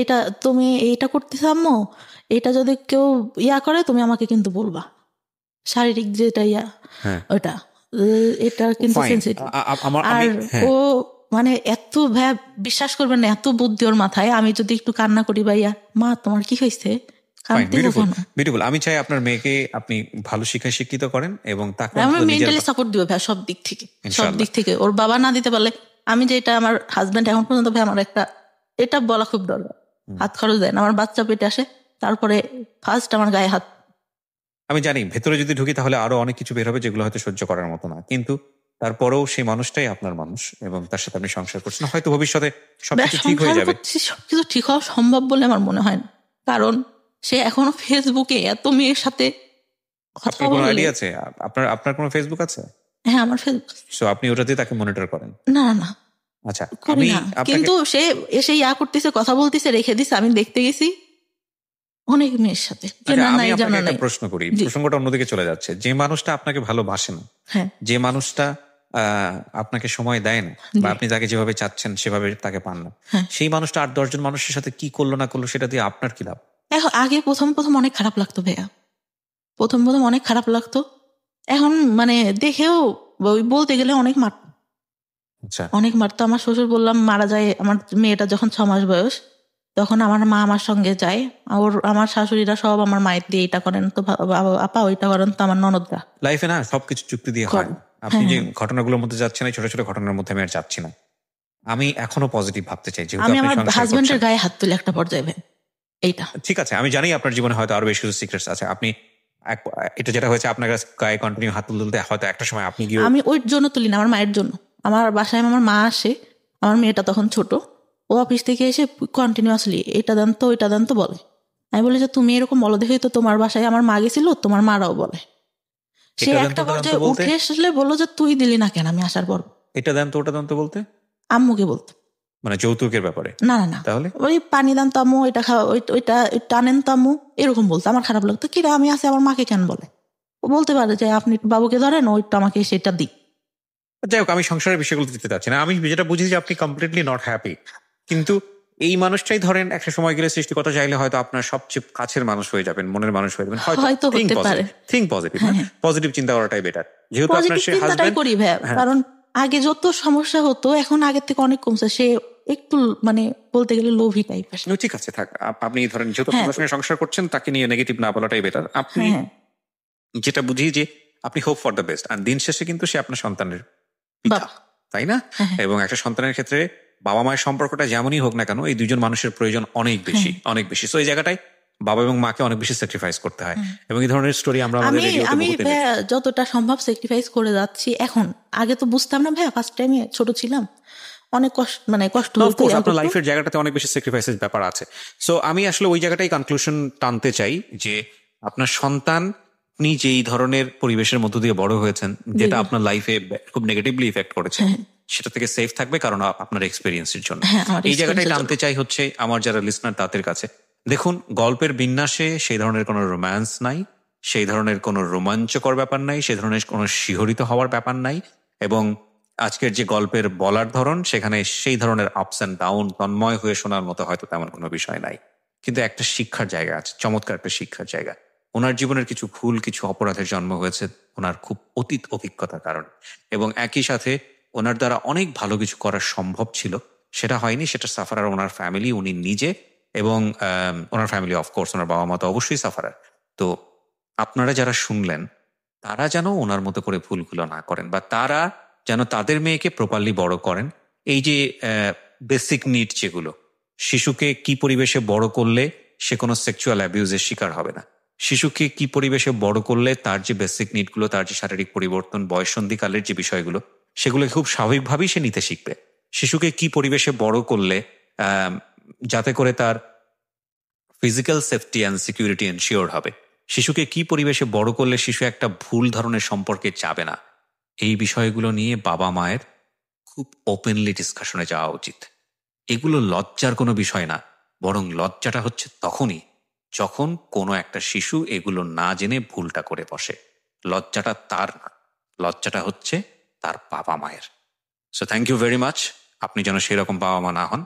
এটা তুমি এইটা করতেছ আম্মু, এটা যদি কেউ করে তুমি আমাকে কিন্তু বলবা, শারীরিক যেটা ওটা এটা কিন্তু সেনসিটিভ। আর ও মানে এত বিশ্বাস করবেন না, এত বুদ্ধি ওর মাথায়। আমি যদি একটু কান্না করি ভাইয়া, মা তোমার কি হয়েছে, বিউটিফুল। আমি চাই আপনার মেয়েকে আপনি ভালো শিক্ষায় শিক্ষিত করেন এবং তাকে আমি মেন্টালি সাপোর্ট দিব ভাই, সব দিক থেকে। ওর বাবা না দিতে পারলে আমি যেটা আমার হাজবেন্ড এখন পর্যন্ত ভাই আমার একটা এটা বলা খুব দরকার, হাত খরচ দেয় না। আমার বাচ্চা পেটে আসে, তারপরে ফার্স্ট আমার গায়ে হাত। আমি জানি ভেতরে যদি ঢুকি তাহলে আরো অনেক কিছু বের হবে যেগুলো হয়তো সহ্য করার মতো না, কিন্তু তারপরেও সেই মানুষটাই আপনার মানুষ এবং তার সাথে আপনি সংসার করছেন। হয়তো ভবিষ্যতে সবকিছু ঠিক হয়ে যাবে। সবকিছু ঠিক হওয়া সম্ভব বলে আমার মনে হয় না, কারণ সে এখনো ফেসবুকে এত মেয়ের সাথে কথা বলে। কোনো আইডিয়া আছে? আপনার কোনো ফেসবুক আছে? হ্যাঁ, আমার ফেসবুক। সো আপনি ওটাতে তাকে মনিটর করেন? না। আচ্ছা, আমি কিন্তু সে এসে করতেছে, কথা বলতেছে, রেখে দিছে। আমি দেখতে গেছি অনেক মেয়ের সাথে। আমি আপনাকে একটা প্রশ্ন করি, প্রসঙ্গটা অন্যদিকে চলে যাচ্ছে। যে মানুষটা আপনাকে ভালোবাসে না, যে মানুষটা আপনাকে সময় দেয় না, বা আপনি তাকে যেভাবে চাচ্ছেন সেভাবে তাকে পান না, সেই মানুষটা 8-10 জন মানুষের সাথে কি করলো না করলো সেটা দিয়ে আপনার কি লাভ? আগে প্রথম অনেক খারাপ লাগতো ভাইয়া, প্রথম অনেক খারাপ লাগতো। এখন মানে দেখেও বলতে গেলে অনেক মারতো। আমার শ্বশুর বললাম মারা যায়, আমার মেয়েটা যখন 6 মাস বয়স, তখন আমার মা আমার সঙ্গে যায়। আমার শাশুড়িরা সব আমার মায়ের দিয়ে এটা করেন তো আপা, ওইটা করেন তো আমার ননদরা। লাইফে না সবকিছু চুক্তি দিয়ে হয়। আপনি যে ঘটনাগুলোর মধ্যে যাচ্ছেন, ছোট ছোট ঘটনার মধ্যে আমি আর যাচ্ছি না। আমি এখনো পজিটিভ ভাবতে চাই। যেহেতু আমি আমার হাজবেন্ডের গায়ে হাত তুলে একটা পর্যায়ে এইটা ঠিক আছে, আমি জানি আপনার জীবনে হয়তো আরো বেশ কিছু সিক্রেটস আছে। আপনি এটা যেটা হয়েছে আপনার গায়ে কন্টিনিউ হাত তুলতে হয়তো একটা সময় আপনি গিয়ে। আমি ওই জন্য তুলি না, আমার মায়ের জন্য। আমার বাসায় আমার মা আসে, আমার মেয়েটা তখন ছোট, ও অফিস থেকে এসে কন্টিনিউয়াসলি এটা দেন তো ওইটা দেন তো বলে। আমি বলি যে তুমি এরকম বলো দেখেই তো তোমার বাসায় আমার মা গেছিল, তোমার মারাও বলে। সে একটা পর্যায়ে উঠে আসলে বললো যে তুই দিলি না কেন আমি আসার পর? এটা দেন তো ওটা দেন তো বলতে আম্মুকে বলতো, মানে যৌতুকের ব্যাপারে? না, তাহলে ওই পানি দান তো আম্মু, এটা খাওয়া, ওইটা টানেন তো আম্মু, এরকম বলতো। আমার খারাপ লাগতো, কিরা আমি আছে আমার মাকে কেন বলে? ও বলতে পারে যে আপনি বাবুকে ধরেন, ওইটা আমাকে সেটা দিই। যাই হোক, আমি সংসারের বিষয়গুলো দিতে চাচ্ছি না। আমি যেটা বুঝি যে আপনি কমপ্লিটলি নট হ্যাপি, কিন্তু এই মানুষটাই ধরেন একটা সময় গেলে সৃষ্টিকর্তা চাইলে হয়তো আপনার সবচেয়ে কাছের মানুষ হয়ে যাবেন, মনের মানুষ হয়ে যাবেন। হয়তো থিঙ্ক পজিটিভ, পজিটিভ চিন্তা করাটাই বেটার। যেহেতু আপনার সে হাজবেন্ড, করি ভাই, কারণ আগে যত সমস্যা হতো এখন আগের থেকে অনেক কমছে। সে একটু মানে বলতে গেলে লোভী টাইপের। ঠিক আছে, থাক। আপনি ধরেন যেহেতু আপনার সঙ্গে সংসার করছেন, তাকে নিয়ে নেগেটিভ না বলাটাই বেটার। আপনি যেটা বুঝি যে আপনি হোপ ফর দ্য বেস্ট, আর দিন শেষে কিন্তু সে আপনার সন্তানের পিতা, তাই না? এবং একটা সন্তানের ক্ষেত্রে বাবা মায়ের সম্পর্কটা যেমনই হোক না কেন, এই দুজন মানুষের প্রয়োজন অনেক বেশি, অনেক বেশি। সো এই জায়গাটায় বাবা এবং মাকে অনেক বেশি স্যাক্রিফাইস করতে হয়, এবং এই ধরনের স্টোরি আমরা আমাদের রেডিওতে আমি বহুত ভাইয়া যতটা সম্ভব স্যাক্রিফাইস করে যাচ্ছি এখন। আগে তো বুঝতাম না ভাইয়া, ফার্স্ট টাইমে ছোট ছিলাম, অনেক কষ্ট হতো। আপনার লাইফের জায়গাটাতে অনেক বেশি স্যাক্রিফাইসের ব্যাপার আছে। সো আমি আসলে ওই জায়গাটাই কনক্লুশন টানতে চাই যে আপনার সন্তান, আপনি যেই ধরনের পরিবেশের মধ্য দিয়ে বড় হয়েছেন, যেটা আপনার লাইফে খুব নেগেটিভলি ইফেক্ট করেছে, সেটা থেকে সেফ থাকবে, কারণ আপনার এক্সপিরিয়েন্সের জন্য। এই জায়গাটাই টানতে চাই হচ্ছে আমার যারা লিসনার তাদের কাছে। দেখুন, গল্পের বিন্যাসে সেই ধরনের কোনো রোম্যান্স নাই, সেই ধরনের কোনো রোমাঞ্চকর ব্যাপার নাই, সেই ধরনের কোনো শিহরিত হওয়ার ব্যাপার নাই, এবং আজকের যে গল্পের বলার ধরন, সেখানে সেই ধরনের আপস অ্যান্ড ডাউন তন্ময় হয়ে শোনার মতো হয়তো তেমন কোনো বিষয় নাই। কিন্তু একটা শিক্ষার জায়গা আছে, চমৎকার একটা শিক্ষার জায়গা। ওনার জীবনের কিছু ভুল, কিছু অপরাধের জন্ম হয়েছে ওনার খুব অতীত অভিজ্ঞতার কারণে, এবং একই সাথে ওনার দ্বারা অনেক ভালো কিছু করা সম্ভব ছিল, সেটা হয়নি। সেটা সাফারার ওনার ফ্যামিলি, উনি নিজে, এবং ওনার ফ্যামিলি অফকোর্স, ওনার বাবা মা তো অবশ্যই সাফারার। তো আপনারা যারা শুনলেন, তারা যেন ওনার মতো করে ভুলগুলো না করেন, বা তারা যেন তাদের মেয়েকে প্রপারলি বড় করেন। এই যে বেসিক নিড যেগুলো, শিশুকে কি পরিবেশে বড় করলে সে কোনো সেক্সুয়াল অ্যাবিউজের শিকার হবে না, শিশুকে কি পরিবেশে বড় করলে তার যে বেসিক নিডগুলো, তার যে শারীরিক পরিবর্তন, বয়ঃসন্ধিকালের যে বিষয়গুলো, সেগুলো খুব স্বাভাবিকভাবেই সে নিতে শিখবে। শিশুকে কি পরিবেশে বড় করলে যাতে করে তার physical safety and security ensure হবে, শিশুকে কি পরিবেশে বড় করলে শিশু একটা ভুল ধরনের সম্পর্কে যাবে না, এই বিষয়গুলো নিয়ে বাবা মায়ের খুব ওপেনলি ডিসকাশনে যাওয়া উচিত। এগুলো লজ্জার কোনো বিষয় না, বরং লজ্জাটা হচ্ছে তখনই যখন কোনো একটা শিশু এগুলো না জেনে ভুলটা করে বসে। লজ্জাটা তার না, লজ্জাটা হচ্ছে তার বাবা মায়ের। So thank you very much. আপনি যেন সেরকম বাবা মা না হন।